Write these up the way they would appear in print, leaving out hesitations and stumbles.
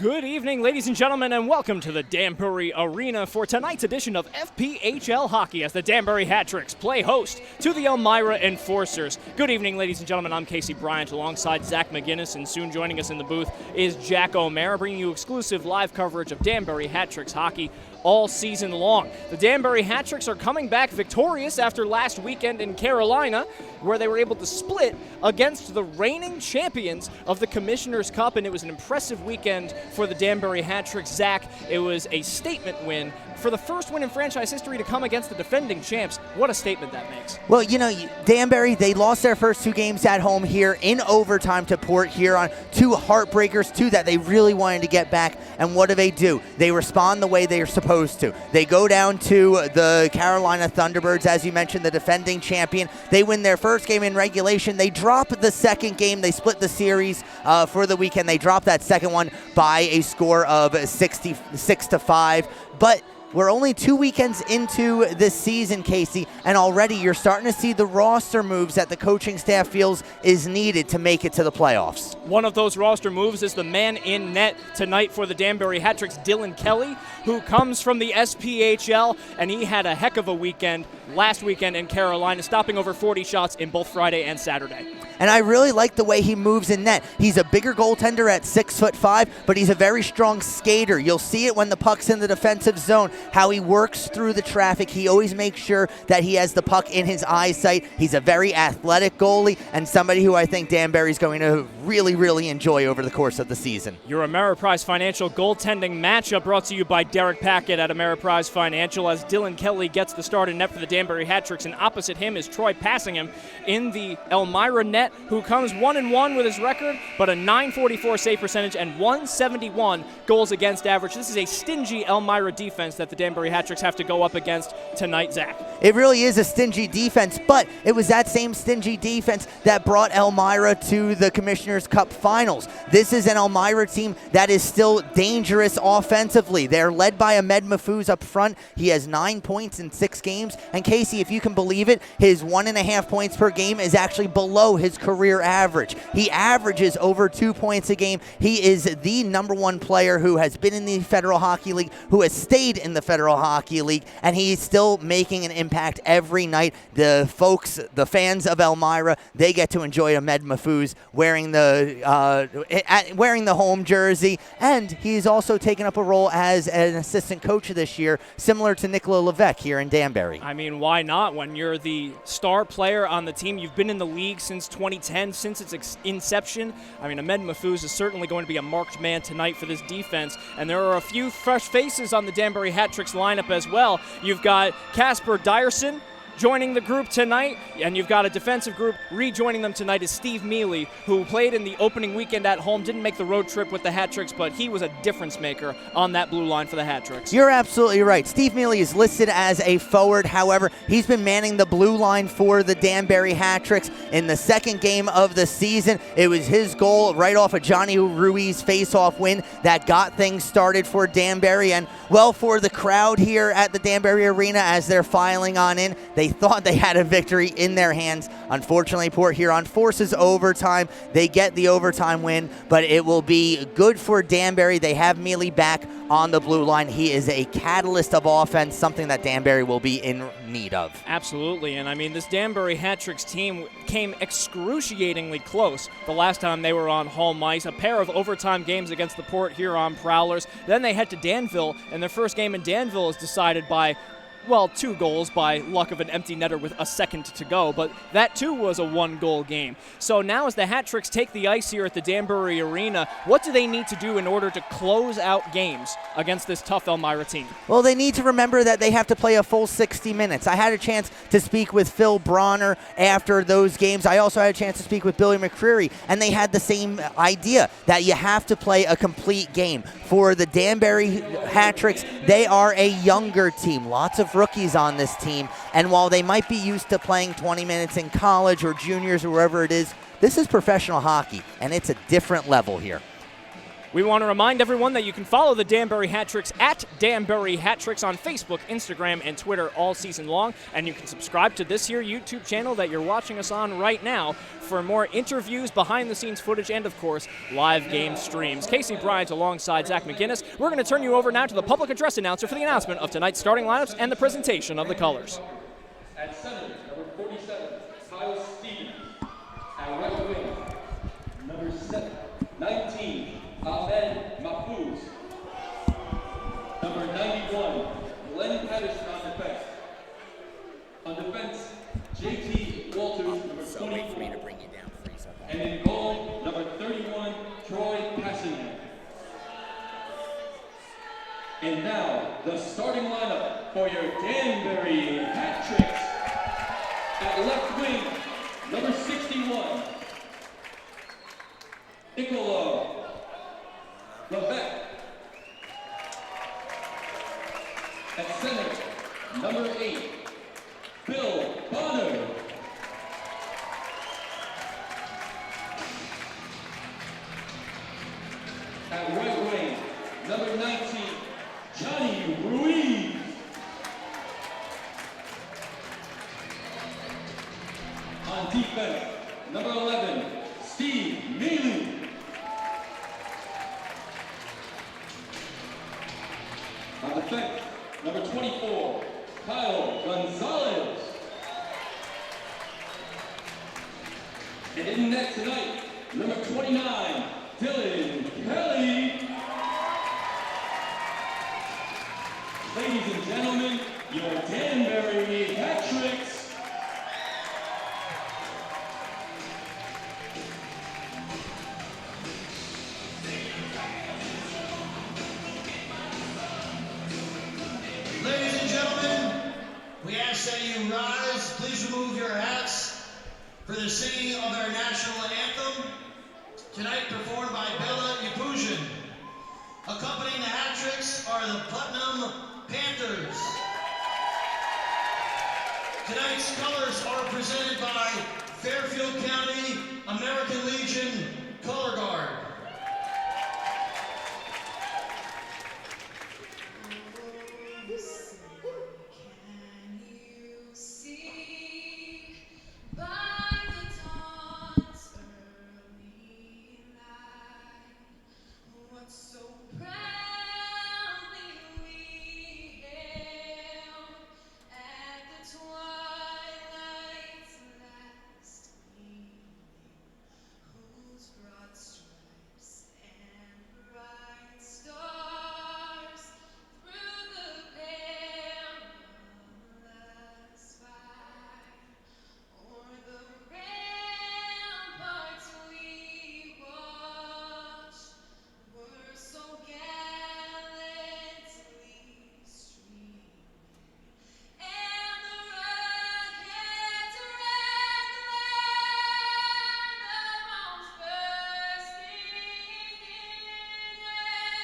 Good evening, ladies and gentlemen, and welcome to the Danbury Arena for tonight's edition of FPHL Hockey as the Danbury Hat-Tricks play host to the Elmira Enforcers. Good evening, ladies and gentlemen. I'm Casey Bryant alongside Zach McGinnis, and soon joining us in the booth is Jack Elmira, bringing you exclusive live coverage of Danbury Hat-Tricks hockey all season long. The Danbury Hat-Tricks are coming back victorious after last weekend in Carolina, where they were able to split against the reigning champions of the Commissioner's Cup, and it was an impressive weekend for the Danbury Hat-Tricks. Zach, it was a statement win. For the first win in franchise history to come against the defending champs, what a statement that makes. Well, you know, Danbury, they lost their first two games at home here in overtime to Port Huron. Two heartbreakers, two that they really wanted to get back. And what do? They respond the way they are supposed to. They go down to the Carolina Thunderbirds, as you mentioned, the defending champion. They win their first game in regulation. They drop the second game. They split the series for the weekend. They drop that second one by a score of 6-5. But we're only 2 weekends into this season, Casey, and already you're starting to see the roster moves that the coaching staff feels is needed to make it to the playoffs. One of those roster moves is the man in net tonight for the Danbury Hat-Tricks, Dylan Kelly, who comes from the SPHL, and he had a heck of a weekend last weekend in Carolina, stopping over 40 shots in both Friday and Saturday. And I really like the way he moves in net. He's a bigger goaltender at 6'5", but he's a very strong skater. You'll see it when the puck's in the defensive zone, how he works through the traffic. He always makes sure that he has the puck in his eyesight. He's a very athletic goalie and somebody who I think Danbury's going to really, really enjoy over the course of the season. Your Ameriprise Financial goaltending matchup brought to you by Derek Packett at Ameriprise Financial, as Dylan Kelly gets the start in net for the Danbury Hat-Tricks, and opposite him is Troy Passingham in the Elmira net, who comes 1-1 with his record, but a .944 save percentage and 171 goals against average. This is a stingy Elmira defense that the Danbury Hat-Tricks have to go up against tonight, Zach. It really is a stingy defense, but it was that same stingy defense that brought Elmira to the Commissioner's Cup Finals. This is an Elmira team that is still dangerous offensively. They're led by Ahmed Mahfouz up front. He has 9 points in 6 games, and Casey, if you can believe it, his 1.5 points per game is actually below his career average. He averages over 2 points a game. He is the #1 player who has been in the Federal Hockey League, who has stayed in the Federal Hockey League, and he's still making an impact every night. The folks, the fans of Elmira, they get to enjoy Ahmed Mahfouz wearing the home jersey, and he's also taken up a role as an assistant coach this year, similar to Nicola Levesque here in Danbury. I mean, why not? When you're the star player on the team, you've been in the league since 2010, since its inception. I mean, Ahmed Mahfouz is certainly going to be a marked man tonight for this defense, and there are a few fresh faces on the Danbury Hat-Tricks lineup as well. You've got Casper Dyerson joining the group tonight, and you've got a defensive group. Rejoining them tonight is Steve Mealy, who played in the opening weekend at home, didn't make the road trip with the Hat-Tricks, but he was a difference maker on that blue line for the Hat-Tricks. You're absolutely right. Steve Mealy is listed as a forward. However, he's been manning the blue line for the Danbury Hat-Tricks in the second game of the season. It was his goal right off of Johnny Ruiz face-off win that got things started for Danbury. And, well, for the crowd here at the Danbury Arena as they're filing on in, they thought they had a victory in their hands. Unfortunately, Port Huron forces overtime. They get the overtime win, but it will be good for Danbury. They have Mealy back on the blue line. He is a catalyst of offense, something that Danbury will be in need of. Absolutely, and I mean, this Danbury Hat-Tricks team came excruciatingly close the last time they were on home ice. A pair of overtime games against the Port Huron Prowlers. Then they head to Danville, and their first game in Danville is decided by, well, 2 goals by luck of an empty netter with a second to go, but that too was a 1-goal game. So now as the Hat-Tricks take the ice here at the Danbury Arena, what do they need to do in order to close out games against this tough Elmira team? Well, they need to remember that they have to play a full 60 minutes. I had a chance to speak with Phil Bronner after those games. I also had a chance to speak with Billy McCreary, and they had the same idea, that you have to play a complete game. For the Danbury Hat-Tricks, they are a younger team. Lots of rookies on this team, and while they might be used to playing 20 minutes in college or juniors or wherever it is, this is professional hockey, and it's a different level here. We want to remind everyone that you can follow the Danbury Hat Tricks at Danbury Hat Tricks on Facebook, Instagram, and Twitter all season long. And you can subscribe to this here YouTube channel that you're watching us on right now for more interviews, behind-the-scenes footage, and, of course, live game streams. Casey Bryant alongside Zach McGinnis. We're going to turn you over now to the public address announcer for the announcement of tonight's starting lineups and the presentation of the colors. At center, number 47, Kyle Stevens. At right wing, number 19, Ahmed Mahfouz. Number 91, Glenn Patterson on defense. On defense, JT Walters, number 24. And in goal, number 31, Troy Passingham. And now, the starting lineup for your Danbury Hat Tricks. At left wing, number 61, Nicolo Levesque. At center, number 8, Bill Bonner. At right wing, number 19, Johnny Ruiz. On defense, number 11, Steve Neely. On defense, number 24, Kyle Gonzalez. And in net tonight, number 29, Dylan Kelly. Ladies and gentlemen, your Danbury Hat Tricks. Ladies and gentlemen, we ask that you rise. Please remove your hats for the singing of our national anthem, tonight performed by Bella Yapuzhin. Accompanying the Hat Tricks are the Putnam Panthers. Tonight's colors are presented by Fairfield County American Legion Color Guard. Can you see by the dawn's early light what so proudly we hailed at the twilight's last gleaming, whose broad stripes and bright stars through the perilous fight o'er the ramparts we watched were so gallantly streaming, and the rockets rang the bombs bursting in air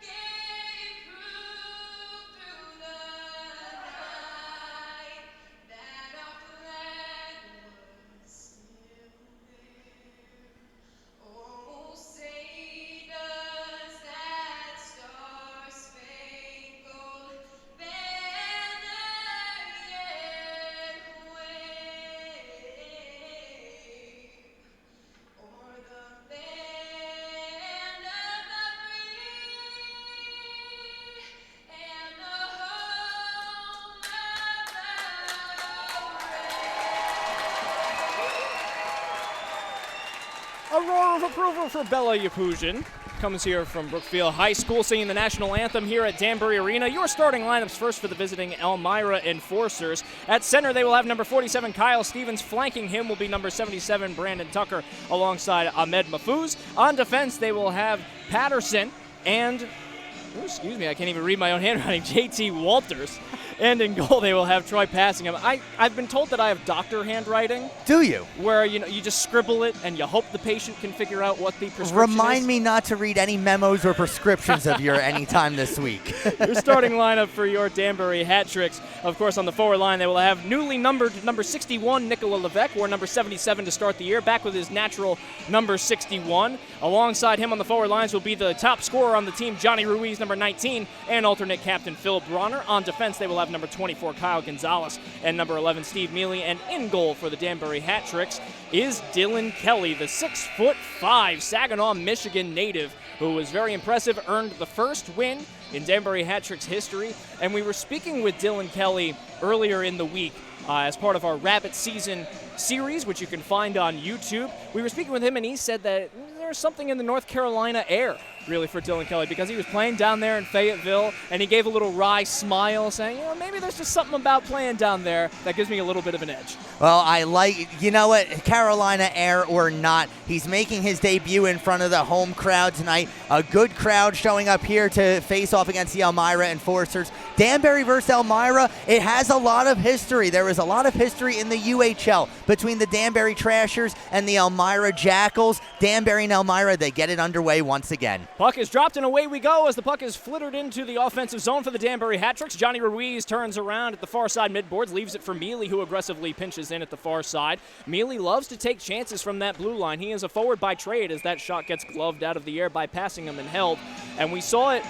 gave proof through the night that our flag was still there. Oh, say does that star-spangled banner yet wave o'er the land of the free and the home of the brave? A roar of approval for Bella Yapuzhin comes here from Brookfield High School, singing the national anthem here at Danbury Arena. Your starting lineups first for the visiting Elmira Enforcers. At center, they will have number 47, Kyle Stevens. Flanking him will be number 77, Brandon Tucker, alongside Ahmed Mahfouz. On defense, they will have Patterson and, oh, excuse me, I can't even read my own handwriting, JT Walters. And in goal, they will have Troy Passingham. I've been told that I have doctor handwriting. Do you? Where, you just scribble it and you hope the patient can figure out what the prescription Remind is. me not to read any memos or prescriptions of your anytime this week. Your starting lineup for your Danbury Hat Tricks. Of course, on the forward line, they will have newly numbered number 61, Nicola Levesque, wore number 77 to start the year, back with his natural number 61. Alongside him on the forward lines will be the top scorer on the team, Johnny Ruiz, number 19, and alternate captain Philip Bronner. On defense, they will have number 24, Kyle Gonzalez, and number 11, Steve Mealy. And in goal for the Danbury Hat Tricks is Dylan Kelly, the 6'5" Saginaw, Michigan native, who was very impressive, earned the first win in Danbury Hat Tricks history. And we were speaking with Dylan Kelly earlier in the week as part of our Rabbit Season series, which you can find on YouTube. We were speaking with him, and he said that there's something in the North Carolina air, really, for Dylan Kelly, because he was playing down there in Fayetteville, and he gave a little wry smile, saying, maybe there's just something about playing down there that gives me a little bit of an edge. Well, I like, you know what, Carolina air or not, he's making his debut in front of the home crowd tonight. A good crowd showing up here to face off against the Elmira Enforcers. Danbury versus Elmira, it has a lot of history. There is a lot of history in the UHL between the Danbury Trashers and the Elmira Jackals. Danbury and Elmira, they get it underway once again. Puck is dropped and away we go as the puck is flittered into the offensive zone for the Danbury Hat Tricks. Johnny Ruiz turns around at the far side midboards, leaves it for Mealy, who aggressively pinches in at the far side. Mealy loves to take chances from that blue line. He is a forward by trade as that shot gets gloved out of the air by Passingham and held. And we saw it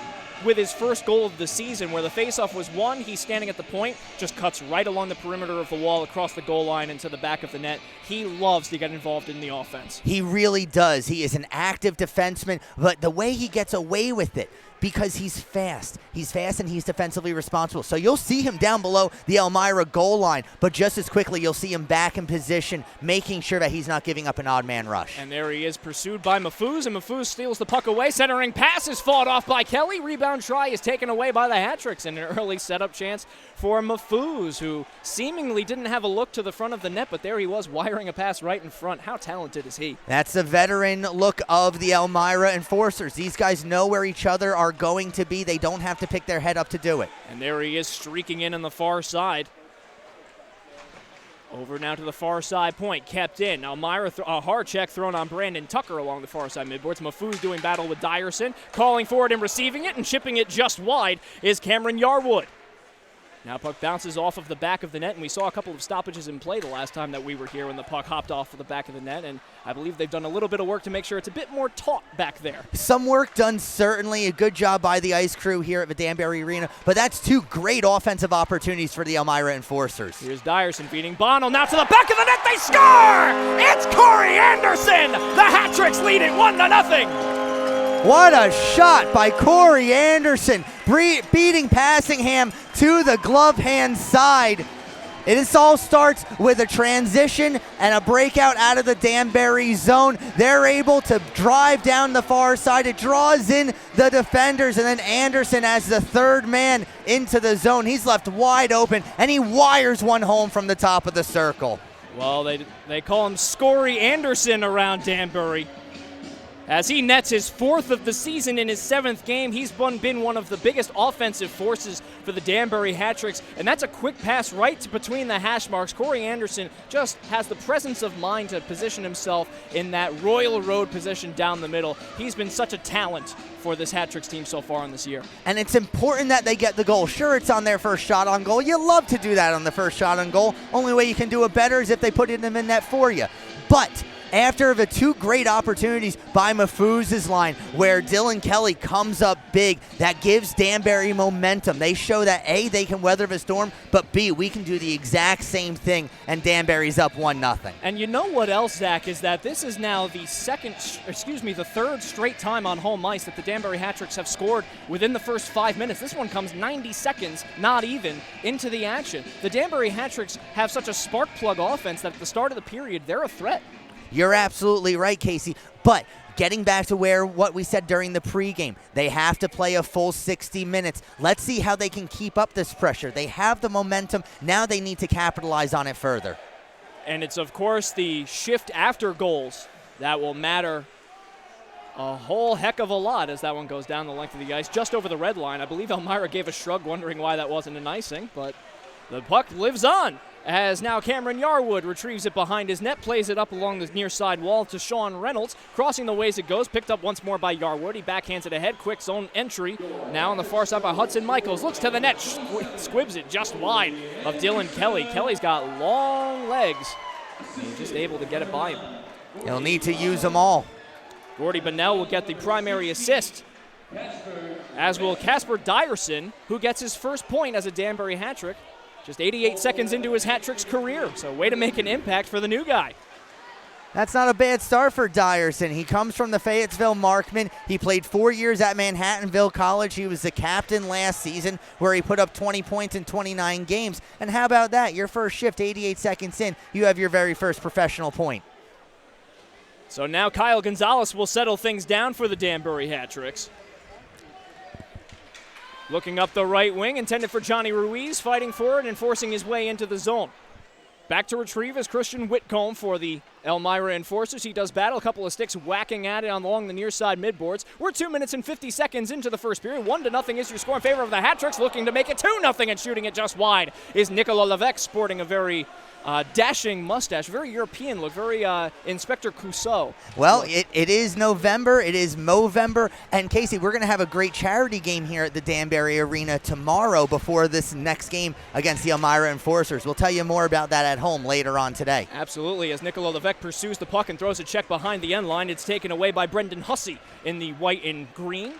with his first goal of the season, where the faceoff was won. He's standing at the point, just cuts right along the perimeter of the wall across the goal line into the back of the net. He loves to get involved in the offense. He really does. He is an active defenseman, but the way he gets away with it, because he's fast. He's fast and he's defensively responsible. So you'll see him down below the Elmira goal line, but just as quickly you'll see him back in position, making sure that he's not giving up an odd man rush. And there he is, pursued by Mafuz, and Mafuz steals the puck away. Centering pass is fought off by Kelly. Rebound try is taken away by the Hat Tricks, and an early setup chance for Mafuz, who seemingly didn't have a look to the front of the net, but there he was wiring a pass right in front. How talented is he? That's the veteran look of the Elmira Enforcers. These guys know where each other are going to be. They don't have to pick their head up to do it. And there he is, streaking in on the far side. Over now to the far side point, kept in. Elmira, a hard check thrown on Brandon Tucker along the far side midboards. Mafuz doing battle with Dyerson. Calling forward and receiving it and chipping it just wide is Cameron Yarwood. Now puck bounces off of the back of the net, and we saw a couple of stoppages in play the last time that we were here when the puck hopped off of the back of the net, and I believe they've done a little bit of work to make sure it's a bit more taut back there. Some work done, certainly. A good job by the ice crew here at the Danbury Arena, but that's two great offensive opportunities for the Elmira Enforcers. Here's Dyerson feeding Bonnell, now to the back of the net, they score! It's Corey Anderson! The Hat Tricks lead it 1-0. What a shot by Corey Anderson, beating Passingham to the glove hand side. It all starts with a transition and a breakout out of the Danbury zone. They're able to drive down the far side. It draws in the defenders, and then Anderson as the third man into the zone. He's left wide open, and he wires one home from the top of the circle. Well, they call him Scory Anderson around Danbury. As he nets his fourth of the season in his seventh game, he's been one of the biggest offensive forces for the Danbury Hat Tricks, and that's a quick pass right to between the hash marks. Corey Anderson just has the presence of mind to position himself in that Royal Road position down the middle. He's been such a talent for this Hat Tricks team so far in this year. And it's important that they get the goal. Sure, it's on their first shot on goal. You love to do that on the first shot on goal. Only way you can do it better is if they put it in the net for you. But after the two great opportunities by Mafuz's line, where Dylan Kelly comes up big, that gives Danbury momentum. They show that A, they can weather the storm, but B, we can do the exact same thing, and Danbury's up 1-0. And you know what else, Zach, is that this is now the third straight time on home ice that the Danbury Hat Tricks have scored within the first 5 minutes. This one comes 90 seconds, not even, into the action. The Danbury Hat Tricks have such a spark plug offense that at the start of the period, they're a threat. You're absolutely right, Casey. But getting back to what we said during the pregame, they have to play a full 60 minutes. Let's see how they can keep up this pressure. They have the momentum. Now they need to capitalize on it further. And it's, of course, the shift after goals that will matter a whole heck of a lot as that one goes down the length of the ice, just over the red line. I believe Elmira gave a shrug, wondering why that wasn't an icing, but the puck lives on as now Cameron Yarwood retrieves it behind his net, plays it up along the near side wall to Sean Reynolds. Crossing the ways it goes, picked up once more by Yarwood. He backhands it ahead, quick zone entry. Now on the far side by Hudson Michaels, looks to the net, squibs it just wide of Dylan Kelly. Kelly's got long legs. He's just able to get it by him. He'll need to use them all. Gordy Bonnell will get the primary assist, as will Casper Dyerson, who gets his first point as a Danbury hat trick. Just 88 seconds into his hat trick's career, so way to make an impact for the new guy. That's not a bad start for Dyerson. He comes from the Fayetteville Markman. He played 4 years at Manhattanville College. He was the captain last season, where he put up 20 points in 29 games. And how about that? Your first shift, 88 seconds in, you have your very first professional point. So now Kyle Gonzalez will settle things down for the Danbury hat tricks. Looking up the right wing, intended for Johnny Ruiz, fighting for it and forcing his way into the zone. Back to retrieve is Christian Whitcomb for the Elmira Enforcers. He does battle, a couple of sticks whacking at it along the near side midboards. We're 2 minutes and 50 seconds into the first period. 1-0 is your score in favor of the hat tricks. Looking to make it 2-0 and shooting it just wide is Nicola Levesque, sporting a very dashing mustache, very European look, very Inspector Clouseau. Well, it is November, it is Movember, and Casey, we're going to have a great charity game here at the Danbury Arena tomorrow before this next game against the Elmira Enforcers. We'll tell you more about that at home later on today. Absolutely, as Nicola Levesque pursues the puck and throws a check behind the end line. It's taken away by Brendan Hussey in the white and green.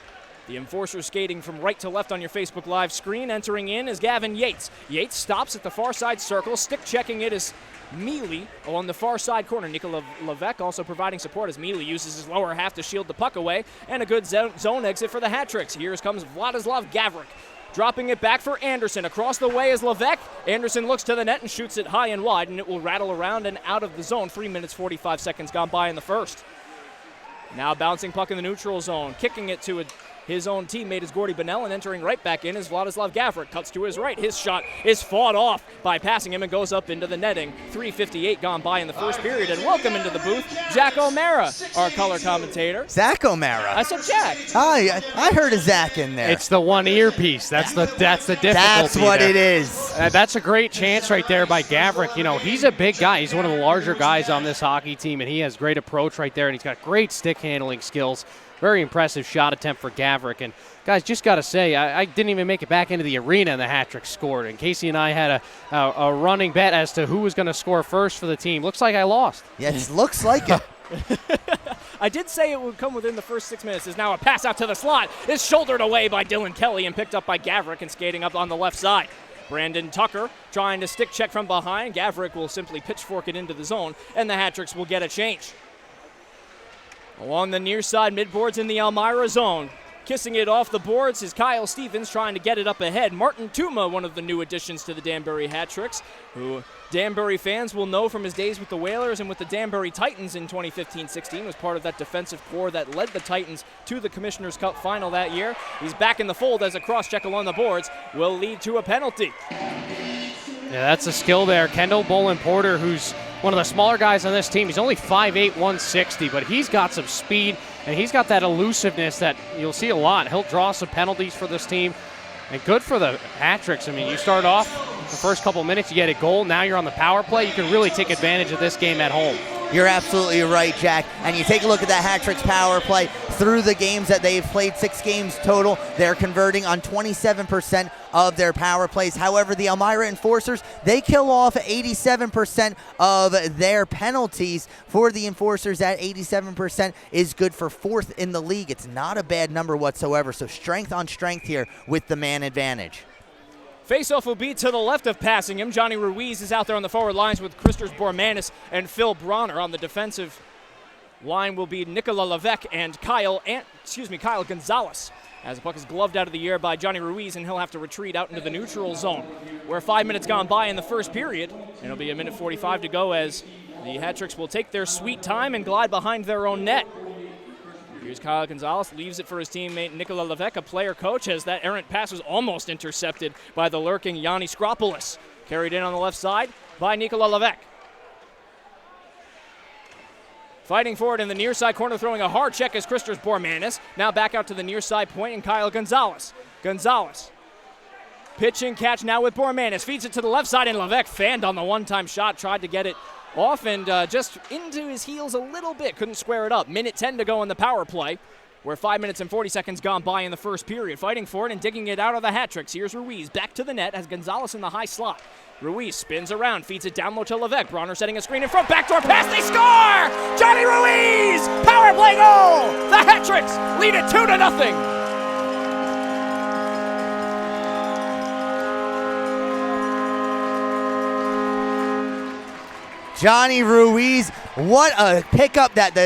The Enforcers skating from right to left on your Facebook Live screen. Entering in is Gavin Yates. Yates stops at the far side circle. Stick checking it is Mealy on the far side corner. Nicola Levesque also providing support as Mealy uses his lower half to shield the puck away. And a good zone exit for the hat tricks. Here comes Vladislav Gavrik. Dropping it back for Anderson. Across the way is Levesque. Anderson looks to the net and shoots it high and wide, and it will rattle around and out of the zone. 3 minutes, 45 seconds gone by in the first. Now bouncing puck in the neutral zone. Kicking it to his own teammate is Gordy Bonnell, and entering right back in is Vladislav Gavrik. Cuts to his right. His shot is fought off by passing him and goes up into the netting. 3:58 gone by in the first period, and welcome into the booth, Jack O'Mara, our color commentator. Zach O'Mara. I said Jack. Hi, I heard a Zach in there. It's the one earpiece. That's the difficulty. That's what there. it is. That's a great chance right there by Gavrik. You know, he's a big guy. He's one of the larger guys on this hockey team, and he has great approach right there, and he's got great stick handling skills. Very impressive shot attempt for Gavrik. And guys, just got to say, I didn't even make it back into the arena and the hat trick scored. And Casey and I had a running bet as to who was going to score first for the team. Looks like I lost. Yeah, it looks like it. I did say it would come within the first 6 minutes. Is now a pass out to the slot. Is shouldered away by Dylan Kelly and picked up by Gavrik and skating up on the left side. Brandon Tucker trying to stick check from behind. Gavrik will simply pitchfork it into the zone, and the hat tricks will get a change. Along the near side midboards in the Elmira zone. Kissing it off the boards is Kyle Stevens trying to get it up ahead. Martin Tuma, one of the new additions to the Danbury hat tricks, who Danbury fans will know from his days with the Whalers and with the Danbury Titans in 2015-16, was part of that defensive core that led the Titans to the Commissioner's Cup final that year. He's back in the fold as a cross-check along the boards will lead to a penalty. Yeah, that's a skill there. Kendall Bolin-Porter, who's one of the smaller guys on this team. He's only 5'8", 160, but he's got some speed, and he's got that elusiveness that you'll see a lot. He'll draw some penalties for this team, and good for the hat tricks. I mean, you start off the first couple minutes, you get a goal. Now you're on the power play. You can really take advantage of this game at home. You're absolutely right, Jack. And you take a look at that hat tricks power play through the games that they've played, 6 games total. They're converting on 27% of their power plays. However, the Elmira Enforcers, they kill off 87% of their penalties. For the Enforcers, that 87% is good for 4th in the league. It's not a bad number whatsoever. So strength on strength here with the man advantage. Faceoff will be to the left of passing him. Johnny Ruiz is out there on the forward lines with Christers Bormanis and Phil Bronner. On the defensive line will be Nicola Levesque and Kyle Gonzalez. As the puck is gloved out of the air by Johnny Ruiz, and he'll have to retreat out into the neutral zone. We're 5 minutes gone by in the first period, and it'll be 1:45 to go as the hat tricks will take their sweet time and glide behind their own net. Here's Kyle Gonzalez, leaves it for his teammate Nicola Levesque, a player coach, as that errant pass was almost intercepted by the lurking Yanni Skropoulos. Carried in on the left side by Nicola Levesque. Fighting for it in the near side corner, throwing a hard check is Christopher Bormanis. Now back out to the near side point, and Kyle Gonzalez. Gonzalez. Pitch and catch now with Bormanis. Feeds it to the left side, and Levesque fanned on the one-time shot. Tried to get it off and just into his heels a little bit. Couldn't square it up. Minute 10 to go in the power play. We're 5 minutes and 40 seconds gone by in the first period. Fighting for it and digging it out of the hat tricks. Here's Ruiz back to the net as Gonzalez in the high slot. Ruiz spins around, feeds it down low to Levesque. Bronner setting a screen in front, backdoor pass, they score! Johnny Ruiz! Power play goal! The hat tricks lead it 2-0. Johnny Ruiz, what a pickup that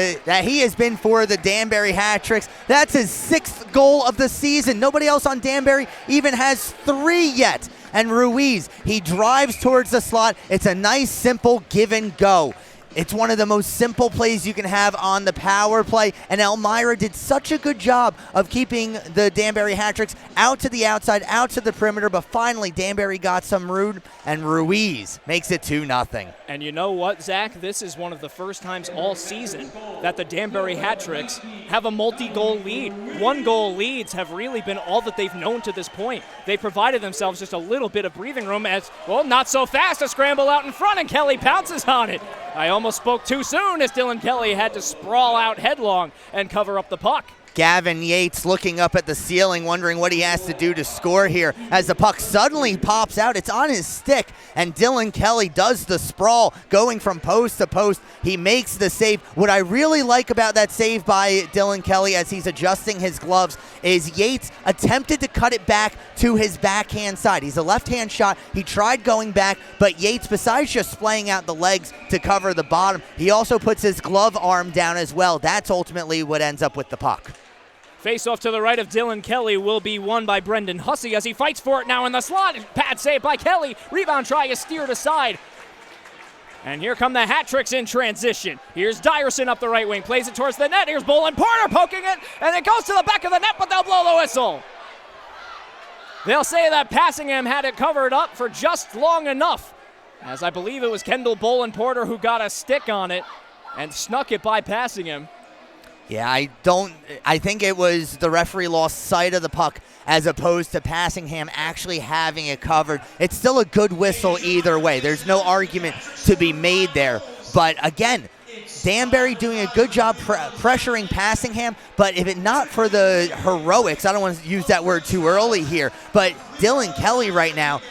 he has been for the Danbury Hat Tricks. That's his 6th goal of the season. Nobody else on Danbury even has 3 yet. And Ruiz, he drives towards the slot. It's a nice, simple give and go. It's one of the most simple plays you can have on the power play, and Elmira did such a good job of keeping the Danbury Hat Tricks out to the outside, out to the perimeter, but finally Danbury got some room, and Ruiz makes it 2-0. And you know what, Zach? This is one of the first times all season that the Danbury Hat Tricks have a multi-goal lead. 1-goal leads have really been all that they've known to this point. They provided themselves just a little bit of breathing room as, well, not so fast, a scramble out in front, and Kelly pounces on it. I almost spoke too soon as Dylan Kelly had to sprawl out headlong and cover up the puck. Gavin Yates looking up at the ceiling, wondering what he has to do to score here. As the puck suddenly pops out, it's on his stick, and Dylan Kelly does the sprawl, going from post to post. He makes the save. What I really like about that save by Dylan Kelly as he's adjusting his gloves is Yates attempted to cut it back to his backhand side. He's a left-hand shot. He tried going back, but Yates, besides just splaying out the legs to cover the bottom, he also puts his glove arm down as well. That's ultimately what ends up with the puck. Face off to the right of Dylan Kelly will be won by Brendan Hussey as he fights for it now in the slot. Pad save by Kelly. Rebound try is steered aside. And here come the Hat Tricks in transition. Here's Dyerson up the right wing. Plays it towards the net. Here's Bolin Porter poking it. And it goes to the back of the net, but they'll blow the whistle. They'll say that Passingham had it covered up for just long enough, as I believe it was Kendall Bolin Porter who got a stick on it and snuck it by Passingham. Yeah, I think it was the referee lost sight of the puck as opposed to Passingham actually having it covered. It's still a good whistle either way. There's no argument to be made there. But again, Danbury doing a good job pressuring Passingham, but if it not for the heroics, I don't want to use that word too early here, but Dylan Kelly right now,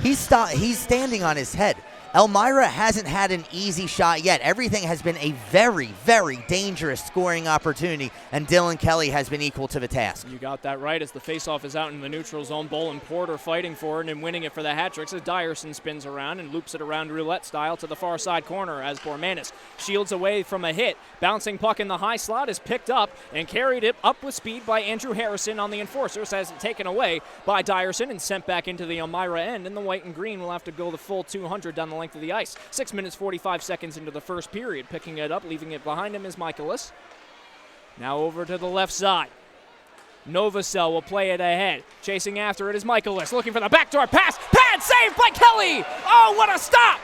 he's standing on his head. Elmira hasn't had an easy shot yet. Everything has been a very, very dangerous scoring opportunity, and Dylan Kelly has been equal to the task. You got that right as the faceoff is out in the neutral zone. Bolin Porter fighting for it and winning it for the Hat Tricks as Dyerson spins around and loops it around roulette style to the far side corner as Bormanis shields away from a hit. Bouncing puck in the high slot is picked up and carried it up with speed by Andrew Harrison on the enforcers, has it taken away by Dyerson and sent back into the Elmira end, and the white and green will have to go the full 200 down the length of the ice. 6 minutes 45 seconds into the first period. Picking it up, leaving it behind him is Michaelis. Now over to the left side. Novacell will play it ahead. Chasing after it is Michaelis, looking for the backdoor pass. Pad saved by Kelly! Oh, what a stop!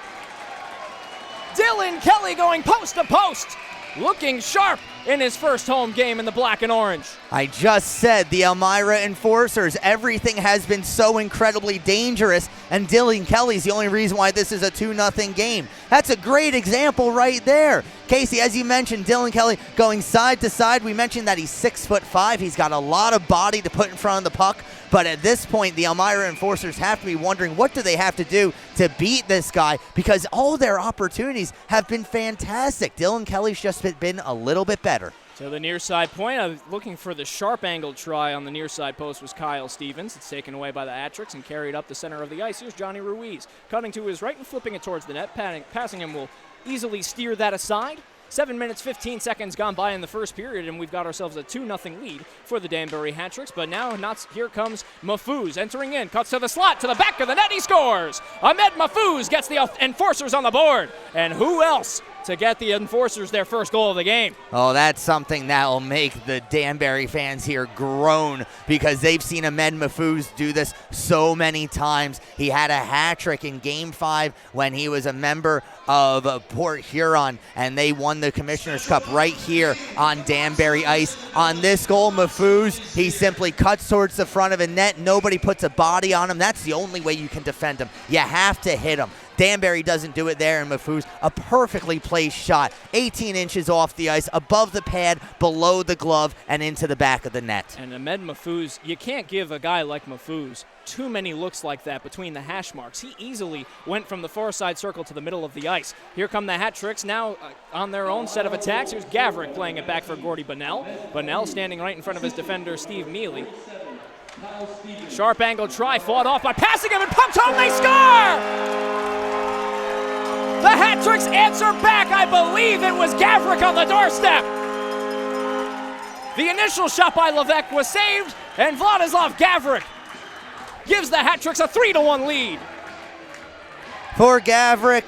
Dylan Kelly going post to post. Looking sharp in his first home game in the black and orange. I just said the Elmira Enforcers, everything has been so incredibly dangerous, and Dylan Kelly's the only reason why this is a 2-0 game. That's a great example right there. Casey, as you mentioned, Dylan Kelly going side to side. We mentioned that he's 6'5". He's got a lot of body to put in front of the puck. But at this point, the Elmira Enforcers have to be wondering what do they have to do to beat this guy, because all their opportunities have been fantastic. Dylan Kelly's just been a little bit better. To the near side point, I was looking for the sharp angle try on the near side post was Kyle Stevens. It's taken away by the Hat Tricks and carried up the center of the ice. Here's Johnny Ruiz cutting to his right and flipping it towards the net. Passingham will easily steer that aside. 7 minutes, 15 seconds gone by in the first period, and we've got ourselves a 2-0 lead for the Danbury Hat Tricks. But now, here comes Mahfouz entering in, cuts to the slot, to the back of the net, he scores! Ahmed Mahfouz gets the Enforcers on the board, and who else to get the Enforcers their first goal of the game. Oh, that's something that will make the Danbury fans here groan because they've seen Ahmed Mahfouz do this so many times. He had a hat trick in Game 5 when he was a member of Port Huron, and they won the Commissioner's Cup right here on Danbury ice. On this goal, Mahfouz, he simply cuts towards the front of the net. Nobody puts a body on him. That's the only way you can defend him. You have to hit him. Danbury doesn't do it there, and Mahfouz, a perfectly placed shot, 18 inches off the ice, above the pad, below the glove, and into the back of the net. And Ahmed Mahfouz, you can't give a guy like Mahfouz too many looks like that between the hash marks. He easily went from the far side circle to the middle of the ice. Here come the hat tricks now on their own set of attacks. Here's Gavrick playing it back for Gordy Bunnell. Bunnell standing right in front of his defender, Steve Mealy. Sharp angle try, fought off by passing him and pumped home, they score! The hat tricks answer back. I believe it was Gavrick on the doorstep. The initial shot by Levesque was saved, and Vladislav Gavrick gives the hat tricks a 3-1 lead. For Gavrick,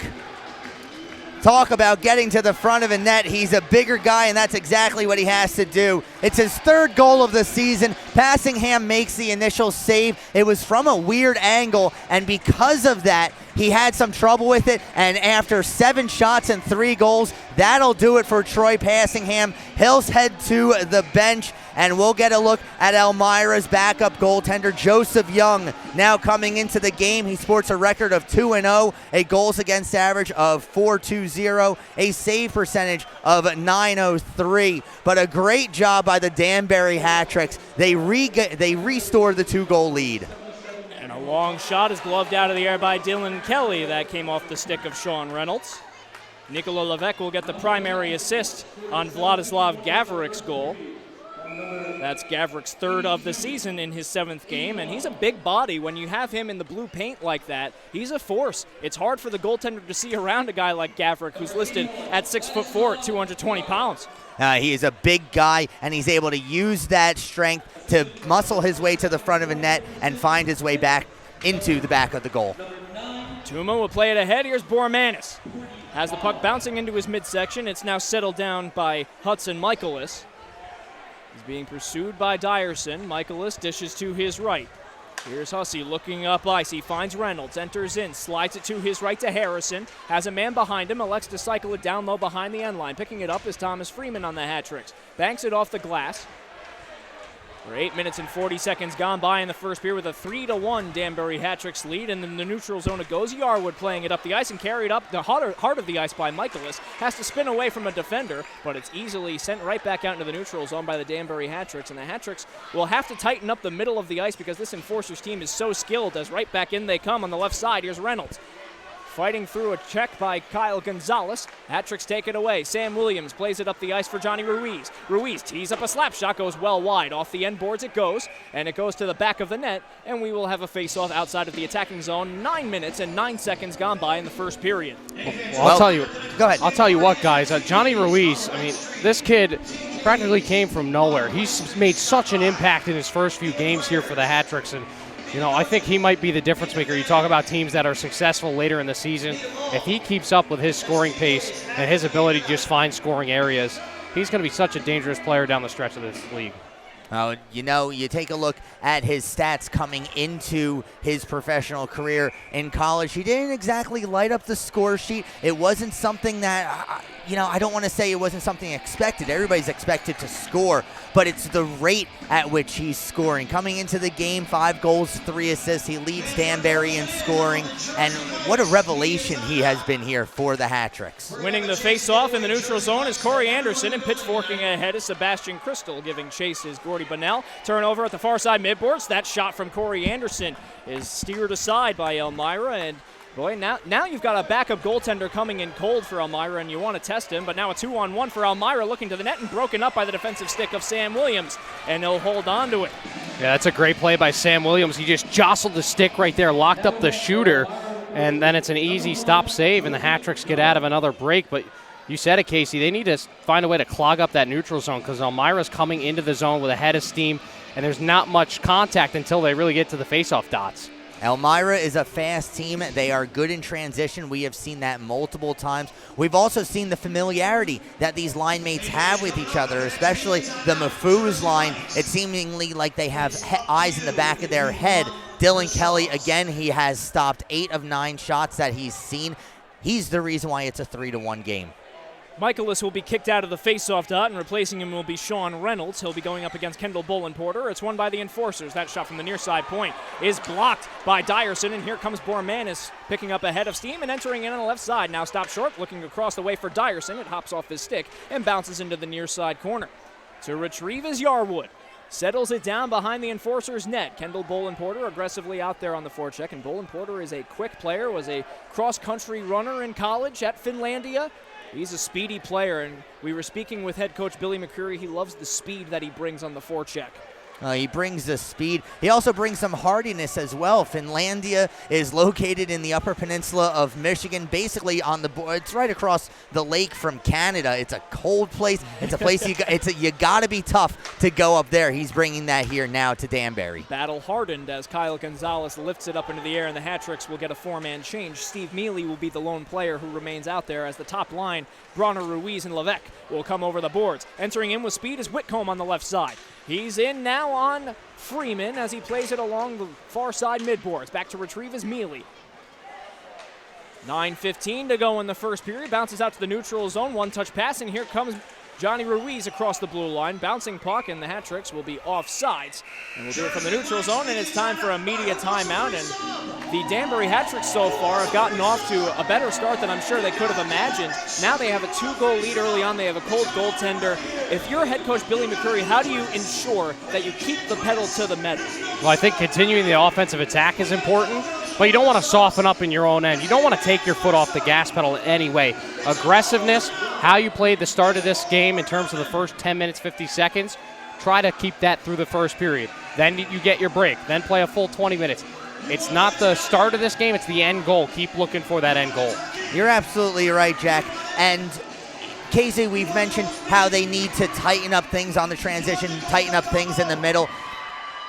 talk about getting to the front of the net. He's a bigger guy, and that's exactly what he has to do. It's his third goal of the season. Passingham makes the initial save. It was from a weird angle, and because of that, he had some trouble with it, and after 7 shots and 3 goals, that'll do it for Troy Passingham. He'll head to the bench, and we'll get a look at Elmira's backup goaltender, Joseph Young. Now coming into the game, he sports a record of 2-0, a goals against average of .420, a save percentage of .903. But a great job by the Danbury Hat Tricks. They restore the 2-goal lead. And a long shot is gloved out of the air by Dylan Kelly. That came off the stick of Sean Reynolds. Nicola Levesque will get the primary assist on Vladislav Gavrick's goal. That's Gavrick's 3rd of the season in his 7th game, and he's a big body. When you have him in the blue paint like that, he's a force. It's hard for the goaltender to see around a guy like Gavrick, who's listed at 6'4" at 220 pounds. He is a big guy, and he's able to use that strength to muscle his way to the front of a net and find his way back into the back of the goal. Tuma will play it ahead. Here's Bormanis. Has the puck bouncing into his midsection. It's now settled down by Hudson Michaelis. He's being pursued by Dyerson. Michaelis dishes to his right. Here's Hussey looking up ice. He finds Reynolds, enters in, slides it to his right to Harrison. Has a man behind him, elects to cycle it down low behind the end line. Picking it up is Thomas Freeman on the hat tricks. Banks it off the glass. We're 8 minutes and 40 seconds gone by in the first period with a 3-1 Danbury Hat Tricks lead. And in the neutral zone, it goes Yarwood playing it up the ice and carried up the heart of the ice by Michaelis. Has to spin away from a defender, but it's easily sent right back out into the neutral zone by the Danbury Hat Tricks. And the Hat Tricks will have to tighten up the middle of the ice because this Enforcers team is so skilled as right back in they come on the left side. Here's Reynolds. Fighting through a check by Kyle Gonzalez. Hat Tricks take it away. Sam Williams plays it up the ice for Johnny Ruiz. Ruiz tees up a slap shot, goes well wide. Off the end boards it goes, and it goes to the back of the net, and we will have a face-off outside of the attacking zone. 9 minutes and 9 seconds gone by in the first period. Well, I'll tell you. Go ahead. I'll tell you what, guys. Johnny Ruiz, I mean, this kid practically came from nowhere. He's made such an impact in his first few games here for the Hat Tricks, and you know, I think he might be the difference maker. You talk about teams that are successful later in the season. If he keeps up with his scoring pace and his ability to just find scoring areas, he's going to be such a dangerous player down the stretch of this league. You know, you take a look at his stats coming into his professional career in college. He didn't exactly light up the score sheet. It wasn't something that, I don't want to say it wasn't something expected. Everybody's expected to score, but it's the rate at which he's scoring. Coming into the game, 5 goals, 3 assists. He leads Danbury in scoring, and what a revelation he has been here for the Hat Tricks. Winning the face-off in the neutral zone is Corey Anderson, and pitchforking ahead is Sebastian Crystal, giving chase is Gordy Bunnell. Turnover at the far side midboards. That shot from Corey Anderson is steered aside by Elmira, and boy, now you've got a backup goaltender coming in cold for Elmira, and you want to test him, but now a 2-on-1 for Elmira looking to the net and broken up by the defensive stick of Sam Williams, and he'll hold on to it. Yeah, that's a great play by Sam Williams. He just jostled the stick right there, locked up the shooter, and then it's an easy stop save, and the Hat Tricks get out of another break, but you said it, Casey. They need to find a way to clog up that neutral zone because Elmira's coming into the zone with a head of steam, and there's not much contact until they really get to the faceoff dots. Elmira is a fast team. They are good in transition. We have seen that multiple times. We've also seen the familiarity that these line mates have with each other, especially the Mafuz line. It's seemingly like they have eyes in the back of their head. Dylan Kelly, again, he has stopped 8 of 9 shots that he's seen. He's the reason why it's a 3-1 game. Michaelis will be kicked out of the faceoff dot, and replacing him will be Sean Reynolds. He'll be going up against Kendall Bolenporter. It's won by the Enforcers. That shot from the near side point is blocked by Dyerson, and here comes Bormanis picking up a head of steam and entering in on the left side. Now stopped short, looking across the way for Dyerson. It hops off his stick and bounces into the near side corner. To retrieve is Yarwood. Settles it down behind the Enforcers' net. Kendall Bolenporter aggressively out there on the forecheck, and Bolenporter is a quick player, was a cross-country runner in college at Finlandia. He's a speedy player, and we were speaking with head coach Billy McCreary. He loves the speed that he brings on the forecheck. He brings the speed. He also brings some hardiness as well. Finlandia is located in the Upper Peninsula of Michigan, basically on the it's right across the lake from Canada. It's a cold place. It's a place you got to be tough to go up there. He's bringing that here now to Danbury. Battle hardened as Kyle Gonzalez lifts it up into the air, and the Hat-Tricks will get a 4-man change. Steve Mealy will be the lone player who remains out there as the top line, Bronner, Ruiz, and Levesque will come over the boards. Entering in with speed is Whitcomb on the left side. He's in now on Freeman as he plays it along the far side midboards. Back to retrieve is Mealy. 9:15 to go in the first period. Bounces out to the neutral zone. One-touch pass, and here comes Johnny Ruiz across the blue line. Bouncing puck, and the Hat-Tricks will be offsides. And we'll do it from the neutral zone, and it's time for a media timeout. And the Danbury Hat-Tricks so far have gotten off to a better start than I'm sure they could have imagined. Now they have a 2-goal lead early on. They have a cold goaltender. If you're head coach Billy McCreary, how do you ensure that you keep the pedal to the metal? Well, I think continuing the offensive attack is important, but you don't want to soften up in your own end. You don't want to take your foot off the gas pedal in any way. Aggressiveness, how you played the start of this game in terms of the first 10 minutes, 50 seconds, try to keep that through the first period. Then you get your break. Then play a full 20 minutes. It's not the start of this game, it's the end goal. Keep looking for that end goal. You're absolutely right, Jack. And Casey, we've mentioned how they need to tighten up things on the transition, tighten up things in the middle.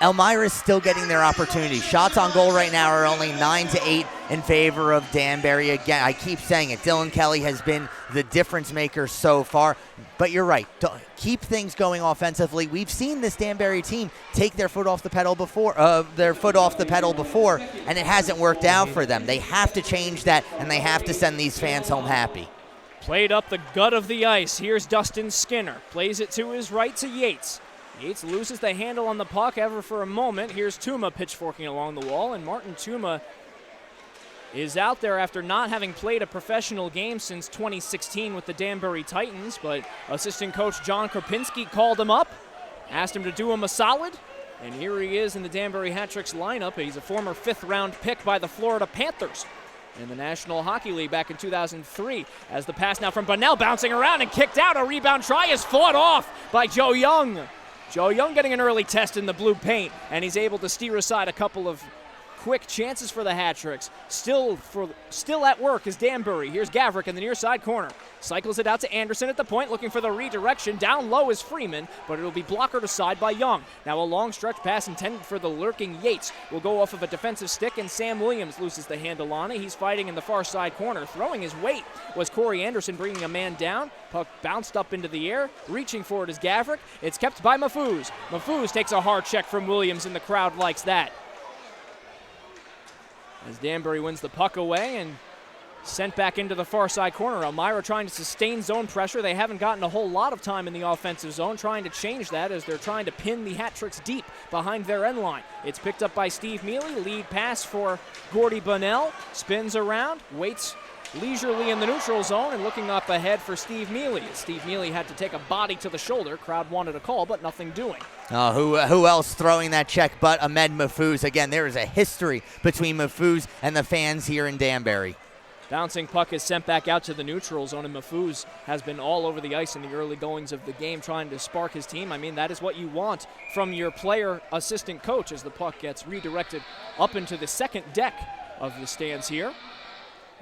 Elmira is still getting their opportunity. Shots on goal right now are only 9-8 in favor of Danbury. Again, I keep saying it. Dylan Kelly has been the difference maker so far. But you're right. Keep things going offensively. We've seen this Danbury team take their foot off the pedal before, and it hasn't worked out for them. They have to change that, and they have to send these fans home happy. Played up the gut of the ice. Here's Dustin Skinner. Plays it to his right to Yates. Yates loses the handle on the puck ever for a moment. Here's Tuma pitchforking along the wall, and Martin Tuma is out there after not having played a professional game since 2016 with the Danbury Titans, but assistant coach John Kropinski called him up, asked him to do him a solid, and here he is in the Danbury Hat-Tricks lineup. He's a former 5th-round pick by the Florida Panthers in the National Hockey League back in 2003. As the pass now from Bunnell bouncing around and kicked out. A rebound try is fought off by Joe Young. Joe Young getting an early test in the blue paint, and he's able to steer aside a couple of quick chances for the Hat-Tricks. Still at work is Danbury. Here's Gavrik in the near side corner. Cycles it out to Anderson at the point, looking for the redirection. Down low is Freeman, but it'll be blockered aside by Young. Now a long stretch pass intended for the lurking Yates will go off of a defensive stick, and Sam Williams loses the handle on it. He's fighting in the far side corner. Throwing his weight was Corey Anderson, bringing a man down. Puck bounced up into the air. Reaching for it is Gavrik. It's kept by Mafuz. Mafuz takes a hard check from Williams, and the crowd likes that. As Danbury wins the puck away and sent back into the far side corner. Elmira trying to sustain zone pressure. They haven't gotten a whole lot of time in the offensive zone, trying to change that as they're trying to pin the Hat-Tricks deep behind their end line. It's picked up by Steve Mealy. Lead pass for Gordy Bunnell. Spins around, waits leisurely in the neutral zone, and looking up ahead for Steve Mealy. Steve Mealy had to take a body to the shoulder. Crowd wanted a call, but nothing doing. Who else throwing that check but Ahmed Mafuz? Again, there is a history between Mafuz and the fans here in Danbury. Bouncing puck is sent back out to the neutral zone, and Mafuz has been all over the ice in the early goings of the game trying to spark his team. I mean, that is what you want from your player assistant coach as the puck gets redirected up into the second deck of the stands here,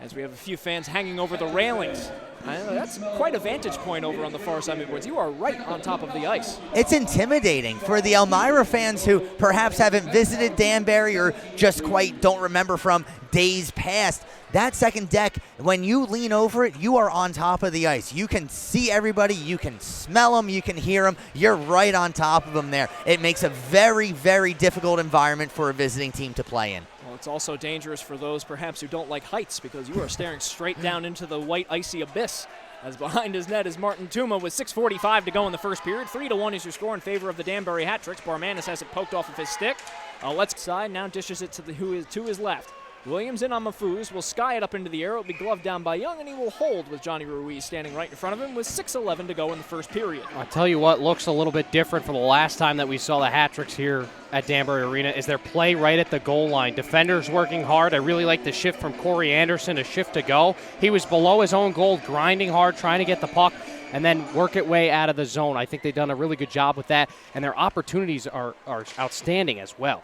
as we have a few fans hanging over the railings That's quite a vantage point over on the far side midboards. You are right on top of the ice. It's intimidating for the Elmira fans who perhaps haven't visited Danbury or just quite don't remember from days past. That second deck, when you lean over it, you are on top of the ice. You can see everybody, you can smell them, you can hear them. You're right on top of them there. It makes a very, very difficult environment for a visiting team to play in. Well, it's also dangerous for those perhaps who don't like heights because you are staring straight down into the white icy abyss. As behind his net is Martin Tuma with 6:45 to go in the first period. 3-1 is your score in favor of the Danbury Hat Tricks. Barmanis has it poked off of his stick. Let's side now dishes it to who is to his left. Williams in on Mafuz will sky it up into the air. It'll be gloved down by Young, and he will hold with Johnny Ruiz standing right in front of him with 6:11 to go in the first period. I'll tell you what looks a little bit different from the last time that we saw the Hat Tricks here at Danbury Arena is their play right at the goal line. Defenders working hard. I really like the shift from Corey Anderson to shift to go. He was below his own goal, grinding hard, trying to get the puck, and then work it way out of the zone. I think they've done a really good job with that, and their opportunities are outstanding as well.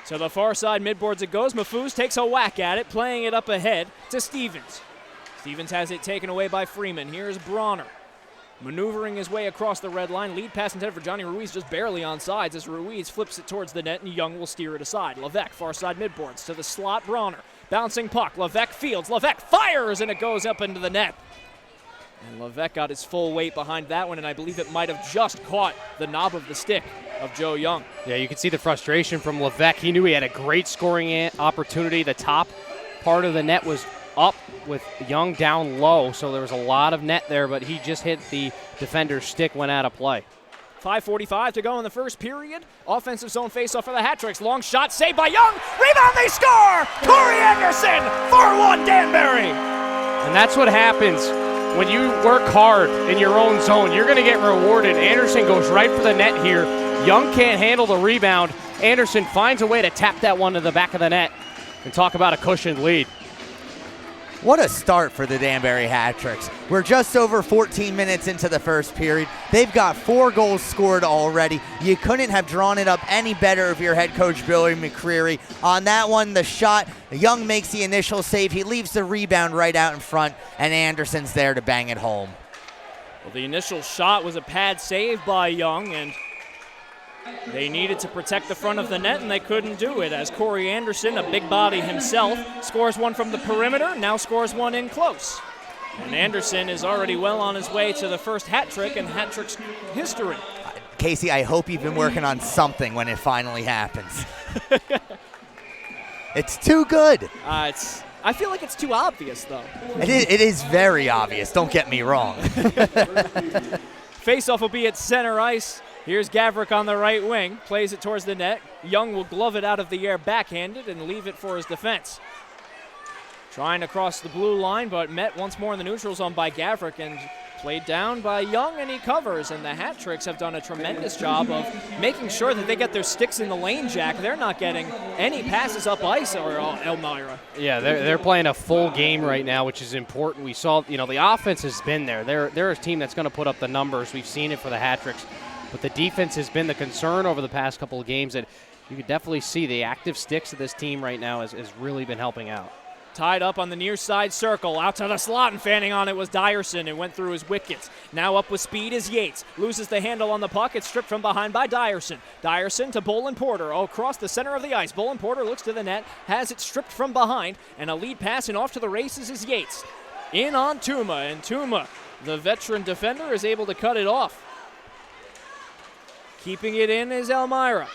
So the far side midboards it goes. Mafuz takes a whack at it, playing it up ahead to Stevens. Stevens has it taken away by Freeman. Here's Bronner. Maneuvering his way across the red line. Lead pass intended for Johnny Ruiz, just barely on sides as Ruiz flips it towards the net and Young will steer it aside. Levesque, far side midboards to the slot. Bronner. Bouncing puck. Levesque fields. Levesque fires and it goes up into the net. And Levesque got his full weight behind that one, and I believe it might have just caught the knob of the stick of Joe Young. Yeah, you can see the frustration from Levesque. He knew he had a great scoring opportunity. The top part of the net was up with Young down low, so there was a lot of net there, but he just hit the defender's stick, went out of play. 5:45 to go in the first period. Offensive zone faceoff for the Hat Tricks. Long shot saved by Young. Rebound, they score! Corey Anderson, 4-1 Danbury. And that's what happens when you work hard in your own zone. You're going to get rewarded. Anderson goes right for the net here. Young can't handle the rebound. Anderson finds a way to tap that one to the back of the net. And talk about a cushioned lead. What a start for the Danbury Hat Tricks. We're just over 14 minutes into the first period. They've got 4 goals scored already. You couldn't have drawn it up any better if you're head coach Billy McCreary. On that one, the shot, Young makes the initial save. He leaves the rebound right out in front, and Anderson's there to bang it home. Well, the initial shot was a pad save by Young, and they needed to protect the front of the net, and they couldn't do it as Corey Anderson, a big body himself, scores one from the perimeter, now scores one in close. And Anderson is already well on his way to the first hat trick in Hat Tricks history. Casey, I hope you've been working on something when it finally happens. It's too good. I feel like it's too obvious, though. It is very obvious, don't get me wrong. Faceoff will be at center ice. Here's Gavrik on the right wing, plays it towards the net. Young will glove it out of the air backhanded and leave it for his defense. Trying to cross the blue line, but met once more in the neutral zone by Gavrik and played down by Young, and he covers. And the Hat Tricks have done a tremendous job of making sure that they get their sticks in the lane, Jack. They're not getting any passes up ice or Elmira. Yeah, they're playing a full game right now, which is important. We saw, the offense has been there. They're a team that's going to put up the numbers. We've seen it for the Hat Tricks. But the defense has been the concern over the past couple of games that you could definitely see the active sticks of this team right now has really been helping out. Tied up on the near side circle, out to the slot, and fanning on it was Dyerson. It went through his wickets. Now up with speed is Yates. Loses the handle on the puck. It's stripped from behind by Dyerson. Dyerson to Bolin Porter. Across the center of the ice. Bolin Porter looks to the net, has it stripped from behind, and a lead pass and off to the races is Yates. In on Tuma, and Tuma, the veteran defender, is able to cut it off. Keeping it in is Elmira.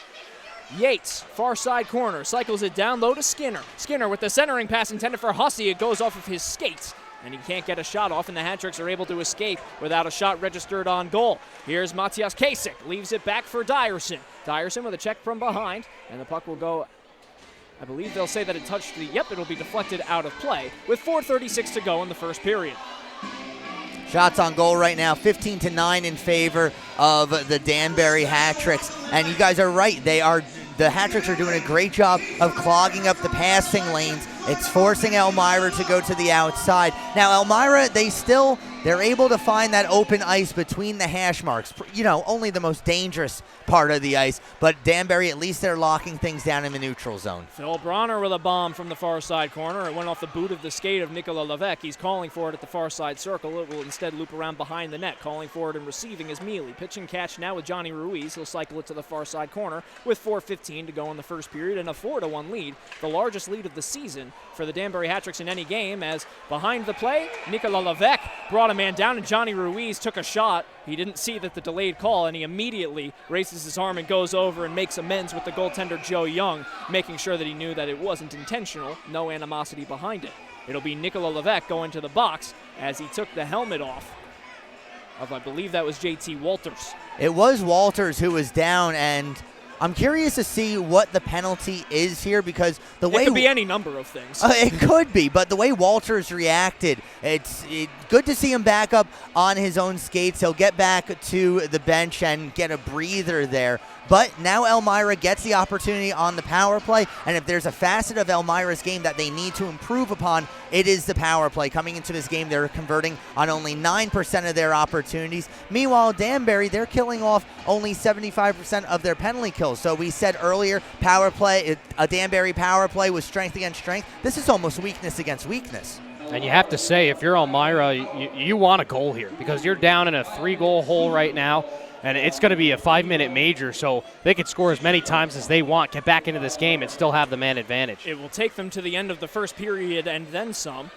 Yates, far side corner, cycles it down low to Skinner. Skinner with the centering pass intended for Hussey. It goes off of his skates, and he can't get a shot off, and the Hat Tricks are able to escape without a shot registered on goal. Here's Matthias Kasich, leaves it back for Dyerson. Dyerson with a check from behind, and the puck will go, I believe they'll say that it touched it'll be deflected out of play with 4:36 to go in the first period. Shots on goal right now, 15-9 in favor of the Danbury Hat Tricks. And you guys are right. The Hat Tricks are doing a great job of clogging up the passing lanes. It's forcing Elmira to go to the outside. Now, Elmira, they still they're able to find that open ice between the hash marks. You know, only the most dangerous part of the ice, but Danbury, at least they're locking things down in the neutral zone. Phil Bronner with a bomb from the far side corner. It went off the boot of the skate of Nikola Levesque. He's calling for it at the far side circle. It will instead loop around behind the net. Calling for it and receiving is Mealy. Pitch and catch now with Johnny Ruiz. He'll cycle it to the far side corner with 4:15 to go in the first period and a 4-1 lead, the largest lead of the season for the Danbury Hat-Tricks in any game, as behind the play, Nikola Levesque brought a man down and Johnny Ruiz took a shot. He didn't see that the delayed call, and he immediately raises his arm and goes over and makes amends with the goaltender Joe Young, making sure that he knew that it wasn't intentional, no animosity behind it. It'll be Nikola Levesque going to the box as he took the helmet off of, I believe that was JT Walters. It was Walters who was down, and I'm curious to see what the penalty is here, because the way it could be any number of things. It could be, but the way Walters reacted, it's good to see him back up on his own skates. He'll get back to the bench and get a breather there. But now Elmira gets the opportunity on the power play, and if there's a facet of Elmira's game that they need to improve upon, it is the power play. Coming into this game, they're converting on only 9% of their opportunities. Meanwhile, Danbury, they're killing off only 75% of their penalty kills. So we said earlier, power play, a Danbury power play was strength against strength. This is almost weakness against weakness. And you have to say, if you're Elmira, you want a goal here because you're down in a 3-goal hole right now. And it's going to be a 5-minute major, so they could score as many times as they want, get back into this game, and still have the man advantage. It will take them to the end of the first period and then some.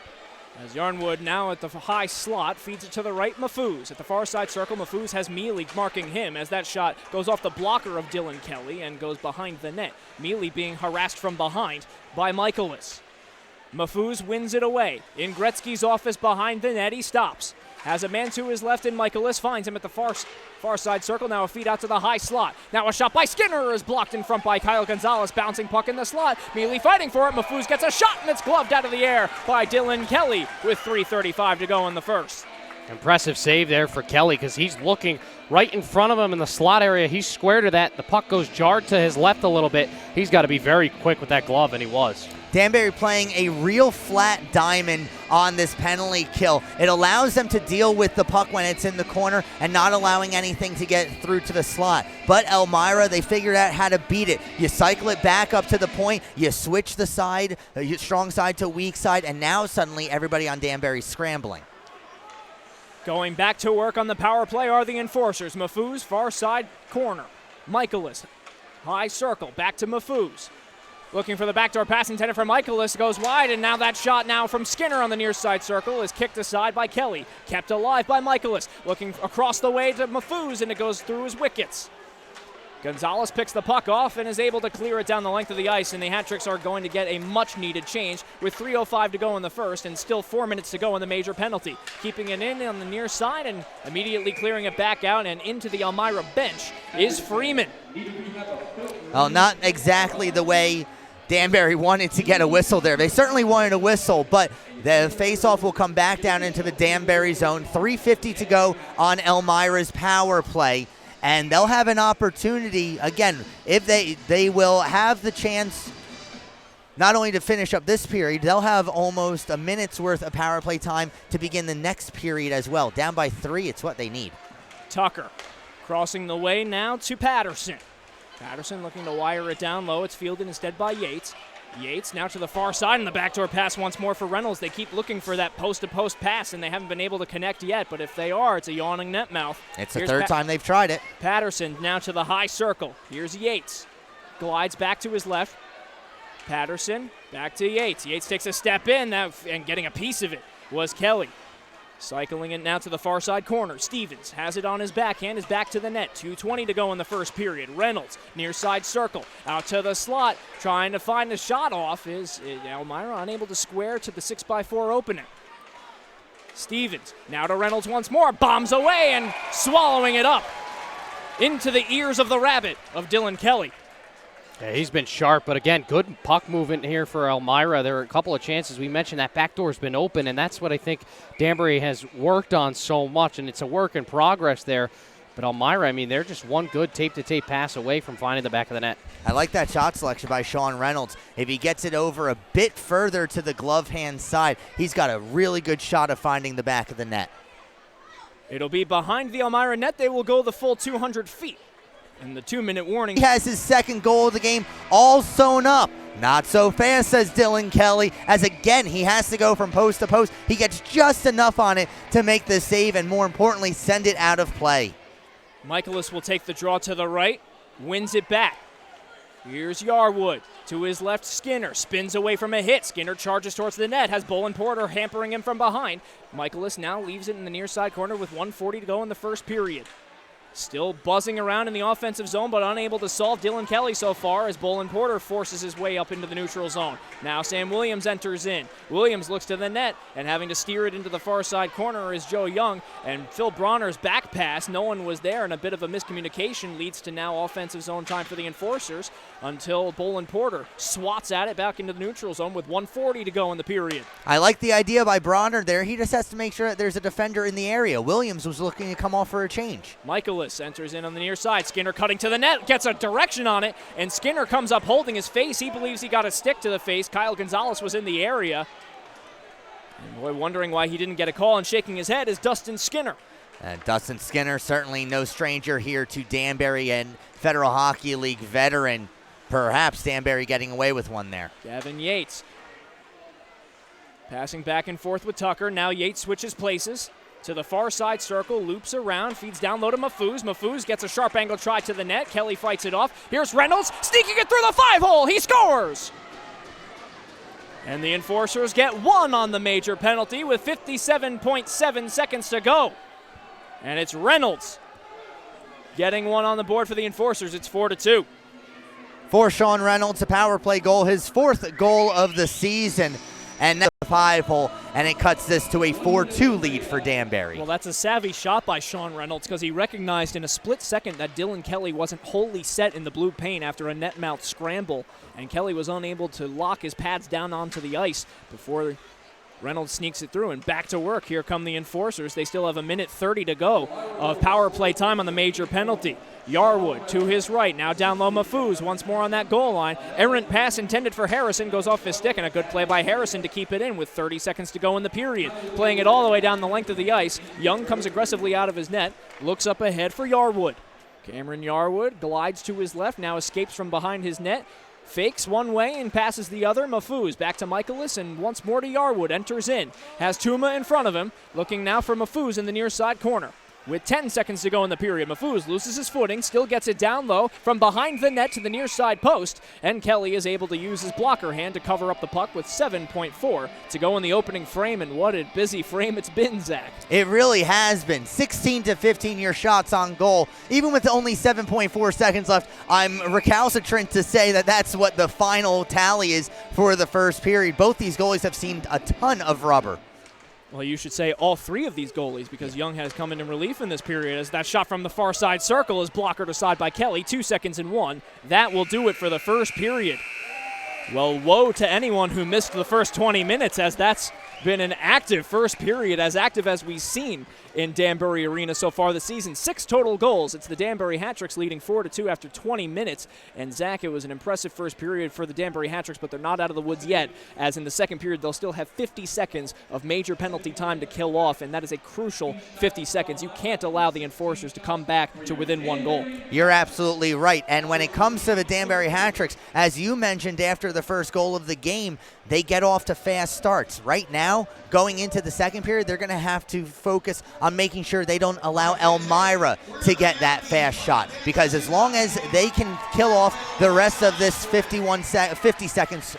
As Yarnwood now at the high slot feeds it to the right, Mafuz. At the far side circle, Mafuz has Mealy marking him as that shot goes off the blocker of Dylan Kelly and goes behind the net. Mealy being harassed from behind by Michaelis. Mafuz wins it away. In Gretzky's office behind the net, he stops. Has a man to his left in Michaelis, finds him at the far side circle. Now a feed out to the high slot. Now a shot by Skinner is blocked in front by Kyle Gonzalez. Bouncing puck in the slot. Mealy fighting for it. Mafuz gets a shot and it's gloved out of the air by Dylan Kelly with 3:35 to go in the first. Impressive save there for Kelly because he's looking right in front of him in the slot area. He's square to that. The puck goes jarred to his left a little bit. He's got to be very quick with that glove, and he was. Danbury playing a real flat diamond on this penalty kill. It allows them to deal with the puck when it's in the corner and not allowing anything to get through to the slot. But Elmira, they figured out how to beat it. You cycle it back up to the point, you switch the side, strong side to weak side, and now suddenly everybody on Danbury's scrambling. Going back to work on the power play are the enforcers. Mafuz, far side corner. Michaelis, high circle, back to Mafuz. Looking for the backdoor pass intended for Michaelis, goes wide, and now that shot now from Skinner on the near side circle is kicked aside by Kelly. Kept alive by Michaelis. Looking across the way to Mafuz, and it goes through his wickets. Gonzalez picks the puck off and is able to clear it down the length of the ice, and the Hat-Tricks are going to get a much-needed change with 3:05 to go in the first and still 4 minutes to go in the major penalty. Keeping it in on the near side and immediately clearing it back out and into the Elmira bench is Freeman. Well, not exactly the way Danbury wanted to get a whistle there. They certainly wanted a whistle, but the face-off will come back down into the Danbury zone. 3:50 to go on Elmira's power play. And they'll have an opportunity, again, if they will have the chance not only to finish up this period, they'll have almost a minute's worth of power play time to begin the next period as well. Down by 3, it's what they need. Tucker crossing the way now to Patterson. Patterson looking to wire it down low. It's fielded instead by Yates. Yates now to the far side, and the backdoor pass once more for Reynolds. They keep looking for that post-to-post pass, and they haven't been able to connect yet, but if they are, it's a yawning net mouth. It's the third time they've tried it. Patterson now to the high circle. Here's Yates. Glides back to his left. Patterson back to Yates. Yates takes a step in, and getting a piece of it was Kelly. Cycling it now to the far side corner. Stevens has it on his backhand, is back to the net. 2:20 to go in the first period. Reynolds, near side circle, out to the slot, trying to find the shot off. Is Elmira unable to square to the 6x4 opening. Stevens, now to Reynolds once more, bombs away and swallowing it up into the ears of the rabbit of Dylan Kelly. Yeah, he's been sharp, but again, good puck movement here for Elmira. There were a couple of chances. We mentioned that back door's been open, and that's what I think Danbury has worked on so much, and it's a work in progress there. But Elmira, I mean, they're just one good tape-to-tape pass away from finding the back of the net. I like that shot selection by Sean Reynolds. If he gets it over a bit further to the glove hand side, he's got a really good shot of finding the back of the net. It'll be behind the Elmira net. They will go the full 200 feet. And the 2-minute warning. He has his second goal of the game all sewn up. Not so fast, says Dylan Kelly, as again, he has to go from post to post. He gets just enough on it to make the save and, more importantly, send it out of play. Michaelis will take the draw to the right, wins it back. Here's Yarwood. To his left, Skinner spins away from a hit. Skinner charges towards the net, has Bolin Porter hampering him from behind. Michaelis now leaves it in the near side corner with 1:40 to go in the first period. Still buzzing around in the offensive zone, but unable to solve Dylan Kelly so far as Bolin Porter forces his way up into the neutral zone. Now Sam Williams enters in. Williams looks to the net, and having to steer it into the far side corner is Joe Young. And Phil Bronner's back pass, no one was there, and a bit of a miscommunication leads to now offensive zone time for the Enforcers until Bolin Porter swats at it back into the neutral zone with 1:40 to go in the period. I like the idea by Bronner there. He just has to make sure that there's a defender in the area. Williams was looking to come off for a change. Michaelis enters in on the near side. Skinner cutting to the net, gets a direction on it, and Skinner comes up holding his face. He believes he got a stick to the face. Kyle Gonzalez was in the area. And boy, wondering why he didn't get a call and shaking his head is Dustin Skinner. And Dustin Skinner, certainly no stranger here to Danbury and Federal Hockey League veteran. Perhaps Danbury getting away with one there. Gavin Yates passing back and forth with Tucker. Now Yates switches places to the far side circle, loops around, feeds down low to Mafuz. Mafuz gets a sharp angle try to the net. Kelly fights it off. Here's Reynolds sneaking it through the 5-hole. He scores! And the Enforcers get one on the major penalty with 57.7 seconds to go. And it's Reynolds getting one on the board for the Enforcers. It's 4-2. For Sean Reynolds, a power play goal, his fourth goal of the season. And now the 5-hole, and it cuts this to a 4-2 lead for Danbury. Well, that's a savvy shot by Sean Reynolds because he recognized in a split second that Dylan Kelly wasn't wholly set in the blue paint after a net mouth scramble, and Kelly was unable to lock his pads down onto the ice before Reynolds sneaks it through, and back to work. Here come the Enforcers. They still have 1:30 to go of power play time on the major penalty. Yarwood to his right, now down low Mafuz, once more on that goal line. Errant pass intended for Harrison goes off his stick, and a good play by Harrison to keep it in with 30 seconds to go in the period. Playing it all the way down the length of the ice. Young comes aggressively out of his net, looks up ahead for Yarwood. Cameron Yarwood glides to his left, now escapes from behind his net. Fakes one way and passes the other. Mafuz back to Michaelis and once more to Yarwood. Enters in. Has Tuma in front of him. Looking now for Mafuz in the near side corner. With 10 seconds to go in the period, Mafuz loses his footing, still gets it down low from behind the net to the near side post, and Kelly is able to use his blocker hand to cover up the puck with 7.4 to go in the opening frame, and what a busy frame it's been, Zach. It really has been. 16 to 15-year shots on goal. Even with only 7.4 seconds left, I'm recalcitrant to say that that's what the final tally is for the first period. Both these goalies have seen a ton of rubber. Well, you should say all three of these goalies because Young has come in relief in this period as that shot from the far side circle is blockered aside by Kelly. 2 seconds and 1. That will do it for the first period. Well, woe to anyone who missed the first 20 minutes as that's been an active first period, as active as we've seen in Danbury Arena so far this season. 6 total goals. It's the Danbury Hat-Tricks leading 4-2 after 20 minutes. And Zach, it was an impressive first period for the Danbury Hat-Tricks, but they're not out of the woods yet, as in the second period they'll still have 50 seconds of major penalty time to kill off, and that is a crucial 50 seconds. You can't allow the Enforcers to come back to within one goal. You're absolutely right. And when it comes to the Danbury Hat-Tricks, as you mentioned after the first goal of the game, they get off to fast starts. Right now, going into the second period, they're going to have to focus on making sure they don't allow Elmira to get that fast shot. Because as long as they can kill off the rest of this 50 seconds,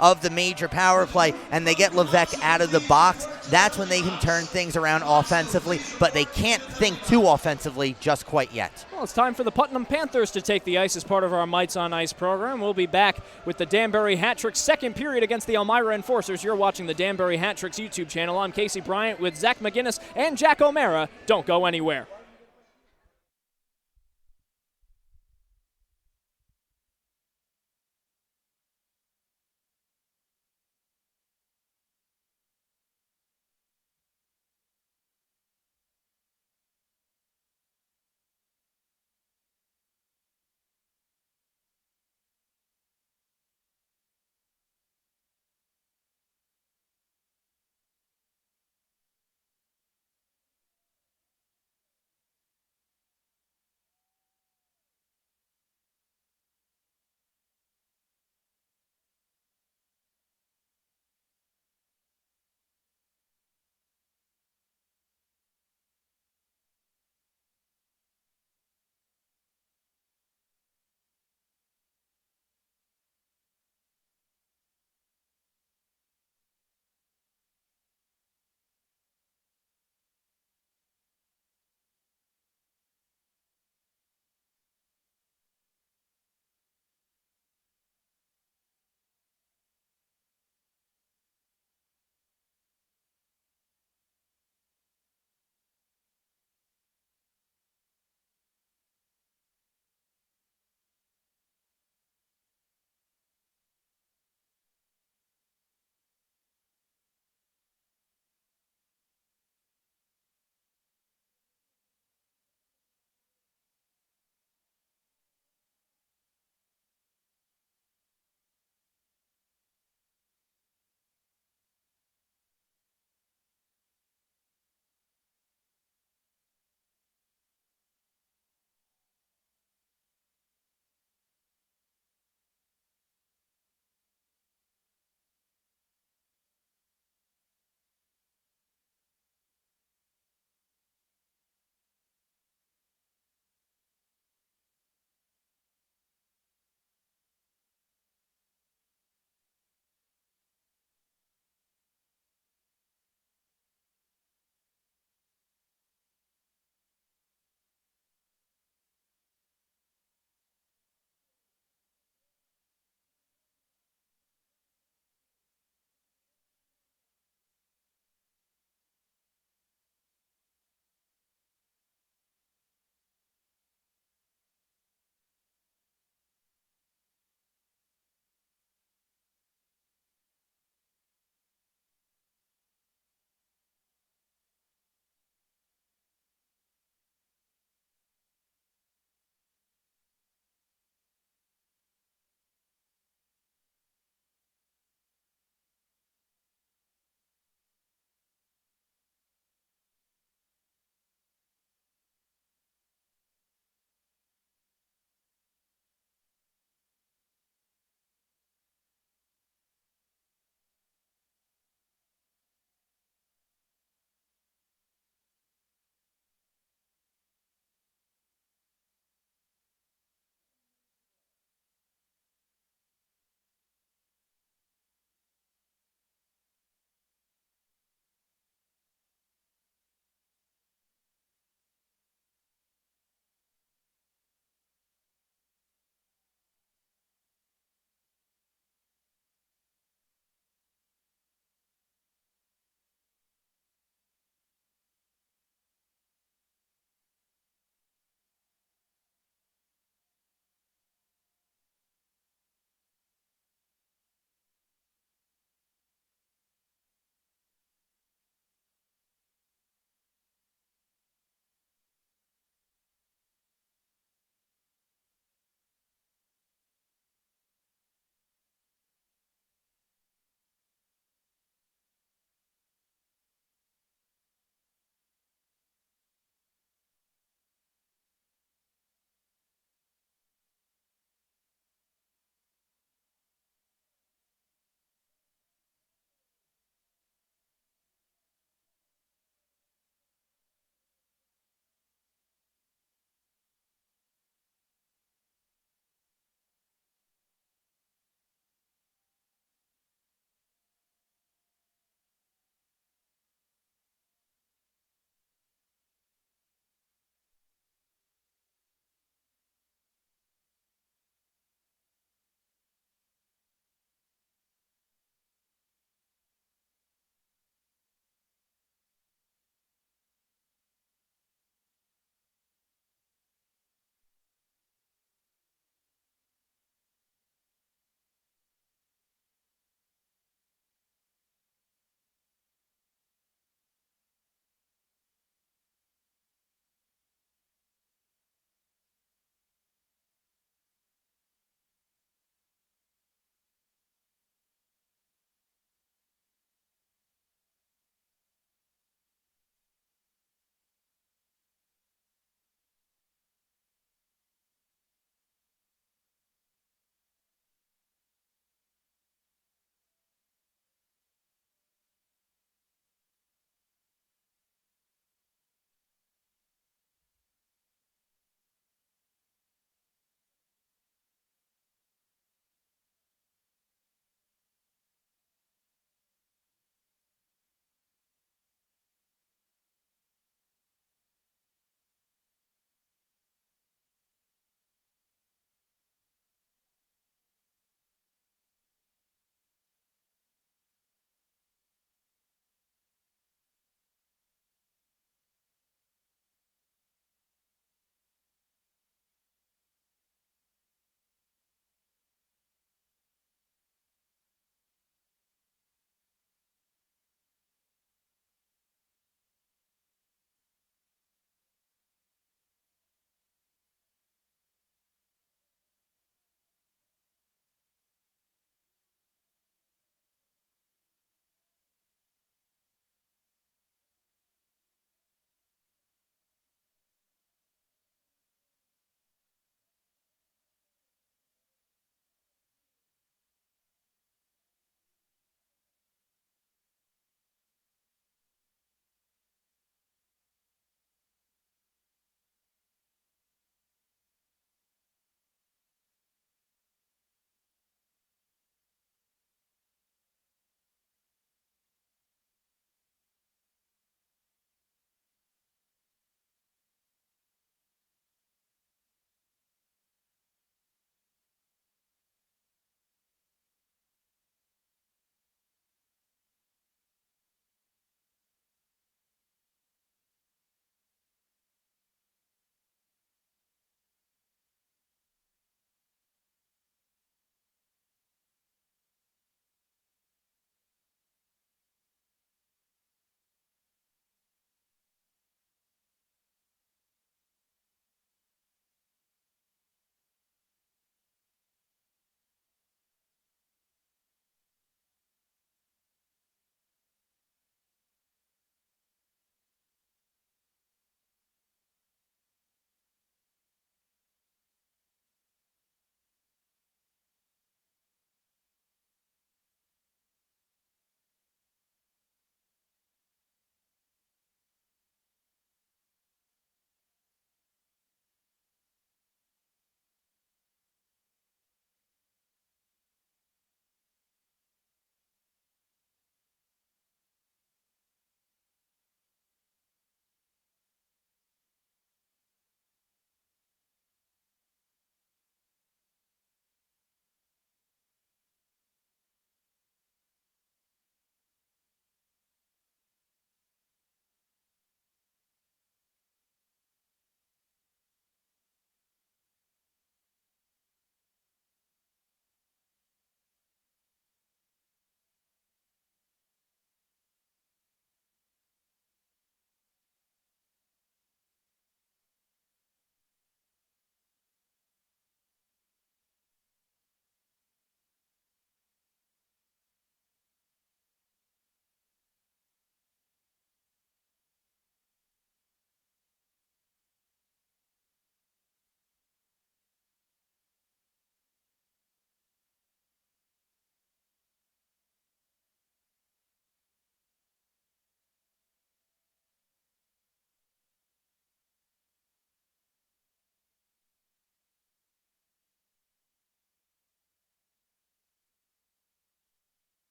of the major power play, and they get Levesque out of the box, that's when they can turn things around offensively. But they can't think too offensively just quite yet. Well, it's time for the Putnam Panthers to take the ice as part of our Mites on Ice program. We'll be back with the Danbury Hat-Tricks second period against the Elmira Enforcers. You're watching the Danbury Hat-Tricks YouTube channel. I'm Casey Bryant with Zach McGinnis and Jack O'Mara. Don't go anywhere.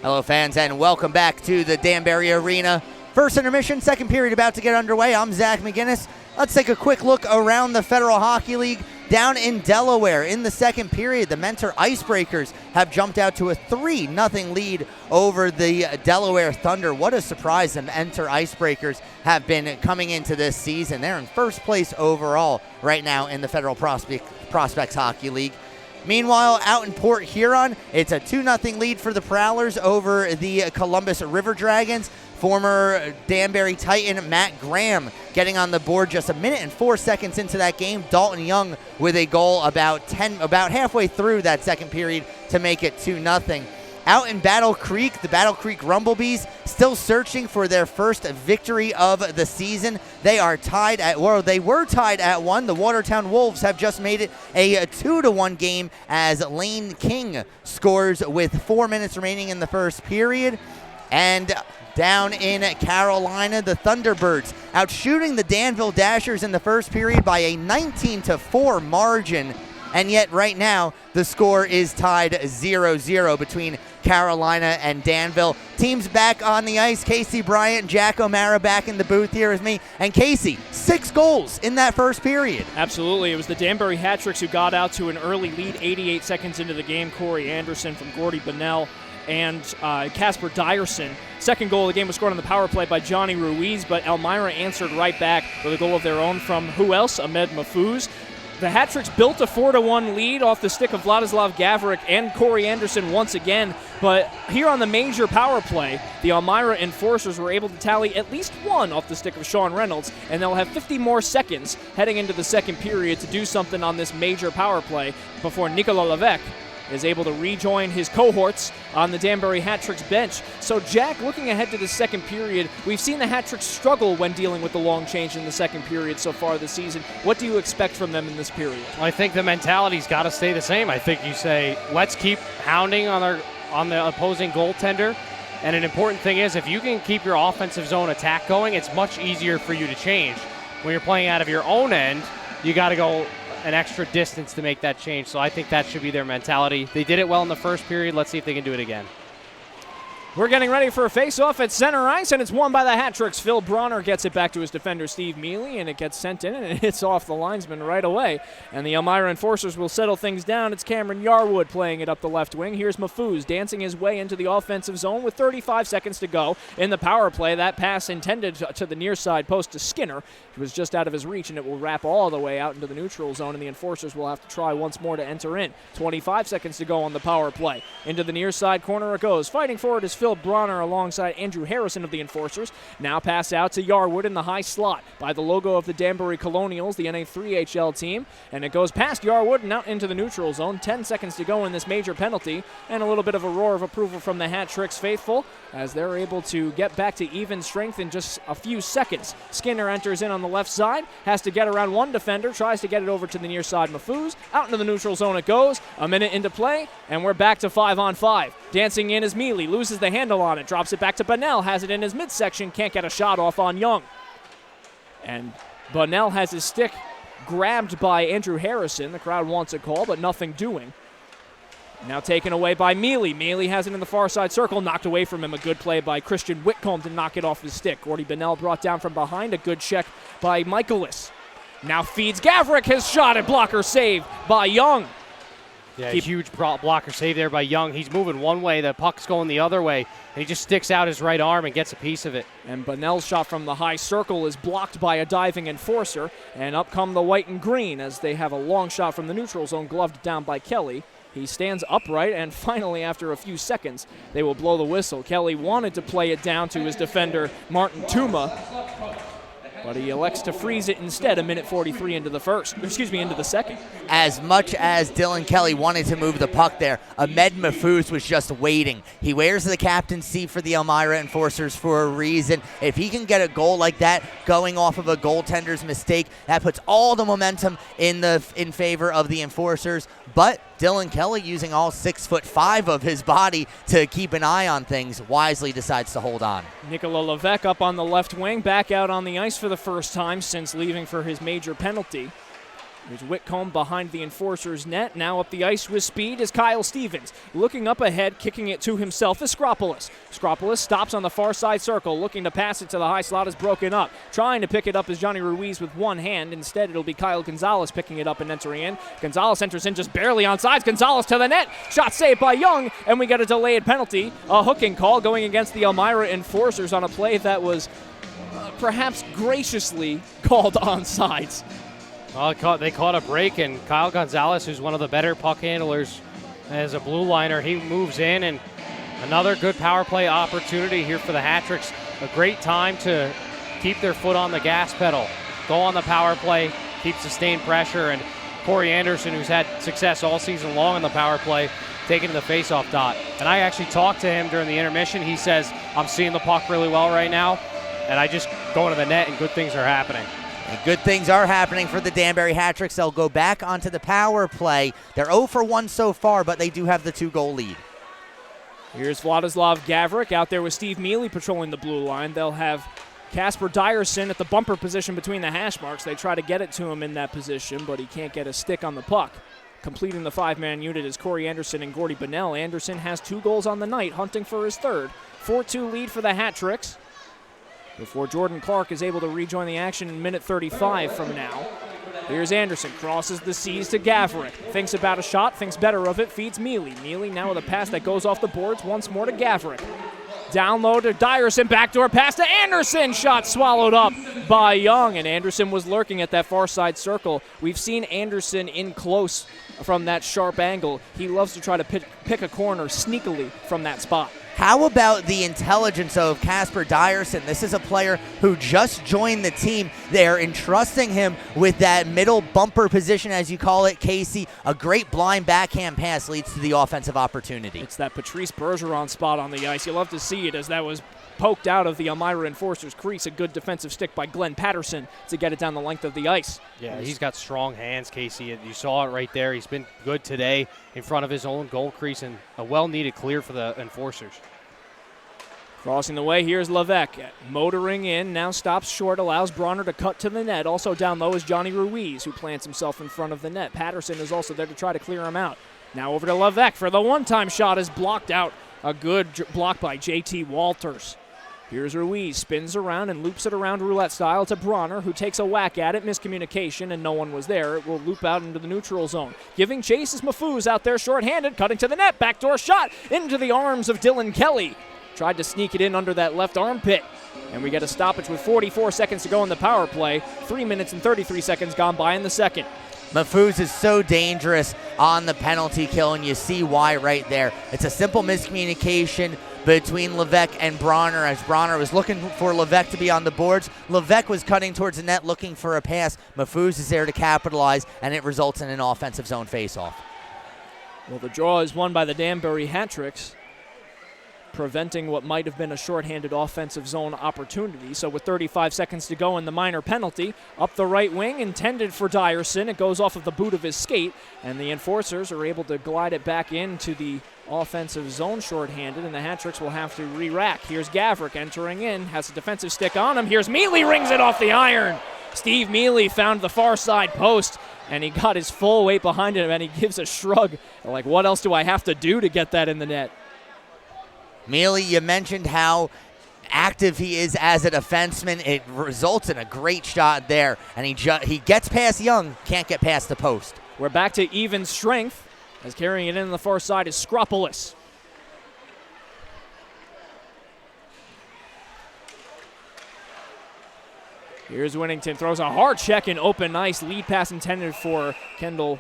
Hello, fans, and welcome back to the Danbury Arena. First intermission, second period about to get underway. I'm Zach McGinnis. Let's take a quick look around the Federal Hockey League. Down in Delaware in the second period, the Mentor Icebreakers have jumped out to a 3-0 lead over the Delaware Thunder. What a surprise the Mentor Icebreakers have been coming into this season. They're in first place overall right now in the Federal Prospects Hockey League. Meanwhile, out in Port Huron, it's a 2-0 lead for the Prowlers over the Columbus River Dragons. Former Danbury Titan Matt Graham getting on the board just 1 minute and 4 seconds into that game. Dalton Young with a goal about halfway through that second period to make it 2-0. Out in Battle Creek, the Battle Creek Rumblebees still searching for their first victory of the season. They were tied at 1. The Watertown Wolves have just made it a 2-1 game as Lane King scores with 4 minutes remaining in the first period. And down in Carolina, the Thunderbirds out shooting the Danville Dashers in the first period by a 19-4 margin. And yet right now, the score is tied 0-0 between Carolina and Danville. Teams back on the ice. Casey Bryant and Jack O'Mara back in the booth here with me. And Casey, 6 goals in that first period. Absolutely. It was the Danbury Hat-Tricks who got out to an early lead 88 seconds into the game. Corey Anderson from Gordy Bunnell and Casper Dyerson. Second goal of the game was scored on the power play by Johnny Ruiz, but Elmira answered right back with a goal of their own from who else? Ahmed Mahfouz. The Hat-Tricks built a 4-1 lead off the stick of Vladislav Gavrik and Corey Anderson once again, but here on the major power play, the Elmira Enforcers were able to tally at least one off the stick of Sean Reynolds, and they'll have 50 more seconds heading into the second period to do something on this major power play before Nicolas Levesque is able to rejoin his cohorts on the Danbury Hat-Tricks bench. So, Jack, looking ahead to the second period, we've seen the Hat-Tricks struggle when dealing with the long change in the second period so far this season. What do you expect from them in this period? I think the mentality's got to stay the same. I think you say, let's keep hounding on the opposing goaltender. And an important thing is, if you can keep your offensive zone attack going, it's much easier for you to change. When you're playing out of your own end, you got to go an extra distance to make that change. So I think that should be their mentality. They did it well in the first period. Let's see if they can do it again. We're getting ready for a face-off at center ice, and it's won by the Hat-Tricks. Phil Bronner gets it back to his defender, Steve Mealy, and it gets sent in, and it hits off the linesman right away. And the Elmira Enforcers will settle things down. It's Cameron Yarwood playing it up the left wing. Here's Mahfouz dancing his way into the offensive zone with 35 seconds to go in the power play. That pass intended to the near side post to Skinner. It was just out of his reach, and it will wrap all the way out into the neutral zone, and the Enforcers will have to try once more to enter in. 25 seconds to go on the power play. Into the near side corner it goes. Fighting for it is Phil Bronner alongside Andrew Harrison of the Enforcers. Now pass out to Yarwood in the high slot by the logo of the Danbury Colonials, the NA3HL team. And it goes past Yarwood and out into the neutral zone. 10 seconds to go in this major penalty. And a little bit of a roar of approval from the Hat-Tricks faithful as they're able to get back to even strength in just a few seconds. Skinner enters in on the left side, has to get around one defender, tries to get it over to the near side Mahfouz. Out into the neutral zone it goes. A minute into play, and we're back to 5-on-5. Dancing in is Mealy, loses the handle on it, drops it back to Bunnell, has it in his midsection, can't get a shot off on Young. And Bunnell has his stick grabbed by Andrew Harrison. The crowd wants a call, but nothing doing. Now taken away by Mealy. Mealy has it in the far side circle, knocked away from him. A good play by Christian Whitcomb to knock it off his stick. Gordy Bunnell brought down from behind. A good check by Michaelis. Now feeds Gavrik, his shot at blocker save by Young. Yeah, huge blocker save there by Young. He's moving one way, the puck's going the other way, and he just sticks out his right arm and gets a piece of it. And Bunnell's shot from the high circle is blocked by a diving Enforcer, and up come the white and green as they have a long shot from the neutral zone gloved down by Kelly. He stands upright, and finally, after a few seconds, they will blow the whistle. Kelly wanted to play it down to his defender, Martin Tuma, but he elects to freeze it instead 1:43 into the second. As much as Dylan Kelly wanted to move the puck there, Ahmed Mahfouz was just waiting. He wears the captaincy for the Elmira Enforcers for a reason. If he can get a goal like that going off of a goaltender's mistake, that puts all the momentum in favor of the Enforcers. But Dylan Kelly, using all 6'5" of his body to keep an eye on things, wisely decides to hold on. Nicolas Levesque up on the left wing, back out on the ice for the first time since leaving for his major penalty. Here's Whitcomb behind the Enforcers' net. Now up the ice with speed is Kyle Stevens. Looking up ahead, kicking it to himself is Skropolis. Skropolis stops on the far side circle, looking to pass it to the high slot is broken up. Trying to pick it up is Johnny Ruiz with one hand. Instead, it'll be Kyle Gonzalez picking it up and entering in. Gonzalez enters in just barely onside. Gonzalez to the net. Shot saved by Young, and we get a delayed penalty. A hooking call going against the Elmira Enforcers on a play that was perhaps graciously called onside. Well, they caught a break, and Kyle Gonzalez, who's one of the better puck handlers as a blue liner, he moves in, and another good power play opportunity here for the Hat-Tricks. A great time to keep their foot on the gas pedal, go on the power play, keep sustained pressure, and Corey Anderson, who's had success all season long on the power play, taking the faceoff dot. And I actually talked to him during the intermission. He says, I'm seeing the puck really well right now, and I just go into the net, and good things are happening. And good things are happening for the Danbury Hat-Tricks. They'll go back onto the power play. They're 0 for 1 so far, but they do have the 2-goal lead. Here's Vladislav Gavrik out there with Steve Mealy patrolling the blue line. They'll have Casper Dyerson at the bumper position between the hash marks. They try to get it to him in that position, but he can't get a stick on the puck. Completing the 5-man unit is Corey Anderson and Gordy Bunnell. Anderson has 2 goals on the night, hunting for his third. 4-2 lead for the Hat-Tricks, before Jordan Clark is able to rejoin the action in minute 35 from now. Here's Anderson, crosses the seas to Gavrik. Thinks about a shot, thinks better of it, feeds Mealy. Mealy now with a pass that goes off the boards once more to Gavrik. Down low to Dyerson, backdoor pass to Anderson. Shot swallowed up by Young, and Anderson was lurking at that far side circle. We've seen Anderson in close from that sharp angle. He loves to try to pick a corner sneakily from that spot. How about the intelligence of Casper Dyerson? This is a player who just joined the team. They're entrusting him with that middle bumper position, as you call it, Casey. A great blind backhand pass leads to the offensive opportunity. It's that Patrice Bergeron spot on the ice. You love to see it, as that was poked out of the Elmira Enforcers' crease. A good defensive stick by Glenn Patterson to get it down the length of the ice. Yeah, he's got strong hands, Casey. You saw it right there. He's been good today in front of his own goal crease, and a well-needed clear for the Enforcers. Crossing the way, here's Levesque. Motoring in, now stops short, allows Bronner to cut to the net. Also down low is Johnny Ruiz, who plants himself in front of the net. Patterson is also there to try to clear him out. Now over to Levesque for the one-time shot, is blocked out. A good block by J.T. Walters. Here's Ruiz, spins around and loops it around roulette style to Bronner, who takes a whack at it. Miscommunication, and no one was there. It will loop out into the neutral zone. Giving chase is Mafuz out there shorthanded, cutting to the net. Backdoor shot into the arms of Dylan Kelly. Tried to sneak it in under that left armpit. And we get a stoppage with 44 seconds to go in the power play. 3 minutes and 33 seconds gone by in the second. Mafuz is so dangerous on the penalty kill, and you see why right there. It's a simple miscommunication between Levesque and Bronner, as Bronner was looking for Levesque to be on the boards. Levesque was cutting towards the net looking for a pass. Mafuz is there to capitalize, and it results in an offensive zone faceoff. Well, the draw is won by the Danbury Hat-Tricks, preventing what might have been a shorthanded offensive zone opportunity. So with 35 seconds to go in the minor penalty, up the right wing, intended for Dyerson. It goes off of the boot of his skate, and the Enforcers are able to glide it back into the offensive zone shorthanded, and the Hat-Tricks will have to re-rack. Here's Gavrik entering in, has a defensive stick on him. Here's Mealy, rings it off the iron. Steve Mealy found the far side post, and he got his full weight behind him, and he gives a shrug, like, what else do I have to do to get that in the net? Mealy, you mentioned how active he is as a defenseman. It results in a great shot there, and he gets past Young, can't get past the post. We're back to even strength, as carrying it in on the far side is Skropolis. Here's Winnington, throws a hard check in open ice. Lead pass intended for Kendall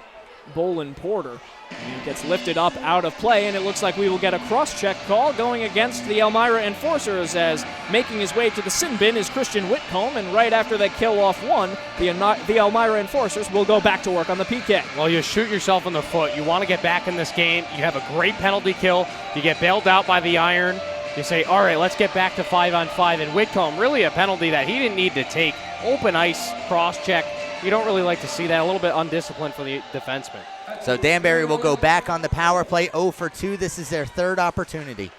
Bolin-Porter. And he gets lifted up out of play, and it looks like we will get a cross-check call going against the Elmira Enforcers, as making his way to the sin bin is Christian Whitcomb, and right after they kill off one, the Elmira Enforcers will go back to work on the PK. Well, you shoot yourself in the foot. You want to get back in this game. You have a great penalty kill. You get bailed out by the iron. You say, all right, let's get back to 5-on-5, and Whitcomb, really a penalty that he didn't need to take. Open ice, cross-check. You don't really like to see that. A little bit undisciplined for the defenseman. So Danbury will go back on the power play, 0 for 2. This is their third opportunity.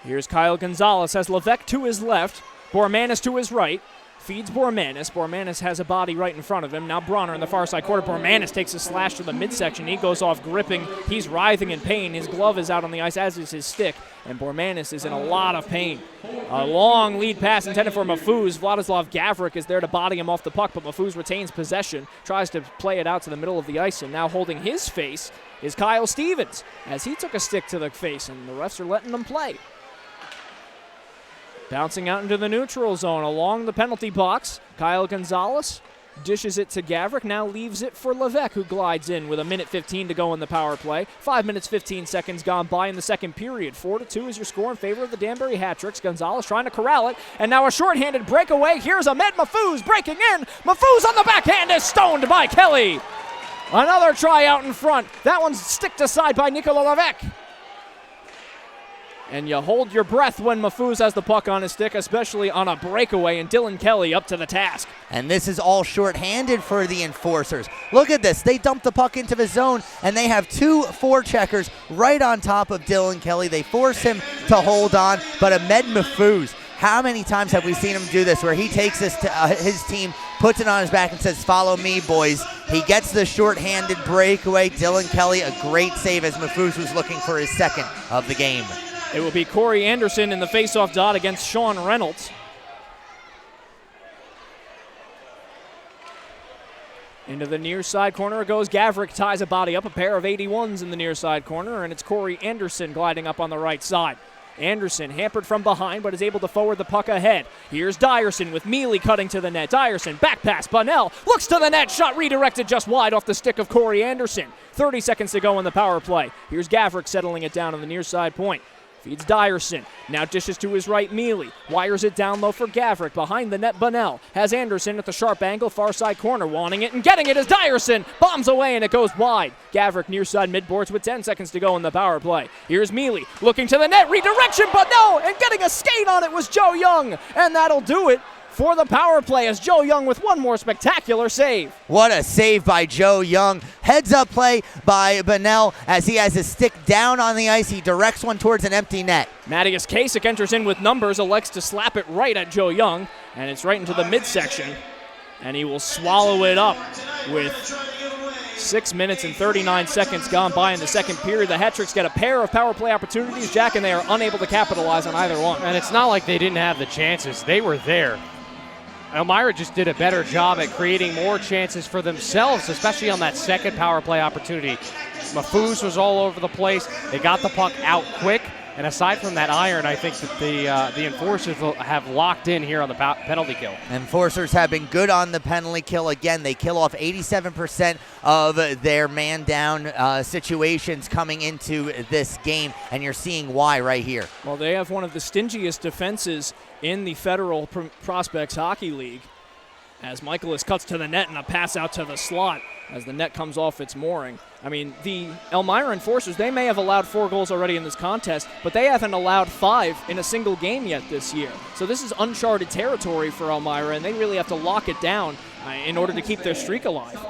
Here's Kyle Gonzalez, has Levesque to his left, Bormanis to his right. feeds Bormanis. Bormanis has a body right in front of him. Now Bronner in the far side quarter. Bormanis takes a slash to the midsection. He goes off gripping. He's writhing in pain. His glove is out on the ice, as is his stick. And Bormanis is in a lot of pain. A long lead pass intended for Mafuz. Vladislav Gavrik is there to body him off the puck, but Mafuz retains possession, tries to play it out to the middle of the ice, and now holding his face is Kyle Stevens, as he took a stick to the face, and the refs are letting them play. Bouncing out into the neutral zone along the penalty box. Kyle Gonzalez dishes it to Gavrik, now leaves it for Levesque, who glides in with 1:15 to go in the power play. 5 minutes, 15 seconds gone by in the second period. 4-2 is your score in favor of the Danbury Hat-Tricks. Gonzalez trying to corral it, and now a shorthanded breakaway. Here's Ahmed Mafuz breaking in. Mafuz on the backhand is stoned by Kelly. Another try out in front. That one's sticked aside by Nicola Levesque. And you hold your breath when Mafuz has the puck on his stick, especially on a breakaway, and Dylan Kelly up to the task. And this is all shorthanded for the Enforcers. Look at this. They dump the puck into the zone, and they have 2 forecheckers right on top of Dylan Kelly. They force him to hold on, but Ahmed Mafuz, how many times have we seen him do this, where he takes this to his team, puts it on his back and says, "Follow me, boys." He gets the shorthanded breakaway. Dylan Kelly, a great save as Mafuz was looking for his second of the game. It will be Corey Anderson in the faceoff dot against Sean Reynolds. Into the near side corner goes Gavrik, ties a body up, a pair of 81s in the near side corner, and it's Corey Anderson gliding up on the right side. Anderson hampered from behind, but is able to forward the puck ahead. Here's Dyerson with Mealy cutting to the net. Dyerson, back pass, Bunnell looks to the net, shot redirected just wide off the stick of Corey Anderson. 30 seconds to go in the power play. Here's Gavrik settling it down on the near side point. Feeds Dyerson, now dishes to his right Mealy, wires it down low for Gavrik, behind the net Bunnell, has Anderson at the sharp angle, far side corner, wanting it and getting it as Dyerson bombs away and it goes wide. Gavrik near side midboards with 10 seconds to go in the power play. Here's Mealy, looking to the net, redirection, but no, and getting a skate on it was Joe Young, and that'll do it for the power play as Joe Young with one more spectacular save. What a save by Joe Young. Heads up play by Bunnell as he has his stick down on the ice. He directs one towards an empty net. Matthias Kasich enters in with numbers, elects to slap it right at Joe Young, and it's right into the midsection, and he will swallow it up with 6 minutes and 39 seconds gone by in the second period. The Hat-Tricks get a pair of power play opportunities, Jack, and they are unable to capitalize on either one. And it's not like they didn't have the chances. They were there. Elmira just did a better job at creating more chances for themselves, especially on that second power play opportunity. Mafuz was all over the place. They got the puck out quick. And aside from that iron, I think that the Enforcers will have locked in here on the penalty kill. Enforcers have been good on the penalty kill. Again, they kill off 87% of their man-down situations coming into this game, and you're seeing why right here. Well, they have one of the stingiest defenses in the Federal Prospects Hockey League, as Michaelis cuts to the net and a pass out to the slot as the net comes off its mooring. I mean, the Elmira Enforcers, they may have allowed 4 goals already in this contest, but they haven't allowed 5 in a single game yet this year. So this is uncharted territory for Elmira, and they really have to lock it down in order to keep their streak alive.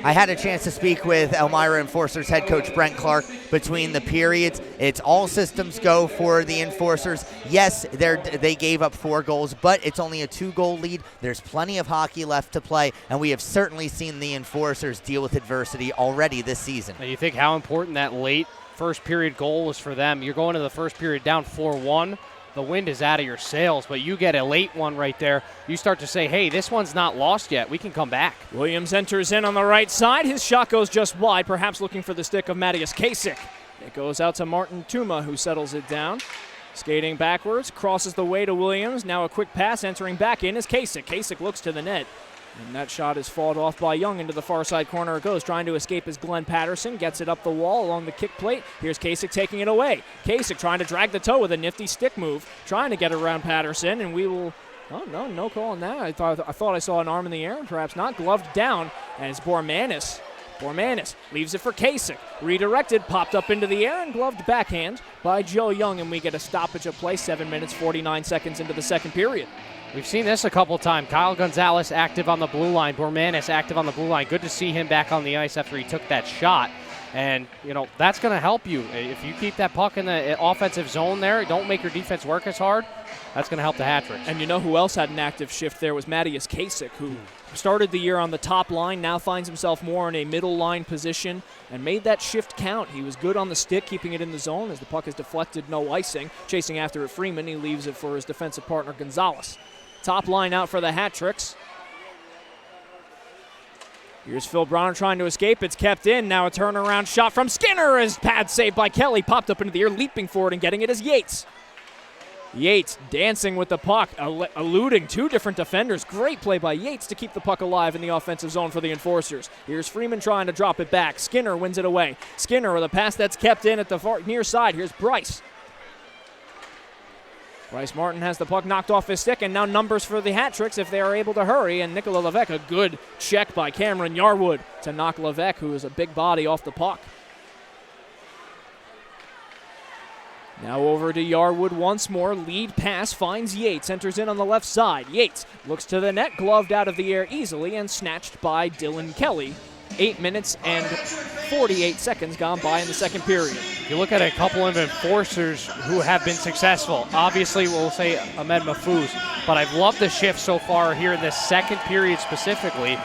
I had a chance to speak with Elmira Enforcers head coach Brent Clark between the periods. It's all systems go for the Enforcers. Yes, they gave up 4 goals, but it's only a 2-goal lead. There's plenty of hockey left to play, and we have certainly seen the Enforcers deal with adversity already this season. Now you think how important that late first period goal was for them. You're going to the first period down 4-1. The wind is out of your sails, but you get a late one right there. You start to say, hey, this one's not lost yet. We can come back. Williams enters in on the right side. His shot goes just wide, perhaps looking for the stick of Matthias Kasich. It goes out to Martin Tuma, who settles it down. Skating backwards, crosses the way to Williams. Now a quick pass, entering back in is Kasich. Kasich looks to the net. And that shot is fought off by Young. Into the far side corner it goes. Trying to escape is Glenn Patterson. Gets it up the wall along the kick plate. Here's Kasich taking it away. Kasich trying to drag the toe with a nifty stick move. Trying to get around Patterson, and we will... Oh, no call on that. I thought I saw an arm in the air. Perhaps not. Gloved down. And it's Bormanis. Bormanis leaves it for Kasich. Redirected, popped up into the air, and gloved backhand by Joe Young. And we get a stoppage of play 7 minutes, 49 seconds into the second period. We've seen this a couple times. Kyle Gonzalez active on the blue line. Bormanis active on the blue line. Good to see him back on the ice after he took that shot. And, that's going to help you. If you keep that puck in the offensive zone there, don't make your defense work as hard, that's going to help the hat-tricks. And you know who else had an active shift there was Matthias Kasich, who started the year on the top line, now finds himself more in a middle line position and made that shift count. He was good on the stick, keeping it in the zone as the puck is deflected, no icing. Chasing after it, Freeman, he leaves it for his defensive partner, Gonzalez. Top line out for the hat-tricks. Here's Phil Bronner trying to escape. It's kept in. Now a turnaround shot from Skinner is pad saved by Kelly. Popped up into the air, leaping forward and getting it is Yates. Yates dancing with the puck, eluding two different defenders. Great play by Yates to keep the puck alive in the offensive zone for the Enforcers. Here's Freeman trying to drop it back. Skinner wins it away. Skinner with a pass that's kept in at the far near side. Here's Bryce. Bryce Martin has the puck knocked off his stick, and now numbers for the hat-tricks if they are able to hurry. And Nikola Levesque, a good check by Cameron Yarwood to knock Levesque, who is a big body, off the puck. Now over to Yarwood once more. Lead pass finds Yates, enters in on the left side. Yates looks to the net, gloved out of the air easily and snatched by Dylan Kelly. 8 minutes and 48 seconds gone by in the second period. You look at a couple of enforcers who have been successful. Obviously, we'll say Ahmed Mahfouz, but I've loved the shift so far here in this second period specifically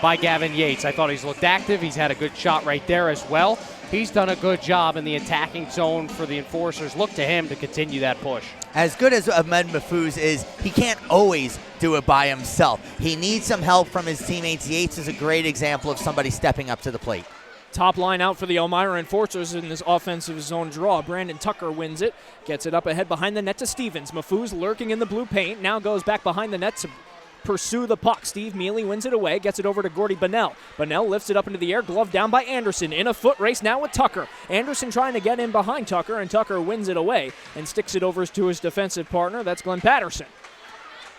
by Gavin Yates. I thought he's looked active. He's had a good shot right there as well. He's done a good job in the attacking zone for the Enforcers. Look to him to continue that push. As good as Ahmed Mahfouz is, he can't always do it by himself. He needs some help from his teammates. Yates is a great example of somebody stepping up to the plate. Top line out for the Elmira Enforcers in this offensive zone draw. Brandon Tucker wins it, gets it up ahead behind the net to Stevens. Mahfouz lurking in the blue paint, now goes back behind the net to pursue the puck. Steve Mealy wins it away, gets it over to Gordy Bunnell. Bunnell lifts it up into the air, gloved down by Anderson. In a foot race now with Tucker. Anderson trying to get in behind Tucker, and Tucker wins it away and sticks it over to his defensive partner. That's Glenn Patterson.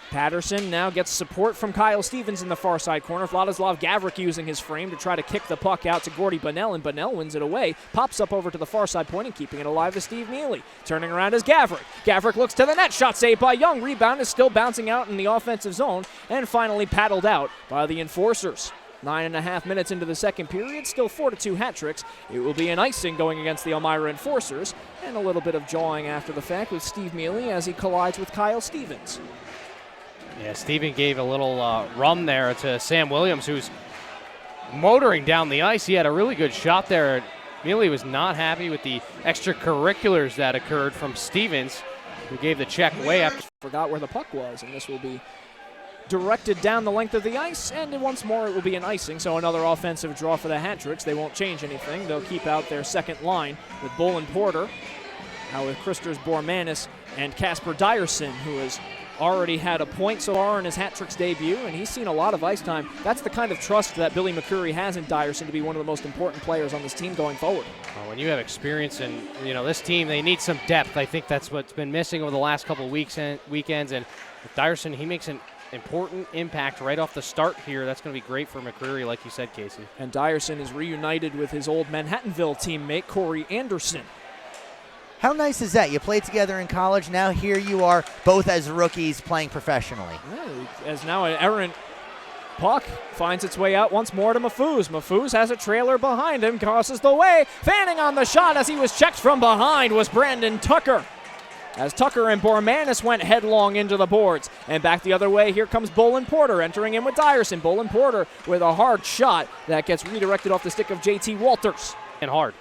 Patterson now gets support from Kyle Stevens in the far side corner. Vladislav Gavrik using his frame to try to kick the puck out to Gordy Bunnell, and Bunnell wins it away. Pops up over to the far side point and keeping it alive to Steve Mealy. Turning around is Gavrik. Gavrik looks to the net. Shot saved by Young. Rebound is still bouncing out in the offensive zone and finally paddled out by the Enforcers. 9.5 minutes into the second period, still 4-2 hat-tricks. It will be an icing going against the Elmira Enforcers, and a little bit of jawing after the fact with Steve Mealy as he collides with Kyle Stevens. Yeah, Steven gave a little rum there to Sam Williams, who's motoring down the ice. He had a really good shot there. Mealy was not happy with the extracurriculars that occurred from Stevens, who gave the check way after. Forgot where the puck was, and this will be directed down the length of the ice, and once more it will be an icing, so another offensive draw for the hat-tricks. They won't change anything. They'll keep out their second line with Bolin Porter, now with Christers Bormanis and Casper Dyerson, who has already had a point so far in his hat-tricks debut, and he's seen a lot of ice time. That's the kind of trust that Billy McCurry has in Dyerson to be one of the most important players on this team going forward. Well, when you have experience in this team, they need some depth. I think that's what's been missing over the last couple of weekends, and with Dyerson, he makes an important impact right off the start here. That's going to be great for McCreary, like you said, Casey. And Dyerson is reunited with his old Manhattanville teammate, Corey Anderson. How nice is that? You played together in college. Now here you are, both as rookies playing professionally. As now an errant puck finds its way out once more to Mahfouz. Mahfouz has a trailer behind him, crosses the way. Fanning on the shot as he was checked from behind was Brandon Tucker. As Tucker and Bormanis went headlong into the boards. And back the other way, here comes Bolin Porter entering in with Dyerson. Bolin Porter with a hard shot that gets redirected off the stick of JT Walters. And hard.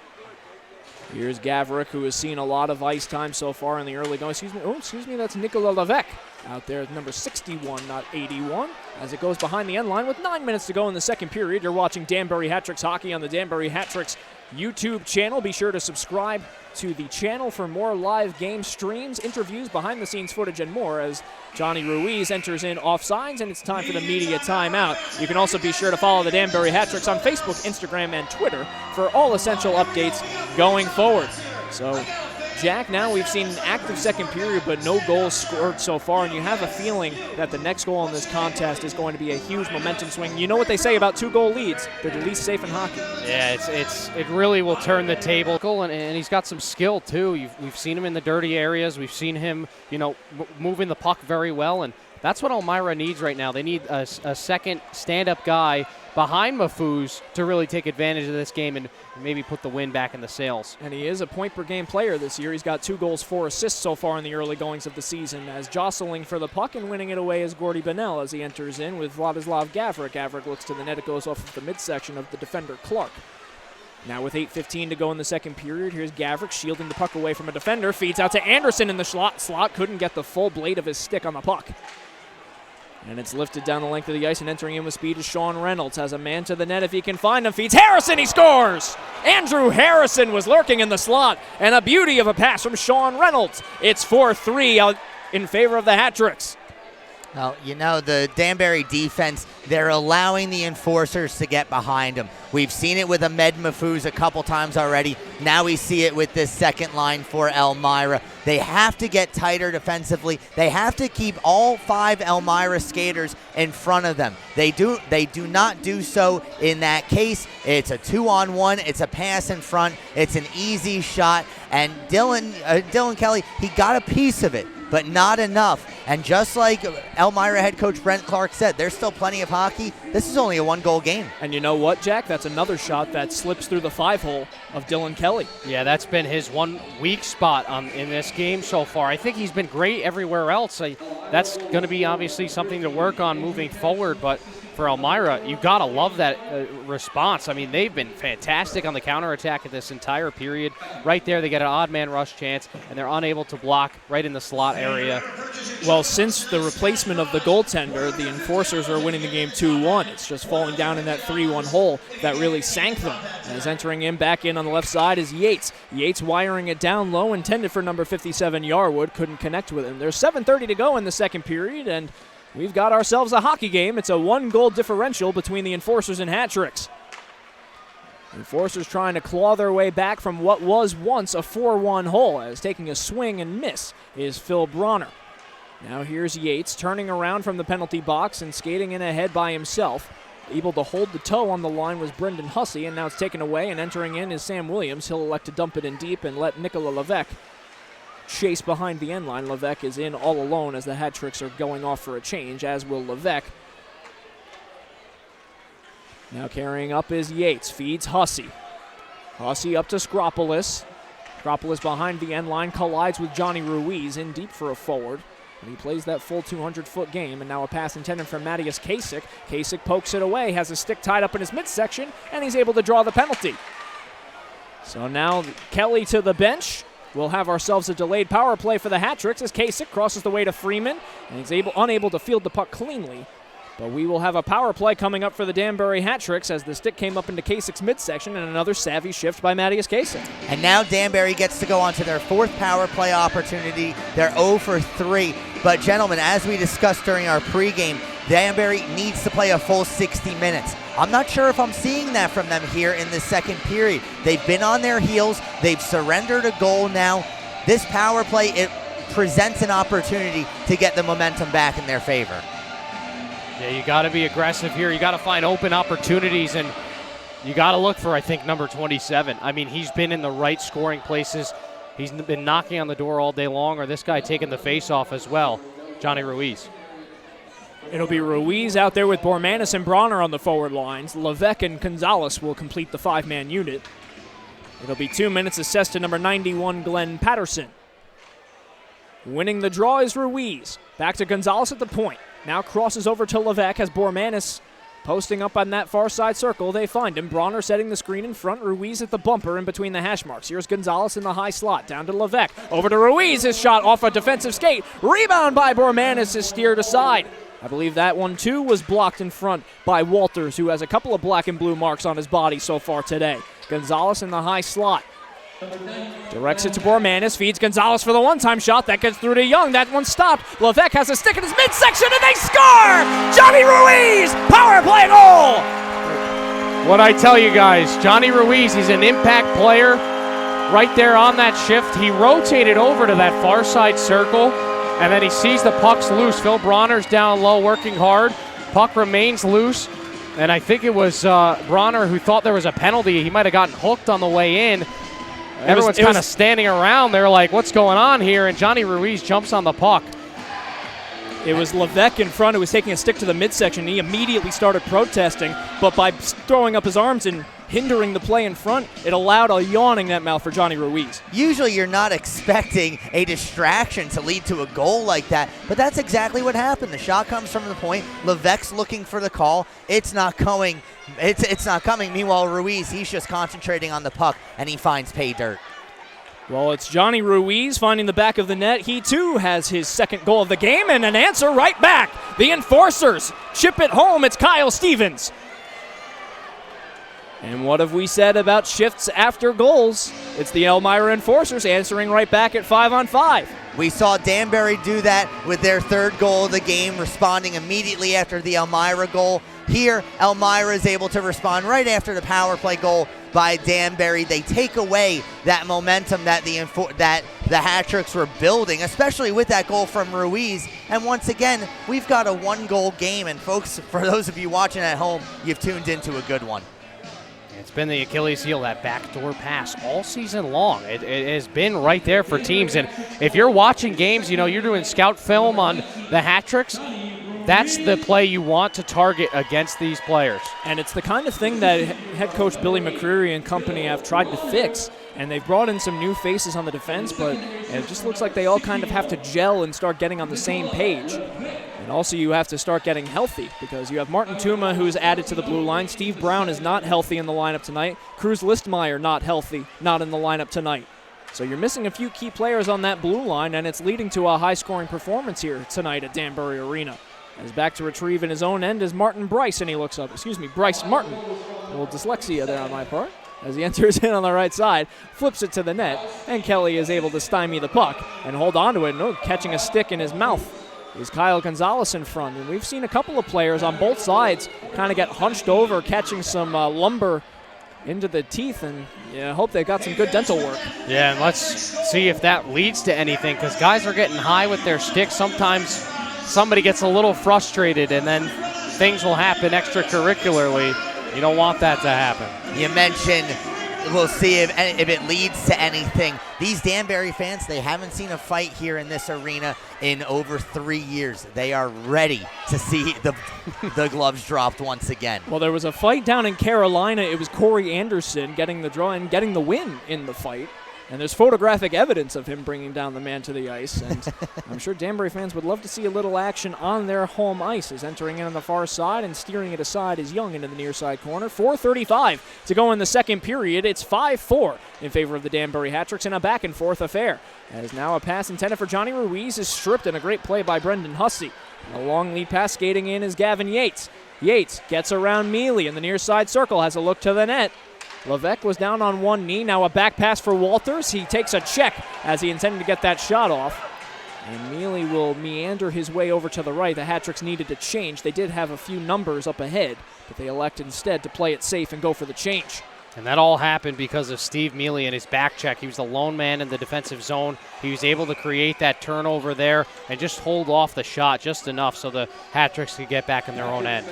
Here's Gavrik, who has seen a lot of ice time so far in the early going. Excuse me, that's Nikola Levesque out there at number 61, not 81, as it goes behind the end line with 9 minutes to go in the second period. You're watching Danbury Hat-Tricks Hockey on the Danbury Hat-Tricks YouTube channel. Be sure to subscribe to the channel for more live game streams, interviews, behind-the-scenes footage, and more as Johnny Ruiz enters in offsides, and it's time for the media timeout. You can also be sure to follow the Danbury Hat-Tricks on Facebook, Instagram, and Twitter for all essential updates going forward. So, Jack, now we've seen an active second period, but no goals scored so far, and you have a feeling that the next goal in this contest is going to be a huge momentum swing. You know what they say about 2-goal leads. They're the least safe in hockey. Yeah, it really will turn the table, and he's got some skill, too. We've seen him in the dirty areas. We've seen him, moving the puck very well, and That's what Elmira needs right now. They need a second stand-up guy behind Mafuz to really take advantage of this game and maybe put the win back in the sails. And he is a point-per-game player this year. He's got 2 goals, 4 assists so far in the early goings of the season, as jostling for the puck and winning it away is Gordy Bennell as he enters in with Vladislav Gavrik. Gavrik looks to the net. It goes off of the midsection of the defender, Clark. Now with 8:15 to go in the second period, here's Gavrik shielding the puck away from a defender. Feeds out to Anderson in the slot. Couldn't get the full blade of his stick on the puck. And it's lifted down the length of the ice, and entering in with speed is Sean Reynolds. Has a man to the net if he can find him. Feeds Harrison, he scores! Andrew Harrison was lurking in the slot, and a beauty of a pass from Sean Reynolds. It's 4-3 out in favor of the Hat-Tricks. Well, you know, the Danbury defense, they're allowing the enforcers to get behind them. We've seen it with Ahmed Mafuz a couple times already. Now we see it with this second line for Elmira. They have to get tighter defensively. They have to keep all 5 Elmira skaters in front of them. They do not do so in that case. It's a 2-on-1. It's a pass in front. It's an easy shot. And Dylan Kelly, he got a piece of it, but not enough. And just like Elmira head coach Brent Clark said, there's still plenty of hockey. This is only a 1-goal game. And you know what, Jack? That's another shot that slips through the 5-hole of Dylan Kelly. Yeah, that's been his one weak spot in this game so far. I think he's been great everywhere else. That's going to be obviously something to work on moving forward, but for Elmira, you got to love that response. I mean, they've been fantastic on the counterattack at this entire period. Right there, they get an odd man rush chance, and they're unable to block right in the slot area. Well, since the replacement of the goaltender, the enforcers are winning the game 2-1. It's just falling down in that 3-1 hole that really sank them. As entering in, back in on the left side is Yates. Yates wiring it down low, intended for number 57, Yarwood. Couldn't connect with him. There's 7:30 to go in the second period, and we've got ourselves a hockey game. It's a 1-goal differential between the enforcers and Hat-Tricks. Enforcers trying to claw their way back from what was once a 4-1 hole, as taking a swing and miss is Phil Bronner. Now here's Yates turning around from the penalty box and skating in ahead by himself. Able to hold the toe on the line was Brendan Hussey, and now it's taken away, and entering in is Sam Williams. He'll elect to dump it in deep and let Nicola Levesque chase behind the end line. Levesque is in all alone as the Hat-Tricks are going off for a change, as will Levesque. Now carrying up is Yates, feeds Hussey. Hussey up to Skropolis. Skropolis behind the end line, collides with Johnny Ruiz in deep for a forward. And he plays that full 200-foot game, and now a pass intended from Matthias Kasich. Kasich pokes it away, has a stick tied up in his midsection, and he's able to draw the penalty. So now Kelly to the bench. We'll have ourselves a delayed power play for the Hat-Tricks as Kasich crosses the way to Freeman, and he's unable to field the puck cleanly. But we will have a power play coming up for the Danbury Hat-Tricks as the stick came up into Kasich's midsection, and another savvy shift by Matthias Kasich. And now Danbury gets to go on to their 4th power play opportunity. They're 0 for 3. But gentlemen, as we discussed during our pregame, Danbury needs to play a full 60 minutes. I'm not sure if I'm seeing that from them here in the second period. They've been on their heels. They've surrendered a goal now. This power play, it presents an opportunity to get the momentum back in their favor. Yeah, you got to be aggressive here. You got to find open opportunities, and you got to look for, I think, number 27. I mean, he's been in the right scoring places. He's been knocking on the door all day long, or this guy taking the face-off as well, Johnny Ruiz. It'll be Ruiz out there with Bormanis and Bronner on the forward lines. Levesque and Gonzalez will complete the 5-man unit. It'll be 2 minutes assessed to number 91, Glenn Patterson. Winning the draw is Ruiz. Back to Gonzalez at the point. Now crosses over to Levesque as Bormanis posting up on that far side circle. They find him. Bronner setting the screen in front. Ruiz at the bumper in between the hash marks. Here's Gonzalez in the high slot. Down to Levesque. Over to Ruiz. His shot off a defensive skate. Rebound by Bormanis is steered aside. I believe that one, too, was blocked in front by Walters, who has a couple of black and blue marks on his body so far today. Gonzalez in the high slot. Directs it to Bormanis, feeds Gonzalez for the one-time shot. That gets through to Young. That one stopped. Levesque has a stick in his midsection, and they score! Johnny Ruiz! Power play goal! What I tell you guys, Johnny Ruiz, he's an impact player. Right there on that shift, he rotated over to that far side circle, and then he sees the puck's loose. Phil Bronner's down low, working hard. Puck remains loose, and I think it was Bronner who thought there was a penalty. He might have gotten hooked on the way in. Everyone's kind of standing around. They're like, what's going on here? And Johnny Ruiz jumps on the puck. It was Levesque in front who was taking a stick to the midsection. He immediately started protesting, but by throwing up his arms and hindering the play in front, it allowed a yawning net mouth for Johnny Ruiz. Usually you're not expecting a distraction to lead to a goal like that, but that's exactly what happened. The shot comes from the point. Levesque's looking for the call. It's not coming. It's not coming. Meanwhile, Ruiz, he's just concentrating on the puck, and he finds pay dirt. Well, it's Johnny Ruiz finding the back of the net. He, too, has his second goal of the game, and an answer right back. The Enforcers chip it home. It's Kyle Stevens. And what have we said about shifts after goals? It's the Elmira Enforcers answering right back at 5-on-5. We saw Danbury do that with their third goal of the game, responding immediately after the Elmira goal. Here, Elmira is able to respond right after the power play goal by Danbury. They take away that momentum that the Hat-Tricks were building, especially with that goal from Ruiz. And once again, we've got a one-goal game. And folks, for those of you watching at home, you've tuned into a good one. It's been the Achilles heel, that backdoor pass all season long. It has been right there for teams. And if you're watching games, you know, you're doing scout film on the Hat-Tricks, that's the play you want to target against these players. And it's the kind of thing that head coach Billy McCreary and company have tried to fix. And they've brought in some new faces on the defense, but it just looks like they all kind of have to gel and start getting on the same page. And also you have to start getting healthy because you have Martin Tuma, who's added to the blue line. Steve Brown is not healthy in the lineup tonight. Cruz Listmeyer not healthy, not in the lineup tonight. So you're missing a few key players on that blue line, and it's leading to a high-scoring performance here tonight at Danbury Arena. As back to retrieve in his own end is Martin Bryce, and he looks up, Bryce Martin. A little dyslexia there on my part. As he enters in on the right side, flips it to the net, and Kelly is able to stymie the puck and hold on to it. No, catching a stick in his mouth is Kyle Gonzalez in front. And we've seen a couple of players on both sides kind of get hunched over, catching some lumber into the teeth, and I hope they got some good dental work. Yeah, and let's see if that leads to anything, because guys are getting high with their sticks. Sometimes somebody gets a little frustrated, and then things will happen extracurricularly. You don't want that to happen. You mentioned we'll see if it leads to anything. These Danbury fans, they haven't seen a fight here in this arena in over 3 years. They are ready to see the gloves dropped once again. Well, there was a fight down in Carolina. It was Corey Anderson getting the draw and getting the win in the fight. And there's photographic evidence of him bringing down the man to the ice. And I'm sure Danbury fans would love to see a little action on their home ice. As entering in on the far side and steering it aside is Young into the near side corner. 4:35 to go in the second period. It's 5-4 in favor of the Danbury Hat-Tricks in a back-and-forth affair. As now a pass intended for Johnny Ruiz is stripped, and a great play by Brendan Hussey. A long lead pass skating in is Gavin Yates. Yates gets around Mealy in the near side circle, has a look to the net. Levesque was down on one knee. Now a back pass for Walters. He takes a check as he intended to get that shot off. And Mealy will meander his way over to the right. The Hat-Tricks needed to change. They did have a few numbers up ahead, but they elect instead to play it safe and go for the change. And that all happened because of Steve Mealy and his back check. He was the lone man in the defensive zone. He was able to create that turnover there and just hold off the shot just enough so the Hat-Tricks could get back in their own end.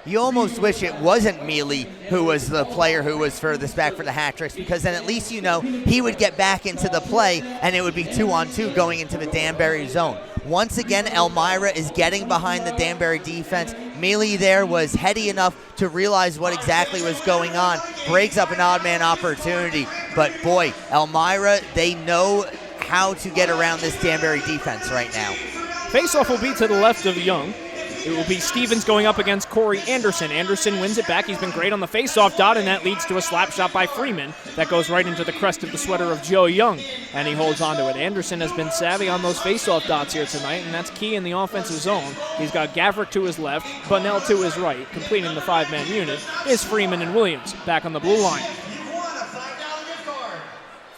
You almost wish it wasn't Mealy who was the player who was furthest back for the Hat-Tricks, because then at least he would get back into the play and it would be 2-on-2 going into the Danbury zone. Once again, Elmira is getting behind the Danbury defense. Mealy there was heady enough to realize what exactly was going on. Breaks up an odd man opportunity. But boy, Elmira, they know how to get around this Danbury defense right now. Faceoff will be to the left of Young. It will be Stevens going up against Corey Anderson. Anderson wins it back. He's been great on the faceoff dot, and that leads to a slap shot by Freeman. That goes right into the crest of the sweater of Joe Young, and he holds onto it. Anderson has been savvy on those faceoff dots here tonight, and that's key in the offensive zone. He's got Gavrick to his left, Bunnell to his right. Completing the five-man unit is Freeman and Williams back on the blue line.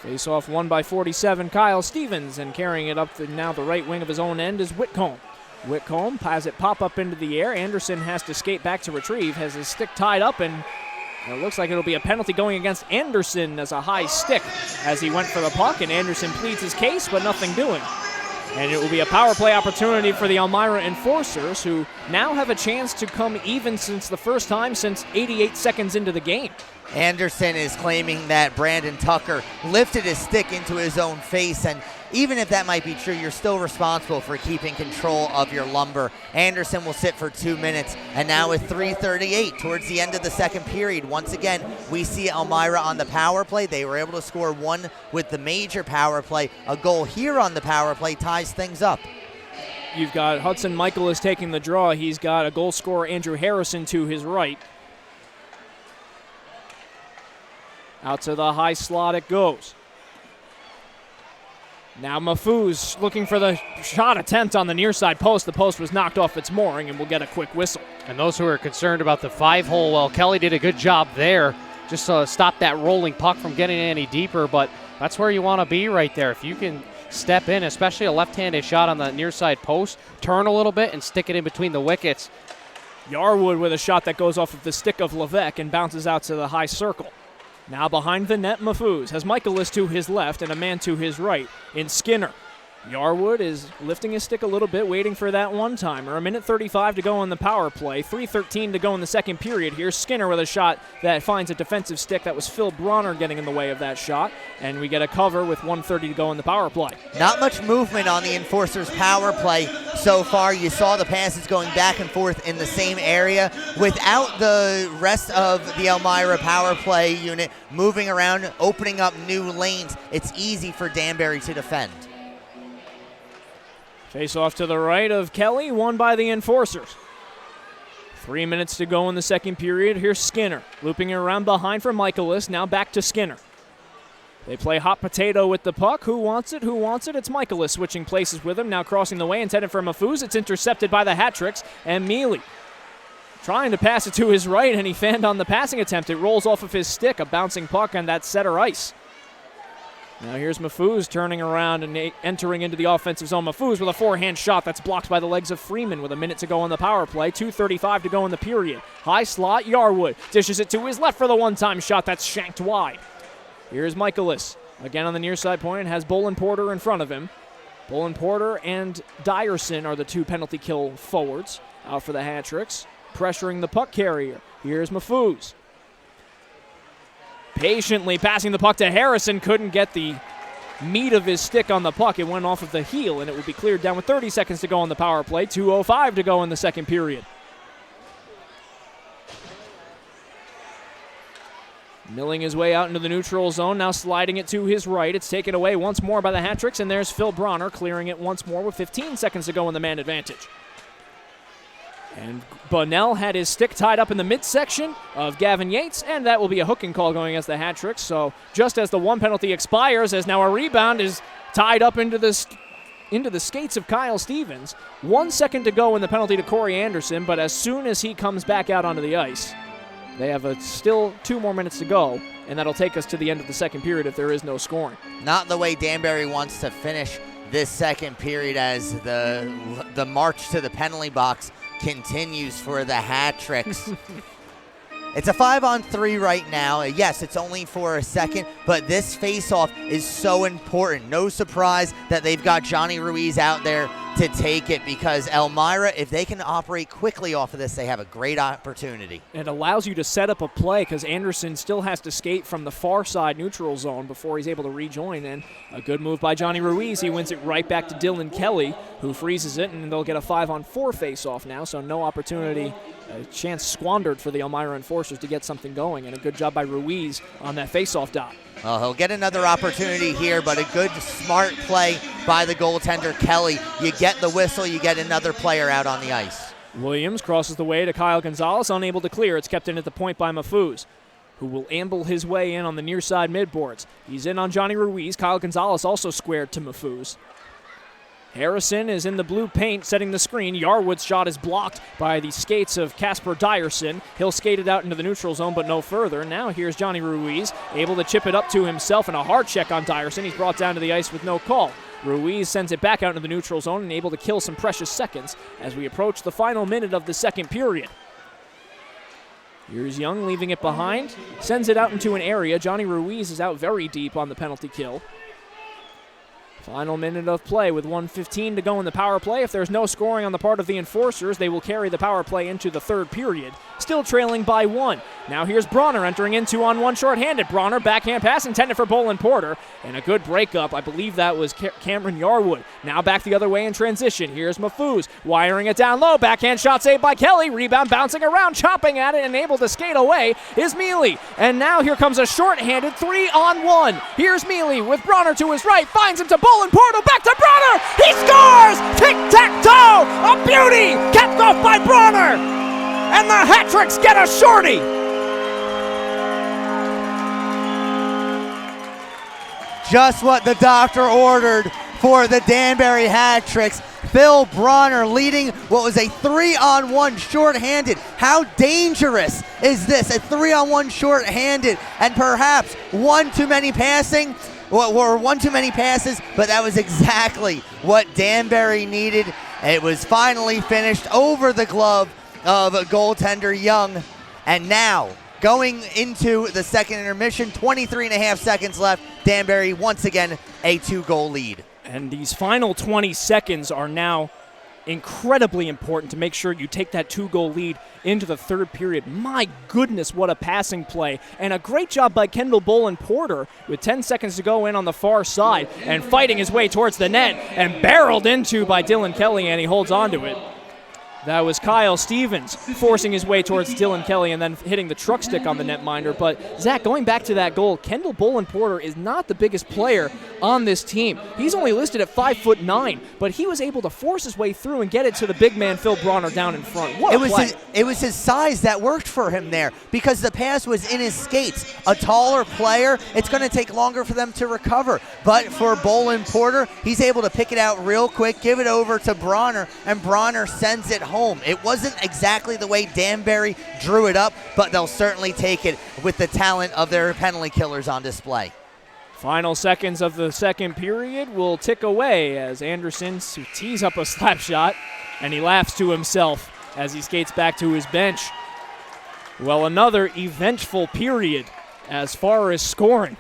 Faceoff won by 47, Kyle Stevens, and carrying it up to now the right wing of his own end is Whitcomb. Whitcomb has it pop up into the air. Anderson has to skate back to retrieve, has his stick tied up, and it looks like it'll be a penalty going against Anderson as a high stick as he went for the puck, and Anderson pleads his case, but nothing doing. And it will be a power play opportunity for the Elmira Enforcers, who now have a chance to come even since the first time since 88 seconds into the game. Anderson is claiming that Brandon Tucker lifted his stick into his own face, and even if that might be true, you're still responsible for keeping control of your lumber. Anderson will sit for 2 minutes, and now with 3:38 towards the end of the second period, once again, we see Elmira on the power play. They were able to score one with the major power play. A goal here on the power play ties things up. You've got Hudson Michaelis taking the draw. He's got a goal scorer, Andrew Harrison, to his right. Out to the high slot it goes. Now Mahfouz looking for the shot attempt on the near side post. The post was knocked off its mooring, and we'll get a quick whistle. And those who are concerned about the 5-hole, well, Kelly did a good job there. Just stop that rolling puck from getting any deeper, but that's where you want to be right there. If you can step in, especially a left-handed shot on the near side post, turn a little bit and stick it in between the wickets. Yarwood with a shot that goes off of the stick of Levesque and bounces out to the high circle. Now behind the net, Mahfouz has Michaelis to his left and a man to his right in Skinner. Yarwood is lifting his stick a little bit, waiting for that one-timer. 1:35 to go on the power play. 3:13 to go in the second period. Here's Skinner with a shot that finds a defensive stick. That was Phil Bronner getting in the way of that shot. And we get a cover with 1:30 to go in the power play. Not much movement on the Enforcers' power play so far. You saw the passes going back and forth in the same area. Without the rest of the Elmira power play unit moving around, opening up new lanes, it's easy for Danbury to defend. Face off to the right of Kelly, won by the Enforcers. 3 minutes to go in the second period. Here's Skinner, looping around behind for Michaelis, now back to Skinner. They play hot potato with the puck. Who wants it? Who wants it? It's Michaelis switching places with him, now crossing the way, intended for Mahfouz. It's intercepted by the Hat-Tricks, and Mealy trying to pass it to his right, and he fanned on the passing attempt. It rolls off of his stick, a bouncing puck on that center ice. Now here's Mahfouz turning around and entering into the offensive zone. Mahfouz with a forehand shot that's blocked by the legs of Freeman with a minute to go on the power play. 2:35 to go in the period. High slot, Yarwood dishes it to his left for the one-time shot that's shanked wide. Here's Michaelis again on the near side point and has Bolin Porter in front of him. Bolin Porter and Dyerson are the two penalty kill forwards out for the Hat-Tricks, pressuring the puck carrier. Here's Mahfouz. Patiently passing the puck to Harrison, couldn't get the meat of his stick on the puck. It went off of the heel, and it will be cleared down with 30 seconds to go on the power play. 2:05 to go in the second period. Milling his way out into the neutral zone, now sliding it to his right. It's taken away once more by the Hat-Tricks, and there's Phil Bronner clearing it once more with 15 seconds to go in the man advantage. And Bunnell had his stick tied up in the midsection of Gavin Yates, and that will be a hooking call going against the Hat-Tricks. So just as the one penalty expires, as now a rebound is tied up into the skates of Kyle Stevens. 1 second to go in the penalty to Corey Anderson, but as soon as he comes back out onto the ice, they have still 2 more minutes to go, and that'll take us to the end of the second period if there is no scoring. Not the way Danbury wants to finish this second period, as the march to the penalty box continues for the Hat-Tricks. It's a 5-on-3 right now. Yes, it's only for a second, but this face-off is so important. No surprise that they've got Johnny Ruiz out there to take it, because Elmira, if they can operate quickly off of this, they have a great opportunity. It allows you to set up a play, because Anderson still has to skate from the far side neutral zone before he's able to rejoin. And a good move by Johnny Ruiz. He wins it right back to Dylan Kelly, who freezes it, and they'll get a 5-on-4 face-off now, so no opportunity, a chance squandered for the Elmira Enforcers to get something going, and a good job by Ruiz on that face-off dot. Well, he'll get another opportunity here, but a good, smart play by the goaltender, Kelly. You get the whistle, you get another player out on the ice. Williams crosses the way to Kyle Gonzalez, unable to clear. It's kept in at the point by Mahfouz, who will amble his way in on the near side midboards. He's in on Johnny Ruiz. Kyle Gonzalez also squared to Mahfouz. Harrison is in the blue paint, setting the screen. Yarwood's shot is blocked by the skates of Casper Dyerson. He'll skate it out into the neutral zone, but no further. Now here's Johnny Ruiz, able to chip it up to himself, and a hard check on Dyerson. He's brought down to the ice with no call. Ruiz sends it back out into the neutral zone and able to kill some precious seconds as we approach the final minute of the second period. Here's Young leaving it behind, sends it out into an area. Johnny Ruiz is out very deep on the penalty kill. Final minute of play with 1:15 to go in the power play. If there's no scoring on the part of the Enforcers, they will carry the power play into the third period. still trailing by 1. Now here's Bronner entering in 2-on-1 shorthanded. Bronner backhand pass intended for Bolin Porter, and a good breakup. I believe that was Cameron Yarwood. Now back the other way in transition. Here's Mafuz wiring it down low. Backhand shot saved by Kelly. Rebound bouncing around, chopping at it, and able to skate away is Mealy. And now here comes a shorthanded 3-on-1. Here's Mealy with Bronner to his right. Finds him to Bolin Porter. Back to Bronner. He scores! Tic-tac-toe! A beauty! Capped off by Bronner! And the Hat-Tricks get a shorty! Just what the doctor ordered for the Danbury Hat-Tricks. Phil Bronner leading what was a 3-on-1 shorthanded. How dangerous is this? A 3-on-1 shorthanded, and perhaps one too many passing, or one too many passes, but that was exactly what Danbury needed. It was finally finished over the glove of goaltender Young, and now going into the second intermission, 23.5 seconds left. Danbury once again a 2-goal lead. And these final 20 seconds are now incredibly important to make sure you take that 2-goal lead into the third period. My goodness, what a passing play. And a great job by Kendall Bolin Porter with 10 seconds to go in on the far side and fighting his way towards the net and barreled into by Dylan Kelly, and he holds on to it. That was Kyle Stevens forcing his way towards Dylan Kelly and then hitting the truck stick on the netminder. But, Zach, going back to that goal, Kendall Bolin Porter is not the biggest player on this team. He's only listed at 5'9", but he was able to force his way through and get it to the big man, Phil Bronner, down in front. What a play. It was his size that worked for him there because the pass was in his skates. A taller player, it's going to take longer for them to recover. But for Bolin Porter, he's able to pick it out real quick, give it over to Bronner, and Bronner sends it home. It wasn't exactly the way Danbury drew it up, but they'll certainly take it with the talent of their penalty killers on display. Final seconds of the second period will tick away as Anderson tees up a slap shot, and he laughs to himself as he skates back to his bench. Well, another eventful period as far as scoring,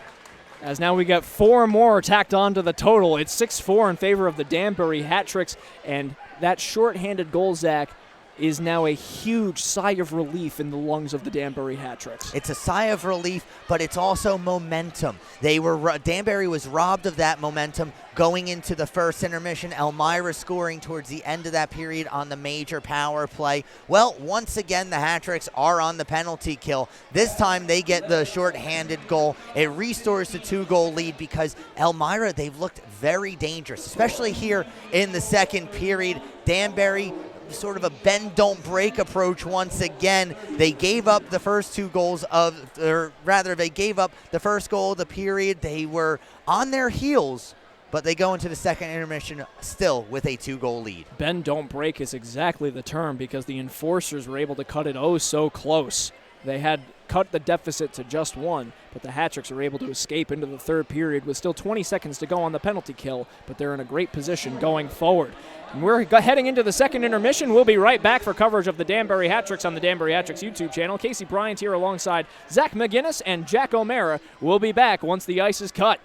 as now we got 4 more tacked onto the total. It's 6-4 in favor of the Danbury Hat-Tricks, and that shorthanded goal, Zach, is now a huge sigh of relief in the lungs of the Danbury Hat-Tricks. It's a sigh of relief, but it's also momentum. Danbury was robbed of that momentum going into the first intermission. Elmira scoring towards the end of that period on the major power play. Well, once again, the Hat-Tricks are on the penalty kill. This time they get the shorthanded goal. It restores the 2-goal lead because Elmira, they've looked very dangerous, especially here in the second period. Danbury, sort of a bend don't break approach once again. They gave up the first 2 goals they gave up the first goal of the period. They were on their heels, but they go into the second intermission still with a 2-goal lead. Bend don't break is exactly the term because the Enforcers were able to cut it oh so close. They had cut the deficit to just 1, but the Hat-Tricks are able to escape into the third period with still 20 seconds to go on the penalty kill, but they're in a great position going forward. And we're heading into the second intermission. We'll be right back for coverage of the Danbury Hat-Tricks on the Danbury Hat-Tricks YouTube channel. Casey Bryant here alongside Zach McGinnis and Jack O'Mara. We'll be back once the ice is cut.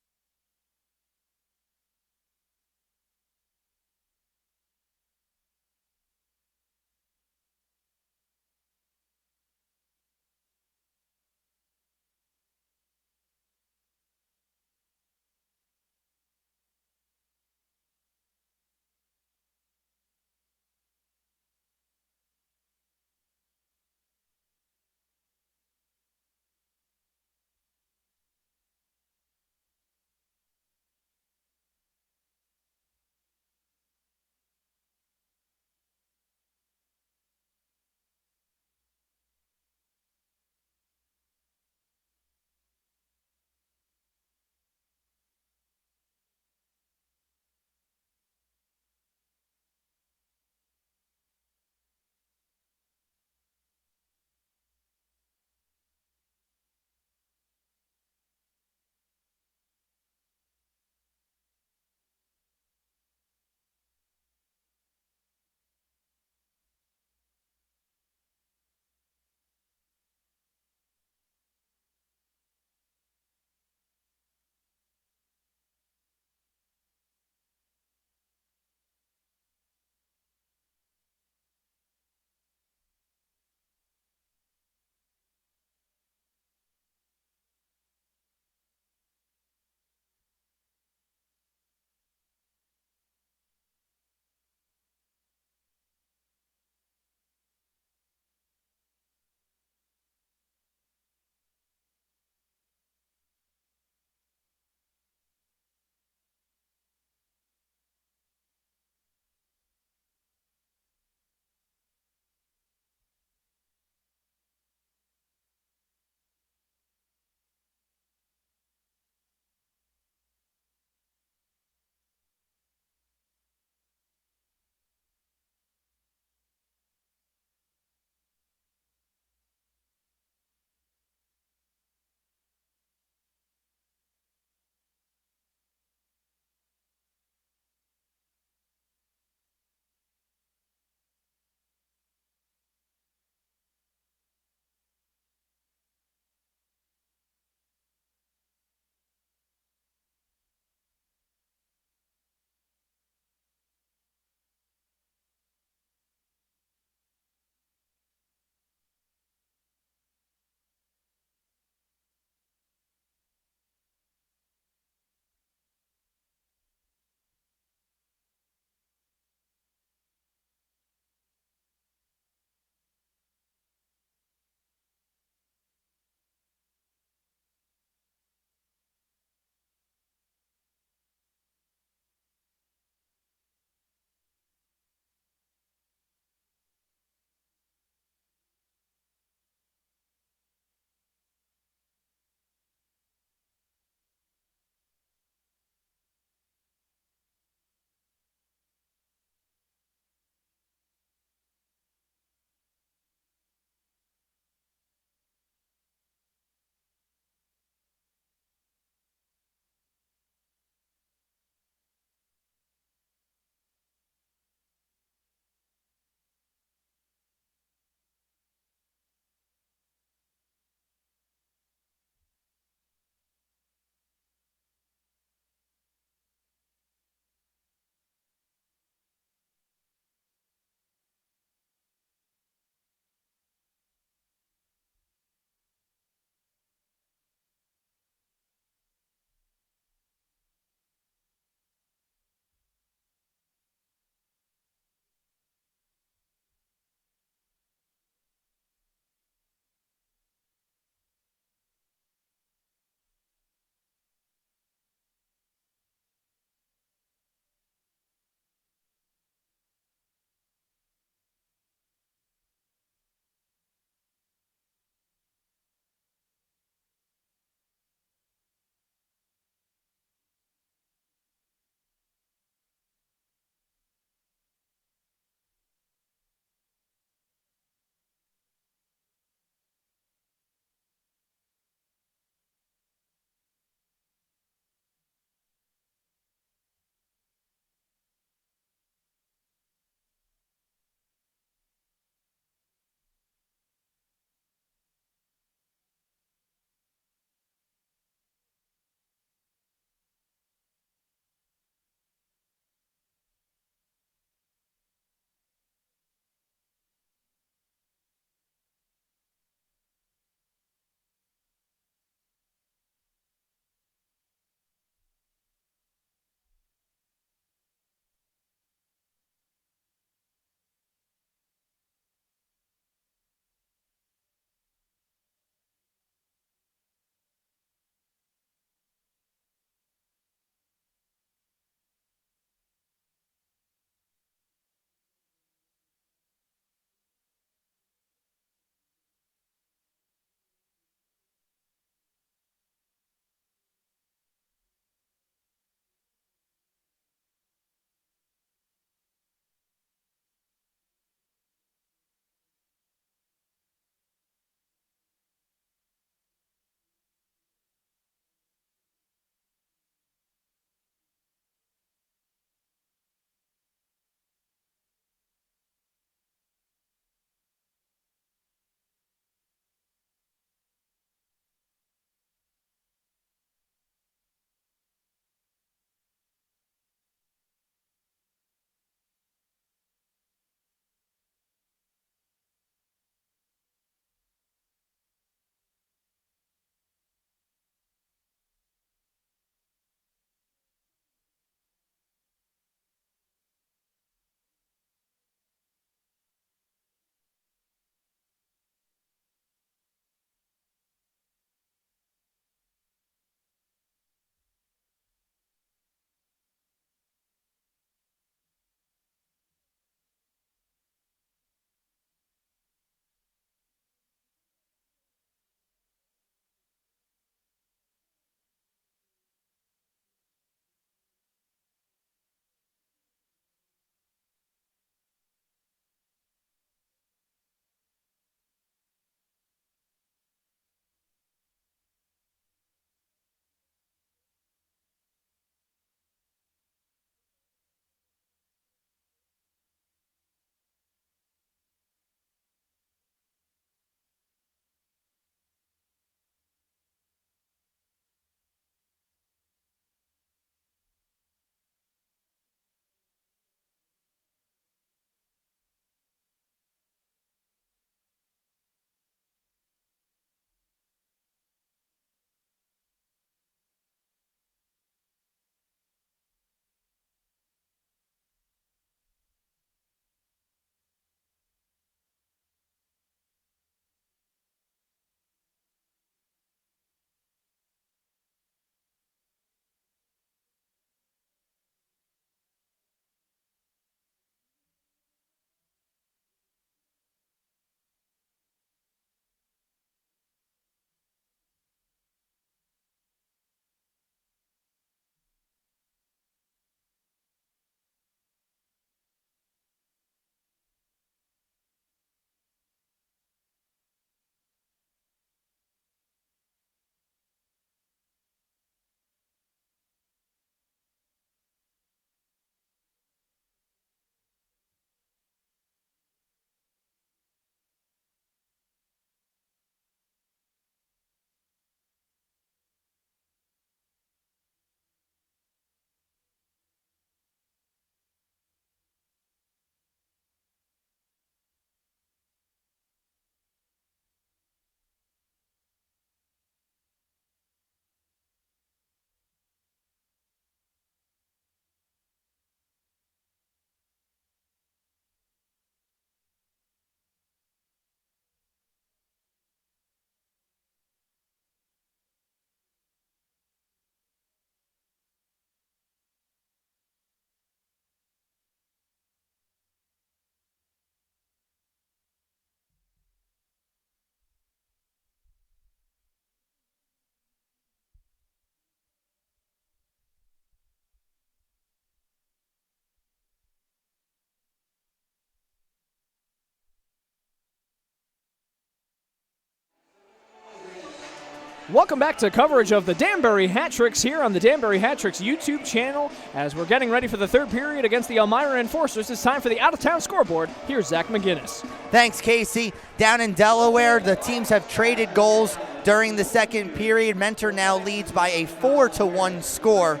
Welcome back to coverage of the Danbury Hat Tricks here on the Danbury Hat Tricks YouTube channel. As we're getting ready for the third period against the Elmira Enforcers, it's time for the out-of-town scoreboard. Here's Zach McGinnis. Thanks, Casey. Down in Delaware, the teams have traded goals during the second period. Mentor now leads by a 4-1 score.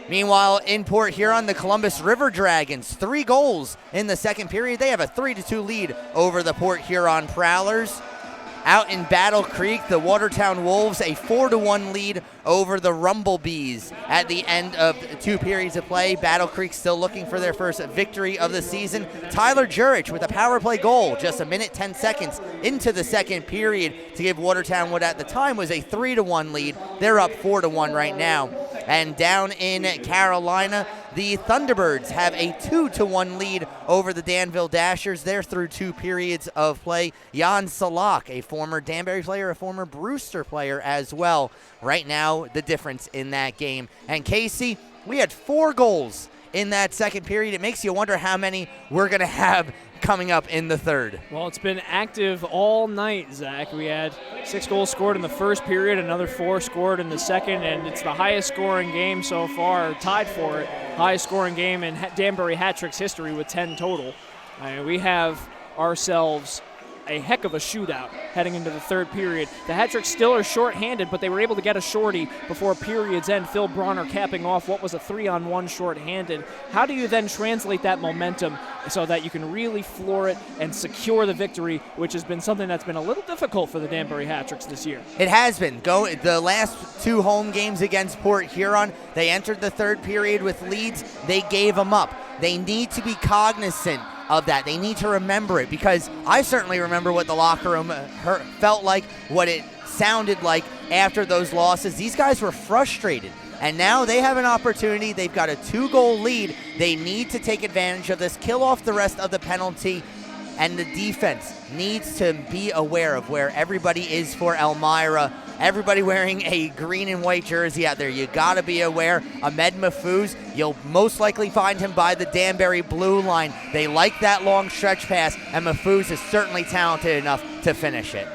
Meanwhile, in Port Huron, the Columbus River Dragons, 3 goals in the second period. They have a 3-2 lead over the Port Huron Prowlers. Out in Battle Creek, the Watertown Wolves, a 4-1 lead over the Rumblebees at the end of 2 periods of play. Battle Creek still looking for their first victory of the season. Tyler Jurich with a power play goal just a minute 10 seconds into the second period to give Watertown what at the time was a 3-1 lead. They're up 4-1 right now. And down in Carolina, the Thunderbirds have a 2-1 lead over the Danville Dashers. They're through 2 periods of play. Jan Salak, a former Danbury player, a former Brewster player as well. Right now, the difference in that game. And Casey, we had 4 goals in that second period. It makes you wonder how many we're going to have coming up in the third. Well, it's been active all night, Zach. We had 6 goals scored in the first period, another 4 scored in the second, and it's the highest scoring game so far, tied for it, highest scoring game in Danbury Hat Tricks history with 10 total. We have ourselves a heck of a shootout heading into the third period. The Hat Tricks still are short-handed, but they were able to get a shorty before period's end. Phil Bronner capping off what was a 3-on-1 short-handed. How do you then translate that momentum so that you can really floor it and secure the victory, which has been something that's been a little difficult for the Danbury Hat Tricks this year? It has been. The last 2 home games against Port Huron, they entered the third period with leads. They gave them up. They need to be cognizant of that. They need to remember it, because I certainly remember what the locker room felt like, what it sounded like after those losses. These guys were frustrated, and now they have an opportunity. They've got a 2-goal lead. They need to take advantage of this, kill off the rest of the penalty, and the defense needs to be aware of where everybody is for Elmira. Everybody wearing a green and white jersey out there. You got to be aware. Ahmed Mahfouz, you'll most likely find him by the Danbury blue line. They like that long stretch pass, and Mahfouz is certainly talented enough to finish it.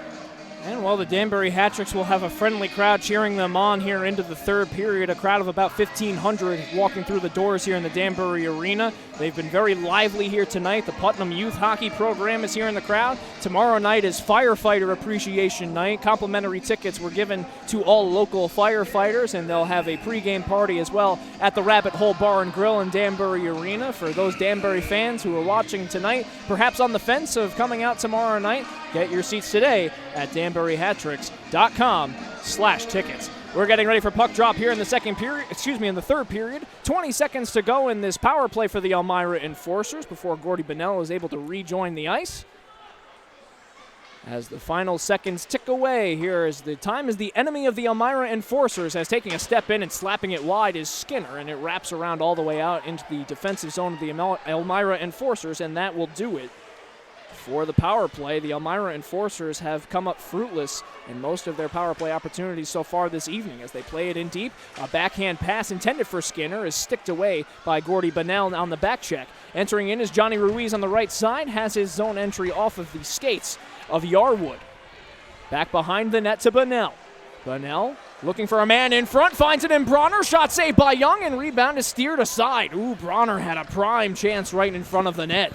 And while the Danbury Hat Tricks will have a friendly crowd cheering them on here into the third period, a crowd of about 1,500 walking through the doors here in the Danbury Arena. They've been very lively here tonight. The Putnam Youth Hockey Program is here in the crowd. Tomorrow night is Firefighter Appreciation Night. Complimentary tickets were given to all local firefighters, and they'll have a pregame party as well at the Rabbit Hole Bar and Grill in Danbury Arena. For those Danbury fans who are watching tonight, perhaps on the fence of coming out tomorrow night, get your seats today at danburyhattricks.com/tickets. We're getting ready for puck drop here in the in the third period. 20 seconds to go in this power play for the Elmira Enforcers before Gordy Bonnell is able to rejoin the ice. As the final seconds tick away, here is the time as the enemy of the Elmira Enforcers, as taking a step in and slapping it wide is Skinner, and it wraps around all the way out into the defensive zone of the Elmira Enforcers, and that will do it. For the power play, the Elmira Enforcers have come up fruitless in most of their power play opportunities so far this evening as they play it in deep. A backhand pass intended for Skinner is sticked away by Gordy Bonnell on the back check. Entering in is Johnny Ruiz on the right side, has his zone entry off of the skates of Yarwood. Back behind the net to Bonnell. Bonnell looking for a man in front, finds it in Bronner. Shot saved by Young, and rebound is steered aside. Ooh, Bronner had a prime chance right in front of the net.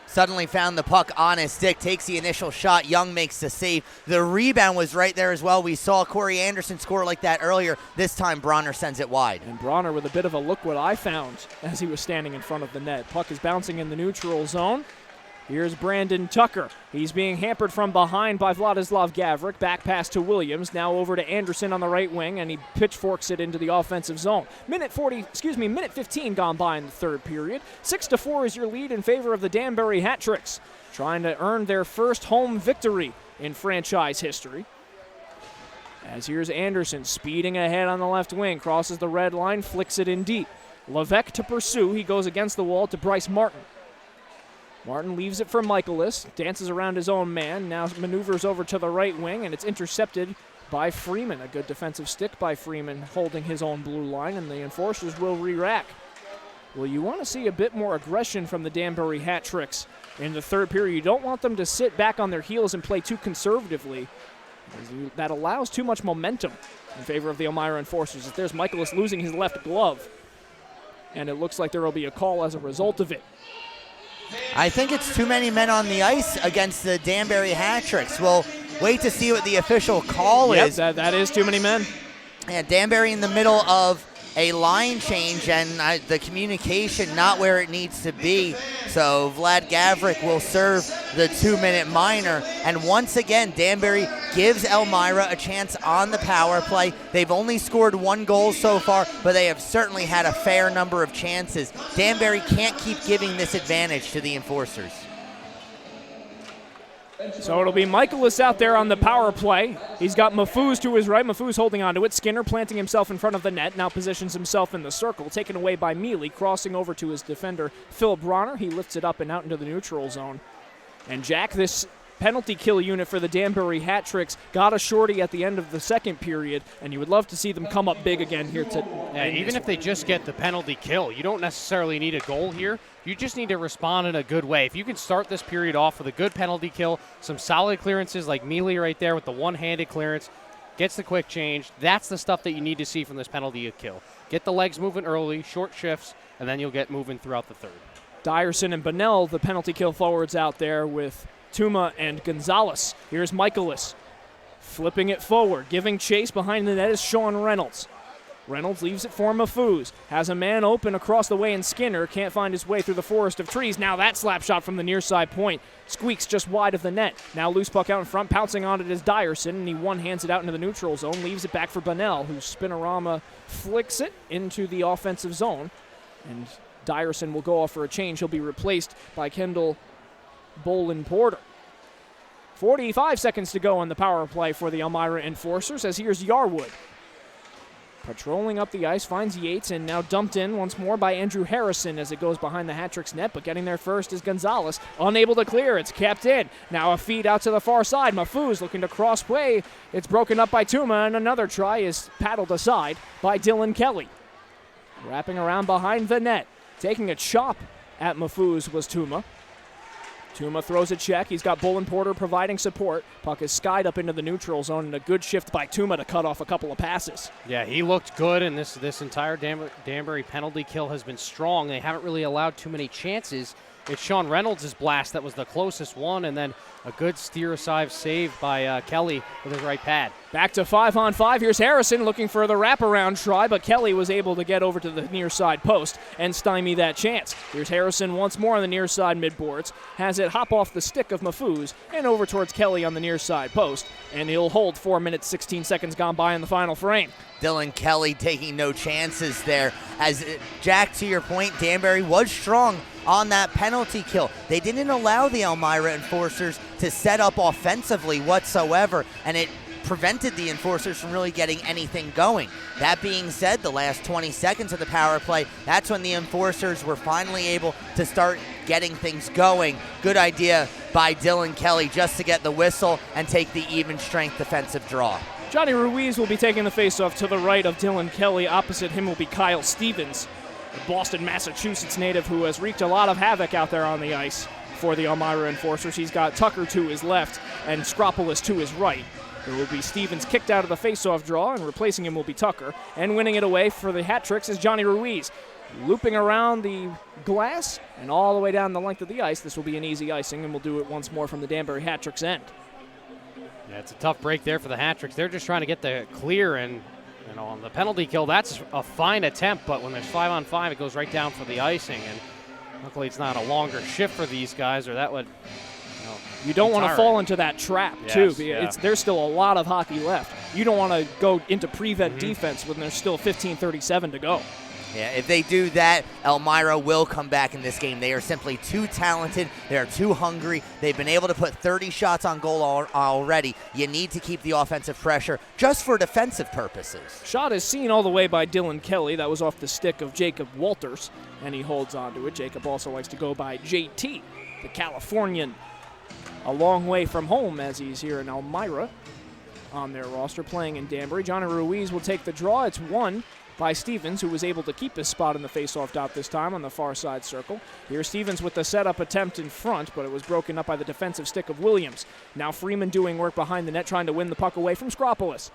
Suddenly found the puck on his stick, takes the initial shot. Young makes the save. The rebound was right there as well. We saw Corey Anderson score like that earlier. This time Bronner sends it wide. And Bronner with a bit of a look what I found as he was standing in front of the net. Puck is bouncing in the neutral zone. Here's Brandon Tucker. He's being hampered from behind by Vladislav Gavrik. Back pass to Williams. Now over to Anderson on the right wing, and he pitchforks it into the offensive zone. Minute 15 gone by in the third period. 6-4 is your lead in favor of the Danbury Hat Tricks, trying to earn their first home victory in franchise history. As here's Anderson speeding ahead on the left wing, crosses the red line, flicks it in deep. Levesque to pursue. He goes against the wall to Bryce Martin. Martin leaves it for Michaelis, dances around his own man, now maneuvers over to the right wing, and it's intercepted by Freeman. A good defensive stick by Freeman holding his own blue line, and the Enforcers will re-rack. Well, you want to see a bit more aggression from the Danbury Hat Tricks in the third period. You don't want them to sit back on their heels and play too conservatively. That allows too much momentum in favor of the Elmira Enforcers. As there's Michaelis losing his left glove, and it looks like there will be a call as a result of it. I think it's too many men on the ice against the Danbury Hat-Tricks. We'll wait to see what the official call is. That is too many men. Yeah, Danbury in the middle of a line change, and the communication not where it needs to be. So Vlad Gavrik will serve the 2-minute minor. And once again, Danbury gives Elmira a chance on the power play. They've only scored 1 goal so far, but they have certainly had a fair number of chances. Danbury can't keep giving this advantage to the Enforcers. So it'll be Michaelis out there on the power play. He's got Mafuz to his right. Mafuz holding onto it. Skinner planting himself in front of the net. Now positions himself in the circle. Taken away by Mealy. Crossing over to his defender, Phil Bronner. He lifts it up and out into the neutral zone. And Jack, this penalty kill unit for the Danbury Hat-Tricks, got a shorty at the end of the second period, and you would love to see them come up big again here. Even if they just get the penalty kill, you don't necessarily need a goal here. You just need to respond in a good way. If you can start this period off with a good penalty kill, some solid clearances like Mealy right there with the one-handed clearance, gets the quick change, that's the stuff that you need to see from this penalty kill. Get the legs moving early, short shifts, and then you'll get moving throughout the third. Dyerson and Bonnell, the penalty kill forwards out there with Tuma and Gonzalez. Here's Michaelis flipping it forward. Giving chase behind the net is Sean Reynolds. Reynolds leaves it for Mafuz. Has a man open across the way, and Skinner can't find his way through the forest of trees. Now that slap shot from the near side point squeaks just wide of the net. Now loose puck out in front, pouncing on it is Dyerson, and he one-hands it out into the neutral zone, leaves it back for Bonnell, who spinorama flicks it into the offensive zone. And Dyerson will go off for a change. He'll be replaced by Kendall Bolin Porter. 45 seconds to go on the power play for the Elmira Enforcers, as here's Yarwood. Patrolling up the ice, finds Yates, and now dumped in once more by Andrew Harrison as it goes behind the Hat-Tricks net, but getting there first is Gonzalez. Unable to clear, it's kept in. Now a feed out to the far side. Mafuz looking to cross play. It's broken up by Tuma, and another try is paddled aside by Dylan Kelly. Wrapping around behind the net. Taking a chop at Mafuz was Tuma. Tuma throws a check. He's got Bolin Porter providing support. Puck is skied up into the neutral zone, and a good shift by Tuma to cut off a couple of passes. Yeah, he looked good, and this entire Danbury penalty kill has been strong. They haven't really allowed too many chances. It's Sean Reynolds' blast that was the closest one, and then a good steer-aside save by Kelly with his right pad. Back to 5-on-5. Here's Harrison looking for the wraparound try, but Kelly was able to get over to the near side post and stymie that chance. Here's Harrison once more on the near side midboards. Has it hop off the stick of Mafuz and over towards Kelly on the near side post, and he'll hold 4 minutes, 16 seconds gone by in the final frame. Dylan Kelly taking no chances there. As Jack, to your point, Danbury was strong on that penalty kill. They didn't allow the Elmira Enforcers to set up offensively whatsoever, and it prevented the Enforcers from really getting anything going. That being said, the last 20 seconds of the power play, that's when the Enforcers were finally able to start getting things going. Good idea by Dylan Kelly just to get the whistle and take the even strength defensive draw. Johnny Ruiz will be taking the faceoff to the right of Dylan Kelly. Opposite him will be Kyle Stevens, a Boston, Massachusetts native who has wreaked a lot of havoc out there on the ice for the Elmira Enforcers. He's got Tucker to his left and Skropolis to his right. It will be Stevens kicked out of the faceoff draw, and replacing him will be Tucker. And winning it away for the Hat-Tricks is Johnny Ruiz. Looping around the glass and all the way down the length of the ice. This will be an easy icing, and we'll do it once more from the Danbury Hat-Tricks end. Yeah, it's a tough break there for the Hat-Tricks. They're just trying to get the clear, and on the penalty kill, that's a fine attempt, but when there's 5-on-5, it goes right down for the icing, and luckily it's not a longer shift for these guys, or that would, you don't want to fall into that trap, too. Yeah. There's still a lot of hockey left. You don't want to go into prevent defense when there's still 15:37 to go. Yeah, if they do that, Elmira will come back in this game. They are simply too talented. They are too hungry. They've been able to put 30 shots on goal already. You need to keep the offensive pressure just for defensive purposes. Shot is seen all the way by Dylan Kelly. That was off the stick of Jacob Walters, and he holds on to it. Jacob also likes to go by JT, the Californian. A long way from home as he's here in Elmira on their roster playing in Danbury. Johnny Ruiz will take the draw. It's 1 by Stevens, who was able to keep his spot in the faceoff dot this time on the far side circle. Here's Stevens with the setup attempt in front, but it was broken up by the defensive stick of Williams. Now Freeman doing work behind the net, trying to win the puck away from Skropolis.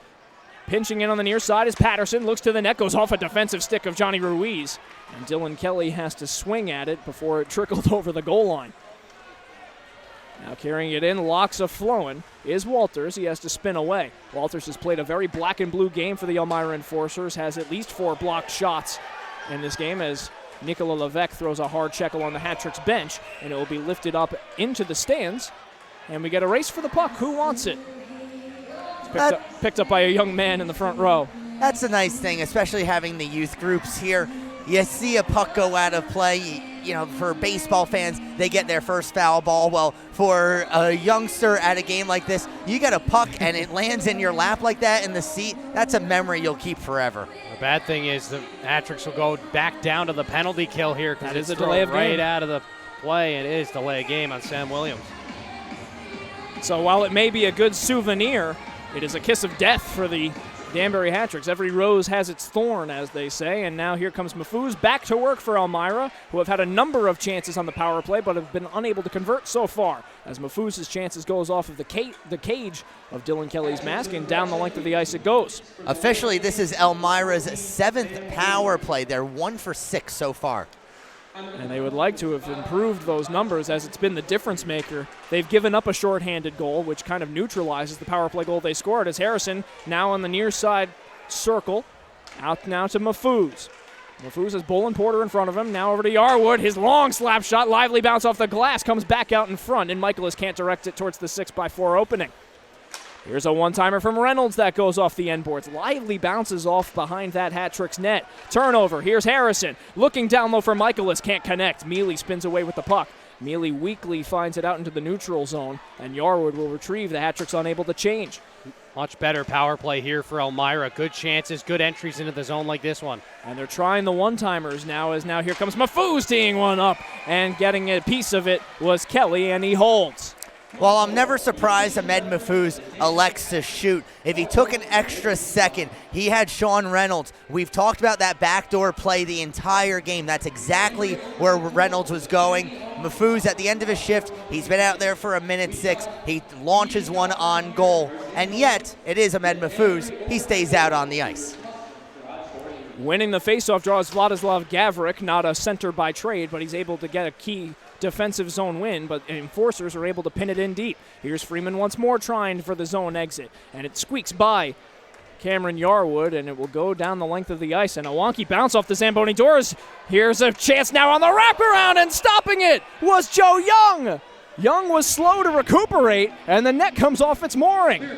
Pinching in on the near side is Patterson, looks to the net, goes off a defensive stick of Johnny Ruiz. And Dylan Kelly has to swing at it before it trickled over the goal line. Now carrying it in, locks a flowing, is Walters. He has to spin away. Walters has played a very black and blue game for the Elmira Enforcers, has at least 4 blocked shots in this game as Nikola Levesque throws a hard check along the Hat-Tricks bench, and it will be lifted up into the stands. And we get a race for the puck. Who wants it? It's picked up by a young man in the front row. That's a nice thing, especially having the youth groups here. You see a puck go out of play. You know, for baseball fans, they get their first foul ball. Well, for a youngster at a game like this, you get a puck and it lands in your lap like that in the seat. That's a memory you'll keep forever. The bad thing is the Hat-Tricks will go back down to the penalty kill here because it's a delay of right game. out of the play. It is delay of game on Sam Williams. So while it may be a good souvenir, it is a kiss of death for the Danbury Hat-Tricks. Every rose has its thorn, as they say, and now here comes Mafuz back to work for Elmira, who have had a number of chances on the power play but have been unable to convert so far, as Mafuz's chances goes off of the cage of Dylan Kelly's mask, and down the length of the ice it goes. Officially, this is Elmira's 7th power play. They're 1 for 6 so far. And they would like to have improved those numbers, as it's been the difference maker. They've given up a shorthanded goal, which kind of neutralizes the power play goal they scored, as Harrison now on the near side circle. Out now to Mafuz. Mafuz has Bolin Porter in front of him. Now over to Yarwood. His long slap shot, lively bounce off the glass, comes back out in front, and Michaelis can't direct it towards the 6x4 opening. Here's a one-timer from Reynolds that goes off the end boards. Lively bounces off behind that Hat-Tricks net. Turnover. Here's Harrison. Looking down low for Michaelis. Can't connect. Mealy spins away with the puck. Mealy weakly finds it out into the neutral zone, and Yarwood will retrieve. The Hat-Tricks unable to change. Much better power play here for Elmira. Good chances, good entries into the zone like this one. And they're trying the one-timers now, as now here comes Mafuz teeing one up, and getting a piece of it was Kelly, and he holds. Well, I'm never surprised Ahmed Mafuz elects to shoot. If he took an extra second, he had Sean Reynolds. We've talked about that backdoor play the entire game. That's exactly where Reynolds was going. Mafuz, at the end of his shift, he's been out there for 1:06. He launches one on goal. And yet, it is Ahmed Mafuz. He stays out on the ice. Winning the faceoff draw is Vladislav Gavrik, not a center by trade, but he's able to get a key defensive zone win, but Enforcers are able to pin it in deep. Here's Freeman once more trying for the zone exit, and it squeaks by Cameron Yarwood, and it will go down the length of the ice, and a wonky bounce off the Zamboni doors. Here's a chance now on the wraparound, and stopping it was Joe Young. Young was slow to recuperate, and the net comes off its mooring.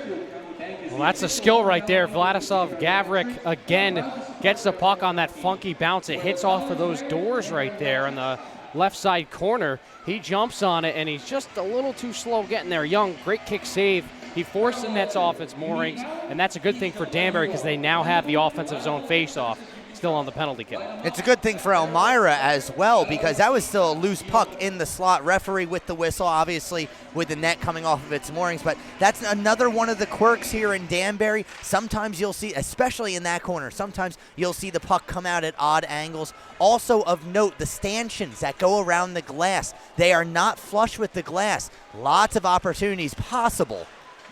Well, that's a skill right there. Vladislav Gavrik again gets the puck on that funky bounce. It hits off of those doors right there in the left side corner. He jumps on it, and he's just a little too slow getting there. Young, great kick save. He forced the nets off its moorings, and that's a good thing for Danbury because they now have the offensive zone face-off still on the penalty kill. It's a good thing for Elmira as well, because that was still a loose puck in the slot. Referee with the whistle, obviously, with the net coming off of its moorings. But that's another one of the quirks here in Danbury. Sometimes you'll see, especially in that corner, sometimes you'll see the puck come out at odd angles. Also of note, the stanchions that go around the glass, they are not flush with the glass. Lots of opportunities possible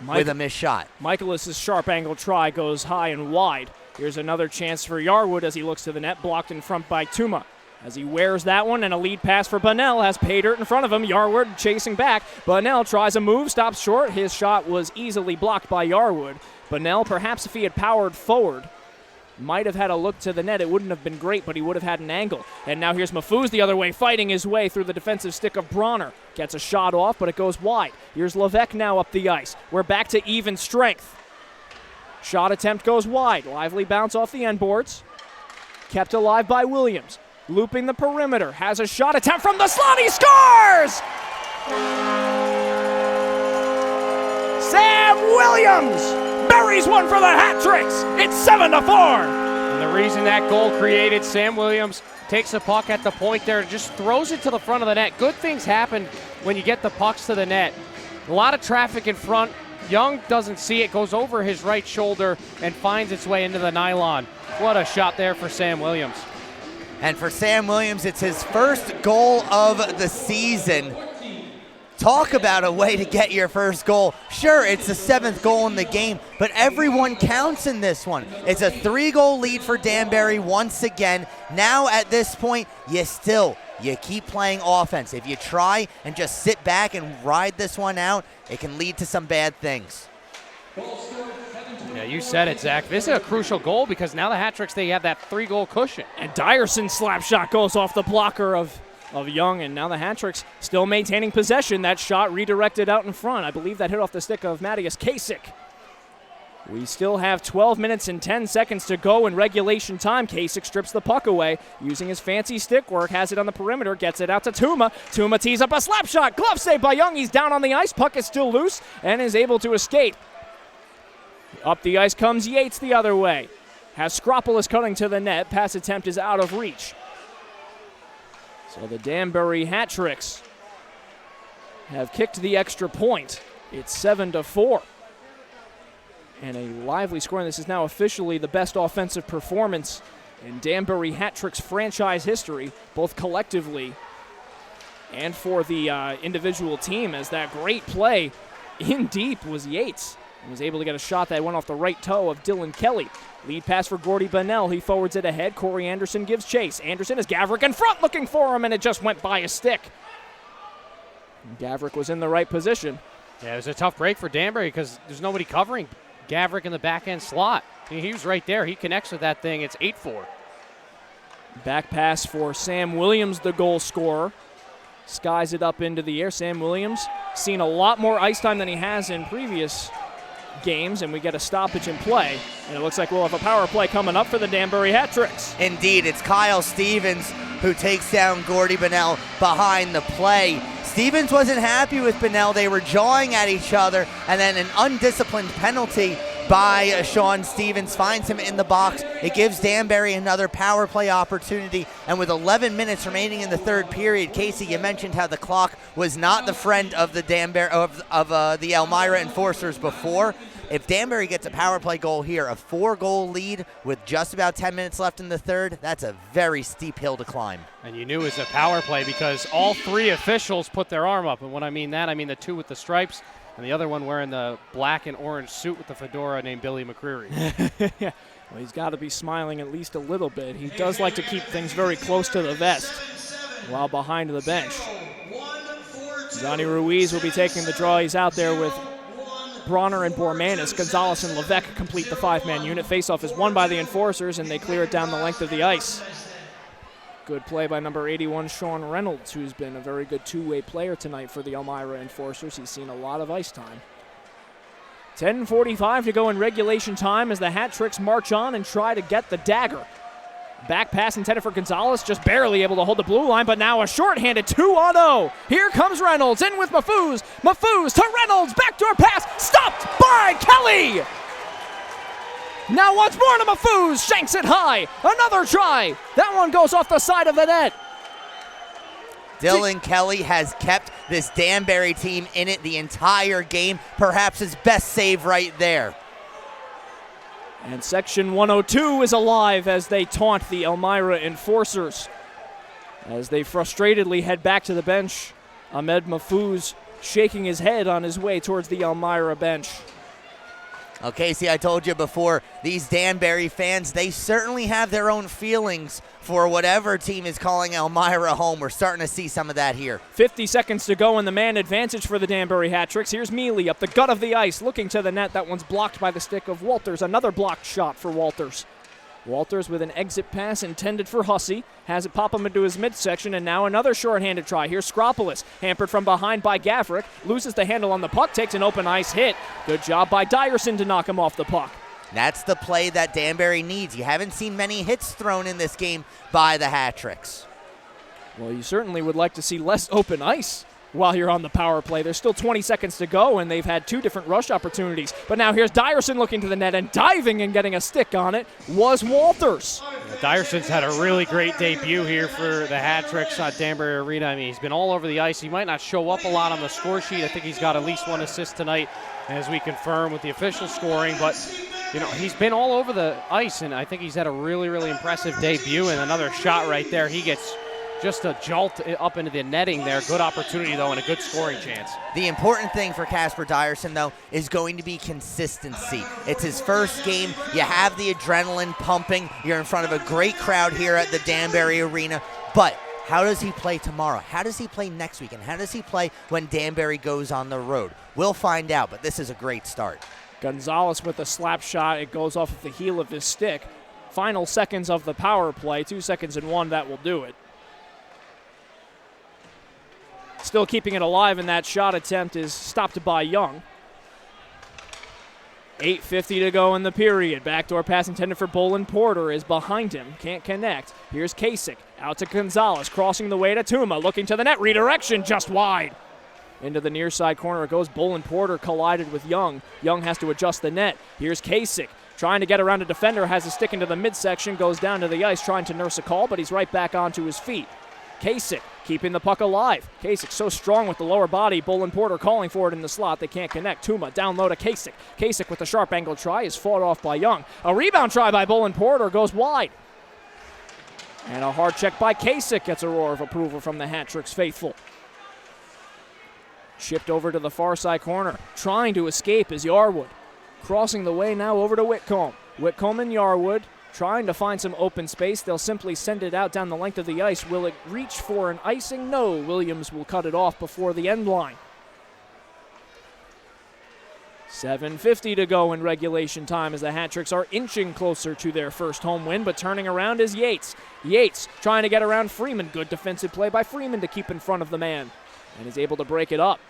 with a missed shot. Michaelis' sharp angle try goes high and wide. Here's another chance for Yarwood as he looks to the net, blocked in front by Tuma. As he wears that one, and a lead pass for Bunnell has pay dirt in front of him. Yarwood chasing back. Bunnell tries a move, stops short. His shot was easily blocked by Yarwood. Bunnell, perhaps if he had powered forward, might have had a look to the net. It wouldn't have been great, but he would have had an angle. And now here's Mafuz the other way, fighting his way through the defensive stick of Bronner. Gets a shot off, but it goes wide. Here's Levesque now up the ice. We're back to even strength. Shot attempt goes wide. Lively bounce off the end boards. Kept alive by Williams. Looping the perimeter. Has a shot attempt from the slot. He scores! Sam Williams buries one for the Hat-Tricks. It's 7-4. And the reason that goal created, Sam Williams takes the puck at the point there, just throws it to the front of the net. Good things happen when you get the pucks to the net. A lot of traffic in front. Young doesn't see it, goes over his right shoulder and finds its way into the nylon. What a shot there for Sam Williams. And for Sam Williams, it's his first goal of the season. Talk about a way to get your first goal. Sure, it's the 7th goal in the game, but everyone counts in this one. It's a 3-goal lead for Danbury once again. Now at this point, you keep playing offense. If you try and just sit back and ride this one out, it can lead to some bad things. Yeah, you said it, Zach. This is a crucial goal because now the Hat-Tricks, they have that 3-goal cushion. And Dyerson's slap shot goes off the blocker of Young, and now the Hat-Tricks still maintaining possession. That shot redirected out in front. I believe that hit off the stick of Matthias Kasich. We still have 12 minutes and 10 seconds to go in regulation time. Kasich strips the puck away using his fancy stick work, has it on the perimeter, gets it out to Tuma. Tuma tees up a slap shot. Glove save by Young. He's down on the ice. Puck is still loose and is able to escape. Up the ice comes Yates the other way. Has Skropolis cutting to the net. Pass attempt is out of reach. So the Danbury Hat-Tricks have kicked the extra point. It's 7-4. And a lively score. And this is now officially the best offensive performance in Danbury Hat-Tricks franchise history, both collectively and for the individual team, as that great play in deep was Yates. He was able to get a shot that went off the right toe of Dylan Kelly. Lead pass for Gordy Bunnell. He forwards it ahead. Corey Anderson gives chase. Anderson is Gavrik in front looking for him, and it just went by his stick. And Gavrik was in the right position. Yeah, it was a tough break for Danbury because there's nobody covering Gavrik in the back-end slot. He was right there. He connects with that thing. It's 8-4. Back pass for Sam Williams, the goal scorer. Skies it up into the air. Sam Williams seen a lot more ice time than he has in previous games, and we get a stoppage in play. And it looks like we'll have a power play coming up for the Danbury Hat-Tricks. Indeed, it's Kyle Stevens who takes down Gordy Bunnell behind the play. Stevens wasn't happy with Bunnell. They were jawing at each other, and then an undisciplined penalty by Sean Stevens finds him in the box. It gives Danbury another power play opportunity, and with 11 minutes remaining in the third period, Casey, you mentioned how the clock was not the friend of the the Elmira Enforcers before. If Danbury gets a power play goal here, a 4-goal lead with just about 10 minutes left in the third, that's a very steep hill to climb. And you knew it was a power play because all 3 officials put their arm up. And when I mean that, I mean the 2 with the stripes and the other one wearing the black and orange suit with the fedora named Billy McCreary. Yeah. Well, he's got to be smiling at least a little bit. He does like to keep things very close to the vest while behind the bench. Johnny Ruiz will be taking the draw. He's out there with Bronner and Bormanis. Gonzalez and Levesque complete the 5-man unit. Faceoff is won by the Enforcers, and they clear it down the length of the ice. Good play by number 81, Sean Reynolds, who's been a very good two-way player tonight for the Elmira Enforcers. He's seen a lot of ice time. 10:45 to go in regulation time as the Hat-Tricks march on and try to get the dagger. Back pass intended for Gonzalez, just barely able to hold the blue line, but now a shorthanded 2-on-0. Here comes Reynolds, in with Mahfouz. Mahfouz to Reynolds, backdoor pass, stopped by Kelly. Now once more to Mahfouz, shanks it high. Another try. That one goes off the side of the net. Dylan Kelly has kept this Danbury team in it the entire game. Perhaps his best save right there. And Section 102 is alive as they taunt the Elmira Enforcers. As they frustratedly head back to the bench, Ahmed Mahfouz shaking his head on his way towards the Elmira bench. Okay, see, I told you before, these Danbury fans, they certainly have their own feelings for whatever team is calling Elmira home. We're starting to see some of that here. 50 seconds to go in the man advantage for the Danbury Hat-Tricks. Here's Mealy up the gut of the ice, looking to the net. That one's blocked by the stick of Walters. Another blocked shot for Walters. Walters with an exit pass intended for Hussey. Has it pop him into his midsection, and now another shorthanded try. Here's Skropolis, hampered from behind by Gavrik. Loses the handle on the puck, takes an open ice hit. Good job by Dyerson to knock him off the puck. That's the play that Danbury needs. You haven't seen many hits thrown in this game by the Hat-Tricks. Well, you certainly would like to see less open ice while you're on the power play. There's still 20 seconds to go, and they've had 2 different rush opportunities. But now here's Dyerson looking to the net, and diving and getting a stick on it was Walters. Dyerson's had a really great debut here for the Hat-Tricks at Danbury Arena. I mean, he's been all over the ice. He might not show up a lot on the score sheet. I think he's got at least 1 assist tonight. as we confirm with the official scoring. But, you know, he's been all over the ice, and I think he's had a really, really impressive debut. And another shot right there. He gets just a jolt up into the netting there. Good opportunity, though, and a good scoring chance. The important thing for Casper Dyerson, though, is going to be consistency. It's his first game. You have the adrenaline pumping. You're in front of a great crowd here at the Danbury Arena. But how does he play tomorrow? How does he play next week? And how does he play when Danbury goes on the road? We'll find out, but this is a great start. Gonzalez with a slap shot. It goes off of the heel of his stick. Final seconds of the power play. 2 seconds and 1, that will do it. Still keeping it alive in that shot attempt is stopped by Young. 8:50 to go in the period. Backdoor pass intended for Bolin Porter is behind him. Can't connect. Here's Kasich. Out to Gonzalez. Crossing the way to Tuma. Looking to the net. Redirection just wide. Into the near side corner it goes. Bolin Porter collided with Young. Young has to adjust the net. Here's Kasich. Trying to get around a defender. Has a stick into the midsection. Goes down to the ice trying to nurse a call, but he's right back onto his feet. Kasich keeping the puck alive. Kasich so strong with the lower body. Bolin Porter calling for it in the slot. They can't connect. Tuma down low to Kasich. Kasich with a sharp angle try is fought off by Young. A rebound try by Bolin Porter goes wide. And a hard check by Kasich gets a roar of approval from the Hat Tricks faithful. Shipped over to the far side corner. Trying to escape is Yarwood. Crossing the way now over to Whitcomb. Whitcomb and Yarwood trying to find some open space. They'll simply send it out down the length of the ice. Will it reach for an icing? No. Williams will cut it off before the end line. 7:50 to go in regulation time as the Hat Tricks are inching closer to their first home win, but turning around is Yates. Yates trying to get around Freeman. Good defensive play by Freeman to keep in front of the man, and is able to break it up.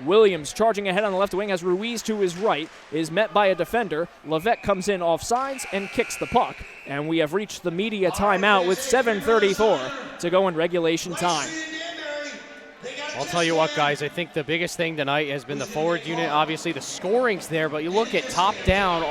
Williams charging ahead on the left wing as Ruiz to his right is met by a defender. Levesque comes in off sides and kicks the puck. And we have reached the media timeout with 7:34 to go in regulation time. I'll tell you what, guys, I think the biggest thing tonight has been the forward unit. Obviously, the scoring's there, but you look at top down,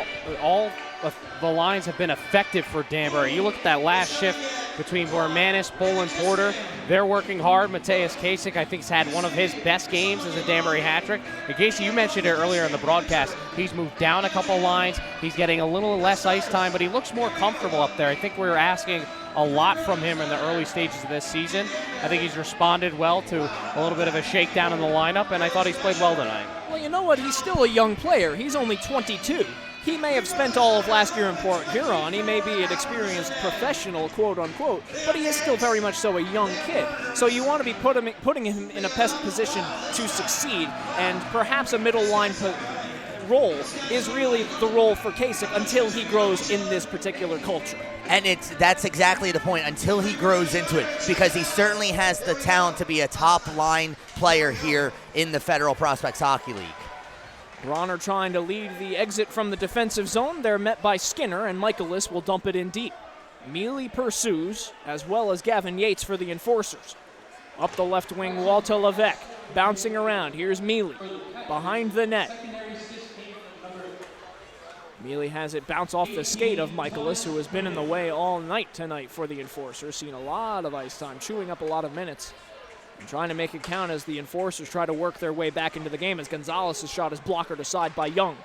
all of the lines have been effective for Danbury. You look at that last shift between Bormanis, Bolin Porter. They're working hard. Mateus Kasich, I think, has had one of his best games as a Danbury hat trick. And Casey, you mentioned it earlier in the broadcast. He's moved down a couple lines. He's getting a little less ice time, but he looks more comfortable up there. I think we're asking a lot from him in the early stages of this season. I think he's responded well to a little bit of a shakedown in the lineup, and I thought he's played well tonight. Well, you know what? He's still a young player. He's only 22. He may have spent all of last year in Port Huron. He may be an experienced professional, quote unquote, but he is still very much so a young kid. So you want to be putting him in a best position to succeed, and perhaps a middle line role is really the role for Kasich until he grows in this particular culture. And that's exactly the point, until he grows into it, because he certainly has the talent to be a top-line player here in the Federal Prospects Hockey League. Bronner trying to lead the exit from the defensive zone. They're met by Skinner, and Michaelis will dump it in deep. Mealy pursues, as well as Gavin Yates for the Enforcers. Up the left wing wall to Levesque. Bouncing around. Here's Mealy. Behind the net. Mealy has it bounce off the skate of Michaelis, who has been in the way all night tonight for the Enforcers. Seen a lot of ice time, chewing up a lot of minutes. And trying to make it count as the Enforcers try to work their way back into the game as Gonzalez' shot is blockered aside by Young.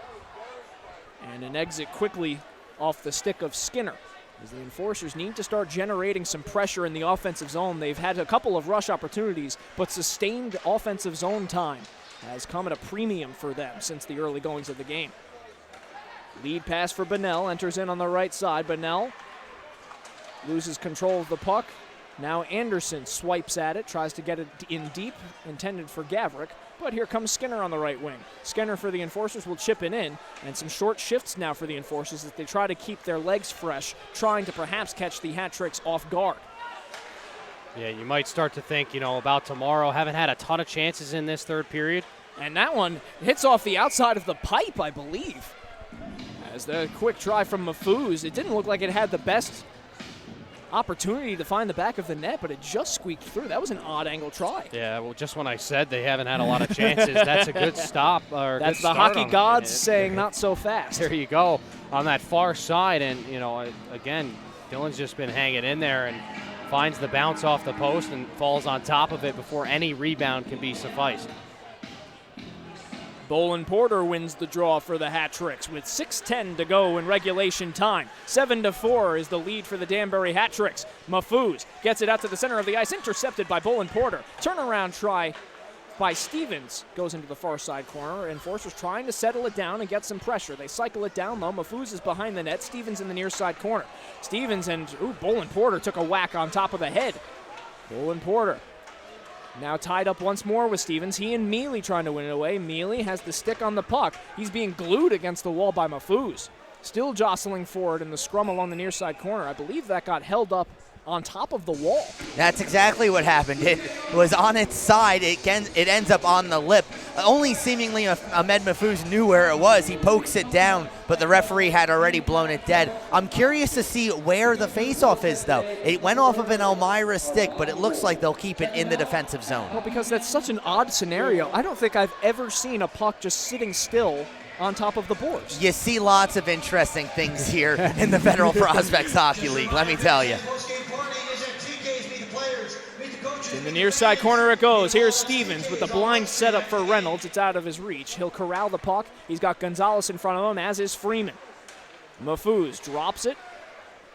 And an exit quickly off the stick of Skinner as the Enforcers need to start generating some pressure in the offensive zone. They've had a couple of rush opportunities, but sustained offensive zone time has come at a premium for them since the early goings of the game. Lead pass for Bunnell, enters in on the right side. Bunnell loses control of the puck. Now Anderson swipes at it, tries to get it in deep, intended for Gavrik, but here comes Skinner on the right wing. Skinner for the Enforcers will chip it in, and some short shifts now for the Enforcers as they try to keep their legs fresh, trying to perhaps catch the Hat Tricks off guard. Yeah, you might start to think, about tomorrow. Haven't had a ton of chances in this third period. And that one hits off the outside of the pipe, I believe. As the quick try from Mafuz, it didn't look like it had the best opportunity to find the back of the net, but it just squeaked through. That was an odd angle try. Yeah, well, just when I said they haven't had a lot of chances, that's a good stop. That's the hockey gods saying not so fast. There you go on that far side, and again, Dylan's just been hanging in there and finds the bounce off the post and falls on top of it before any rebound can be sufficed. Bolin Porter wins the draw for the Hat Tricks with 6:10 to go in regulation time. 7-4 is the lead for the Danbury Hat Tricks. Mahfouz gets it out to the center of the ice, intercepted by Bolin Porter. Turnaround try by Stevens goes into the far side corner. Enforcers trying to settle it down and get some pressure. They cycle it down low. Mahfouz is behind the net. Stevens in the near side corner. Stevens and Bolin Porter took a whack on top of the head. Bolin Porter now tied up once more with Stevens. He and Mealy trying to win it away. Mealy has the stick on the puck. He's being glued against the wall by Mahfouz. Still jostling forward in the scrum along the near side corner. I believe that got held up on top of the wall. That's exactly what happened. It was on its side. It ends up on the lip. Only seemingly Ahmed Mahfouz knew where it was. He pokes it down, but the referee had already blown it dead. I'm curious to see where the faceoff is, though. It went off of an Elmira stick, but it looks like they'll keep it in the defensive zone. Well, because that's such an odd scenario. I don't think I've ever seen a puck just sitting still on top of the boards. You see lots of interesting things here in the Federal Prospects Hockey League, let me tell you. In the near side corner it goes. Here's Stevens with the blind setup for Reynolds. It's out of his reach. He'll corral the puck. He's got Gonzalez in front of him, as is Freeman. Mahfouz drops it.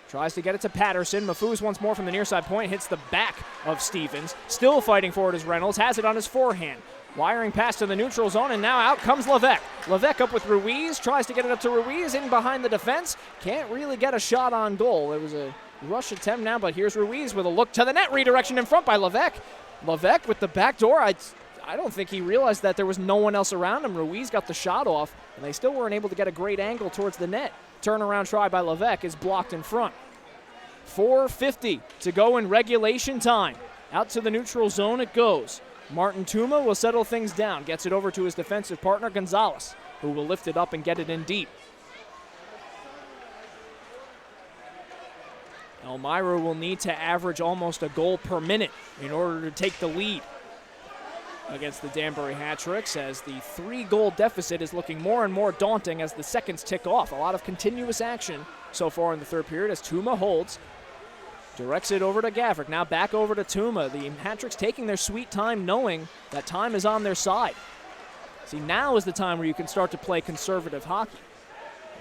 Tries to get it to Patterson. Mahfouz once more from the near side point. Hits the back of Stevens. Still fighting for it is Reynolds. Has it on his forehand. Wiring pass to the neutral zone, and now out comes Levesque. Levesque up with Ruiz. Tries to get it up to Ruiz. In behind the defense. Can't really get a shot on goal. It was a rush attempt now, but here's Ruiz with a look to the net. Redirection in front by Levesque. Levesque with the back door. I don't think he realized that there was no one else around him. Ruiz got the shot off, and they still weren't able to get a great angle towards the net. Turnaround try by Levesque is blocked in front. 4:50 to go in regulation time. Out to the neutral zone it goes. Martin Tuma will settle things down. Gets it over to his defensive partner, Gonzalez, who will lift it up and get it in deep. Elmira will need to average almost a goal per minute in order to take the lead against the Danbury Hat Tricks, as the 3-goal deficit is looking more and more daunting as the seconds tick off. A lot of continuous action so far in the third period as Tuma holds. Directs it over to Gavric. Now back over to Tuma. The Hat Tricks taking their sweet time, knowing that time is on their side. See, now is the time where you can start to play conservative hockey.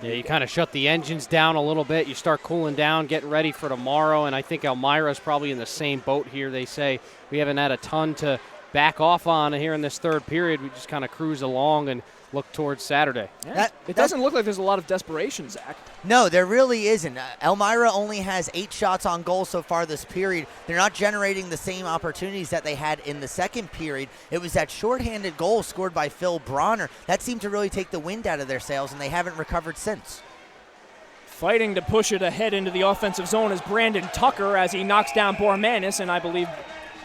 Yeah, you kind of shut the engines down a little bit. You start cooling down, getting ready for tomorrow, and I think Elmira's probably in the same boat here. They say we haven't had a ton to back off on here in this third period. We just kind of cruise along and look towards Saturday. Yeah. It doesn't look like there's a lot of desperation, Zach. No, there really isn't. Elmira only has 8 shots on goal so far this period. They're not generating the same opportunities that they had in the second period. It was that shorthanded goal scored by Phil Bronner that seemed to really take the wind out of their sails, and they haven't recovered since. Fighting to push it ahead into the offensive zone is Brandon Tucker as he knocks down Bormanis, and I believe,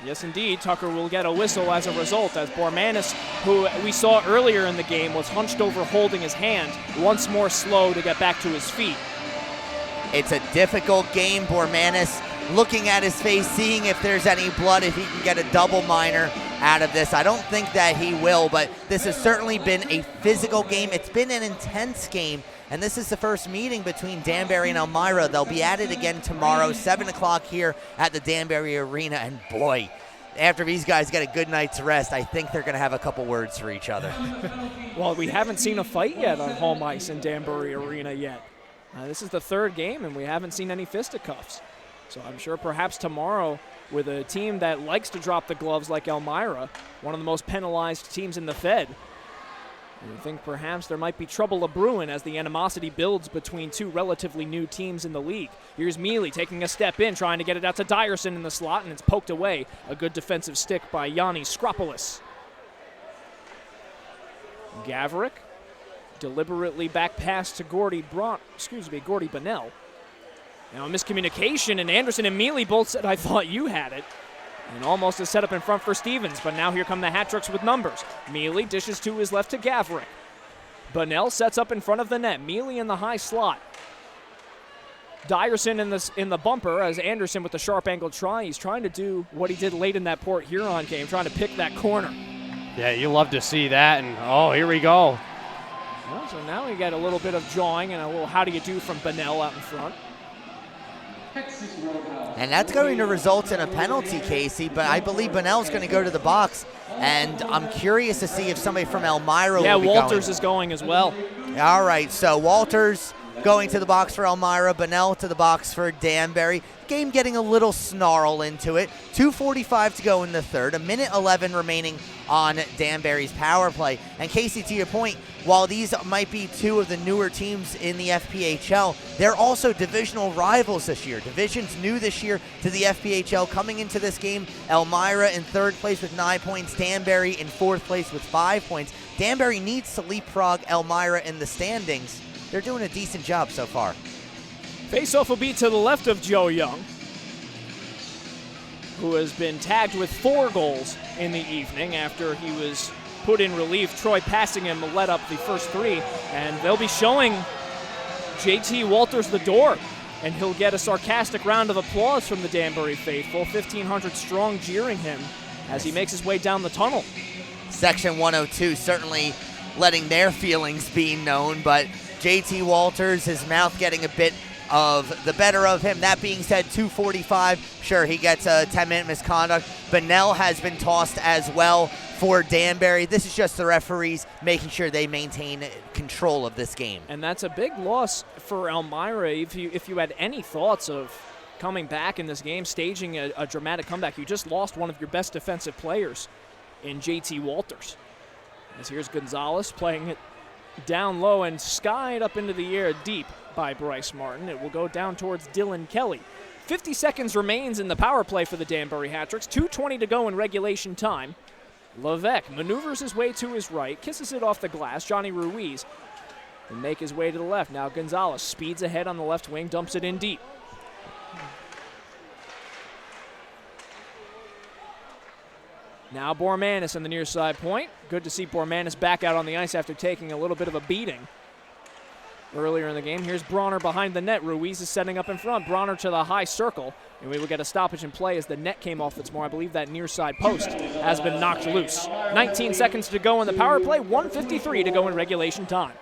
yes, indeed, Tucker will get a whistle as a result, as Bormanis, who we saw earlier in the game, was hunched over holding his hand, once more slow to get back to his feet. It's a difficult game. Bormanis looking at his face, seeing if there's any blood, if he can get a double minor out of this. I don't think that he will, but this has certainly been a physical game. It's been an intense game, and this is the first meeting between Danbury and Elmira. They'll be at it again tomorrow, 7 o'clock here at the Danbury Arena, and boy, after these guys get a good night's rest, I think they're going to have a couple words for each other. Well, we haven't seen a fight yet on home ice in Danbury Arena yet. This is the third game, and we haven't seen any fisticuffs. So I'm sure perhaps tomorrow, with a team that likes to drop the gloves like Elmira, one of the most penalized teams in the Fed, I think perhaps there might be trouble a-brewing as the animosity builds between two relatively new teams in the league. Here's Mealy taking a step in, trying to get it out to Dyerson in the slot, and it's poked away. A good defensive stick by Yanni Skropolis. Gavric deliberately back pass to Gordy Bunnell. Now a miscommunication, and Anderson and Mealy both said, "I thought you had it." And almost a setup in front for Stevens, but now here come the Hat Tricks with numbers. Mealy dishes to his left to Gavric. Bunnell sets up in front of the net. Mealy in the high slot. Dyerson in the bumper as Anderson with the sharp angle try. He's trying to do what he did late in that Port Huron game, trying to pick that corner. Yeah, you love to see that, and oh, here we go. Well, so now we get a little bit of jawing and a little how do you do from Bunnell out in front. Texas Roadhouse. And that's going to result in a penalty, Casey, but I believe Bunnell's going to go to the box, and I'm curious to see if somebody from Elmira Yeah, will be Walters going. is going as well. All right, so Walters going to the box for Elmira, Bunnell to the box for Danbury. Game getting a little snarl into it. 2:45 to go in the third, a minute 11 remaining on Danbury's power play. And Casey, to your point, while these might be two of the newer teams in the FPHL, they're also divisional rivals this year. Division's new this year to the FPHL. Coming into this game, Elmira in third place with 9 points, Danbury in fourth place with 5 points. Danbury needs to leapfrog Elmira in the standings. They're doing a decent job so far. Faceoff will be to the left of Joe Young, who has been tagged with 4 goals in the evening after he was put in relief. Troy passing him led up the first 3, and they'll be showing JT Walters the door, and he'll get a sarcastic round of applause from the Danbury faithful, 1,500 strong jeering him as he makes his way down the tunnel. Section 102 certainly letting their feelings be known, but JT Walters, his mouth getting a bit of the better of him. That being said, 2:45, sure, he gets a 10-minute misconduct. Bunnell has been tossed as well for Danbury. This is just the referees making sure they maintain control of this game. And that's a big loss for Elmira. If you had any thoughts of coming back in this game, staging a dramatic comeback, you just lost one of your best defensive players in JT Walters. As here's Gonzalez playing it down low and skied up into the air deep by Bryce Martin. It will go down towards Dylan Kelly. 50 seconds remains in the power play for the Danbury Hat-Tricks. 2:20 to go in regulation time. Levesque maneuvers his way to his right, kisses it off the glass. Johnny Ruiz will make his way to the left. Now Gonzalez speeds ahead on the left wing, dumps it in deep. Now Bormanis on the near side point. Good to see Bormanis back out on the ice after taking a little bit of a beating earlier in the game. Here's Bronner behind the net. Ruiz is setting up in front. Bronner to the high circle. And we will get a stoppage in play as the net came off its more. I believe that near side post has been knocked loose. 19 seconds to go in the power play. 1:53 to go in regulation time.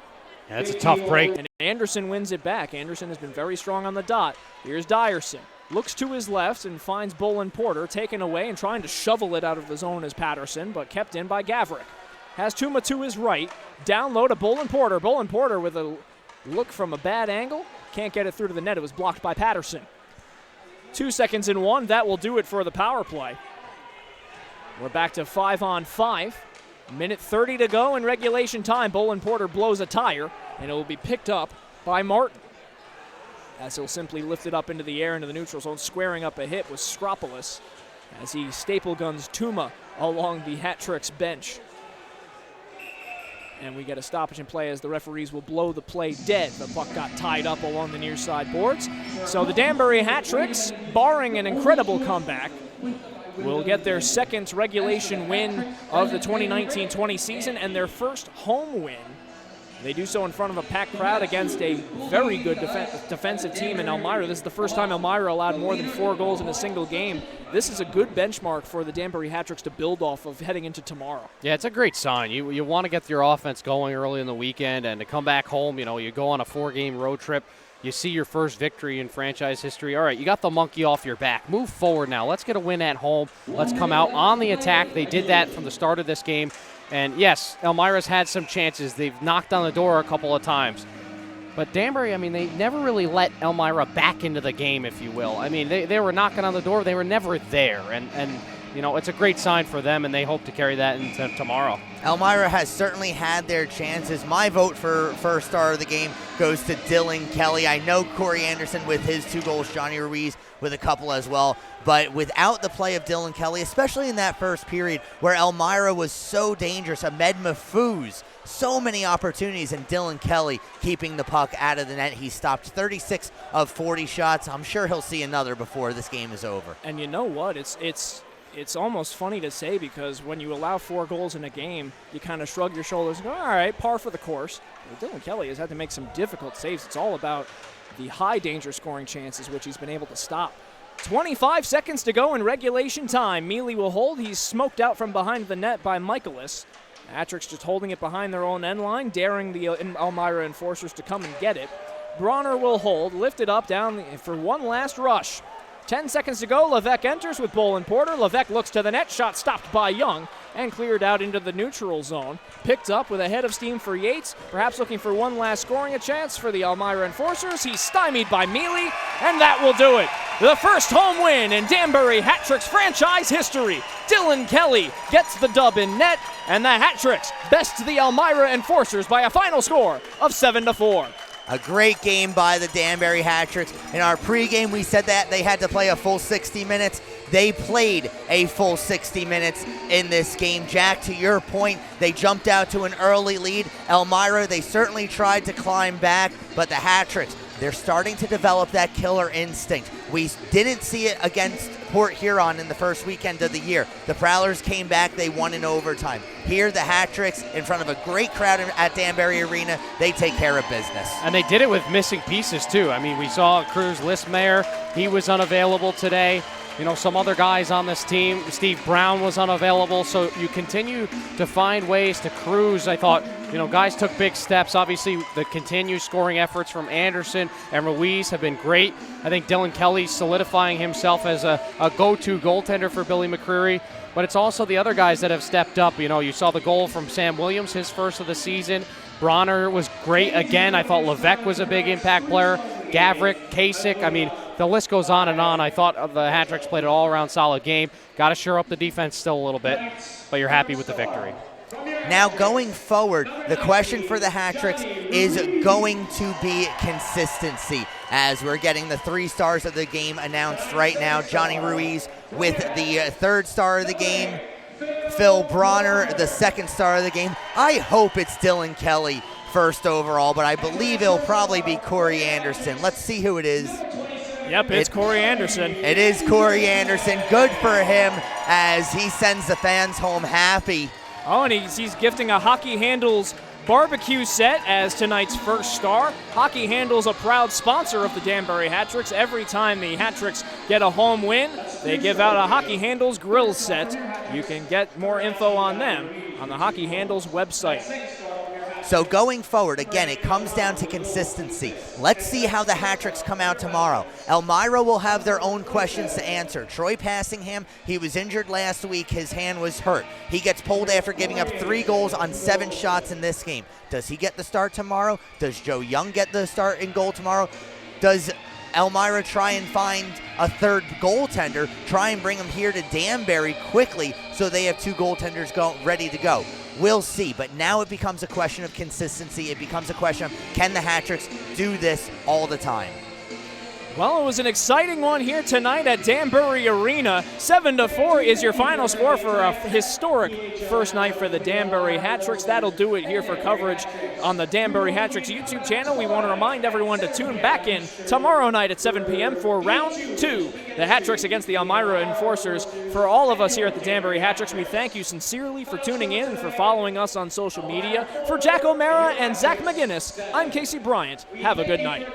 Yeah, that's a tough break. And Anderson wins it back. Anderson has been very strong on the dot. Here's Dyerson. Looks to his left and finds Bolin Porter, taken away and trying to shovel it out of the zone as Patterson, but kept in by Gavrick. Has Tuma to his right. Down low to Bolin Porter. Bolin Porter with a look from a bad angle. Can't get it through to the net. It was blocked by Patterson. 2 seconds in one. That will do it for the power play. We're back to 5-on-5. Minute 30 to go in regulation time. Bolin Porter blows a tire, and it will be picked up by Martin, as he'll simply lift it up into the air into the neutral zone, squaring up a hit with Skropolis as he staple guns Tuma along the Hat-Tricks bench. And we get a stoppage in play as the referees will blow the play dead. The puck got tied up along the near side boards. So the Danbury Hat-Tricks, barring an incredible comeback, will get their second regulation win of the 2019-20 season and their first home win. They do so in front of a packed crowd against a very good defensive team in Elmira. This is the first time Elmira allowed more than 4 goals in a single game. This is a good benchmark for the Danbury Hat-Tricks to build off of heading into tomorrow. Yeah, it's a great sign. You want to get your offense going early in the weekend, and to come back home, you go on a 4-game road trip. You see your first victory in franchise history. All right, you got the monkey off your back. Move forward now. Let's get a win at home. Let's come out on the attack. They did that from the start of this game. And yes, Elmira's had some chances. They've knocked on the door a couple of times. But Danbury, they never really let Elmira back into the game, if you will. They were knocking on the door. They were never there. And it's a great sign for them, and they hope to carry that into tomorrow. Elmira has certainly had their chances. My vote for first star of the game goes to Dylan Kelly. I know Corey Anderson with his 2 goals, Johnny Ruiz with a couple as well. But without the play of Dylan Kelly, especially in that first period where Elmira was so dangerous, Ahmed Mahfouz, so many opportunities, and Dylan Kelly keeping the puck out of the net. He stopped 36 of 40 shots. I'm sure he'll see another before this game is over. And you know what? It's almost funny to say, because when you allow 4 goals in a game, you kind of shrug your shoulders and go, all right, par for the course. Well, Dylan Kelly has had to make some difficult saves. It's all about the high danger scoring chances, which he's been able to stop. 25 seconds to go in regulation time. Mealy will hold. He's smoked out from behind the net by Michaelis. Hat-Tricks just holding it behind their own end line, daring the Elmira enforcers to come and get it. Bronner will hold, lift it up, down for one last rush. 10 seconds to go. Levesque enters with Bolin Porter. Levesque looks to the net. Shot stopped by Young and cleared out into the neutral zone. Picked up with a head of steam for Yates. Perhaps looking for one last scoring chance for the Elmira Enforcers. He's stymied by Mealy, and that will do it. The first home win in Danbury Hat Tricks franchise history. Dylan Kelly gets the dub in net, and the Hat Tricks best the Elmira Enforcers by a final score of 7-4. A great game by the Danbury Hat Tricks. In our pregame, we said that they had to play a full 60 minutes. They played a full 60 minutes in this game. Jack, to your point, they jumped out to an early lead. Elmira, they certainly tried to climb back, but the Hat Tricks, they're starting to develop that killer instinct. We didn't see it against Port Huron in the first weekend of the year. The Prowlers came back, they won in overtime. Here, the Hat Tricks, in front of a great crowd at Danbury Arena, they take care of business. And they did it with missing pieces, too. I mean, we saw Cruz Listmeyer. He was unavailable today. You know, some other guys on this team. Steve Brown was unavailable. So you continue to find ways to cruise. I thought, you know, guys took big steps. Obviously, the continued scoring efforts from Anderson and Ruiz have been great. I think Dylan Kelly solidifying himself as a go-to goaltender for Billy McCreary. But it's also the other guys that have stepped up. You know, you saw the goal from Sam Williams, his first of the season. Bronner was great again. I thought Levesque was a big impact player. Gavrik, Kasich, I mean, the list goes on and on. I thought the Hat Tricks played an all-around solid game. Got to shore up the defense still a little bit, but you're happy with the victory. Now going forward, the question for the Hat Tricks is going to be consistency, as we're getting the 3 stars of the game announced right now. Johnny Ruiz with the 3rd star of the game. Phil Bronner, the 2nd star of the game. I hope it's Dylan Kelly first overall, but I believe it'll probably be Corey Anderson. Let's see who it is. Yep, it's Corey Anderson. It is Corey Anderson. Good for him as he sends the fans home happy. Oh, and he's gifting a Hockey Handles barbecue set as tonight's first star. Hockey Handles, a proud sponsor of the Danbury Hat Tricks. Every time the Hat Tricks get a home win, they give out a Hockey Handles grill set. You can get more info on them on the Hockey Handles website. So going forward, again, it comes down to consistency. Let's see how the Hat Tricks come out tomorrow. Elmira will have their own questions to answer. Troy Passingham, he was injured last week. His hand was hurt. He gets pulled after giving up 3 goals on 7 shots in this game. Does he get the start tomorrow? Does Joe Young get the start in goal tomorrow? Does Elmira try and find a 3rd goaltender, try and bring him here to Danbury quickly so they have 2 goaltenders ready to go? We'll see, but now it becomes a question of consistency. It becomes a question of, can the Hat Tricks do this all the time? Well, it was an exciting one here tonight at Danbury Arena. 7-4 is your final score for a historic first night for the Danbury Hat Tricks. That'll do it here for coverage on the Danbury Hat Tricks YouTube channel. We want to remind everyone to tune back in tomorrow night at 7 p.m. for round 2, the Hat Tricks against the Elmira Enforcers. For all of us here at the Danbury Hat Tricks, we thank you sincerely for tuning in and for following us on social media. For Jack O'Mara and Zach McGinnis, I'm Casey Bryant. Have a good night.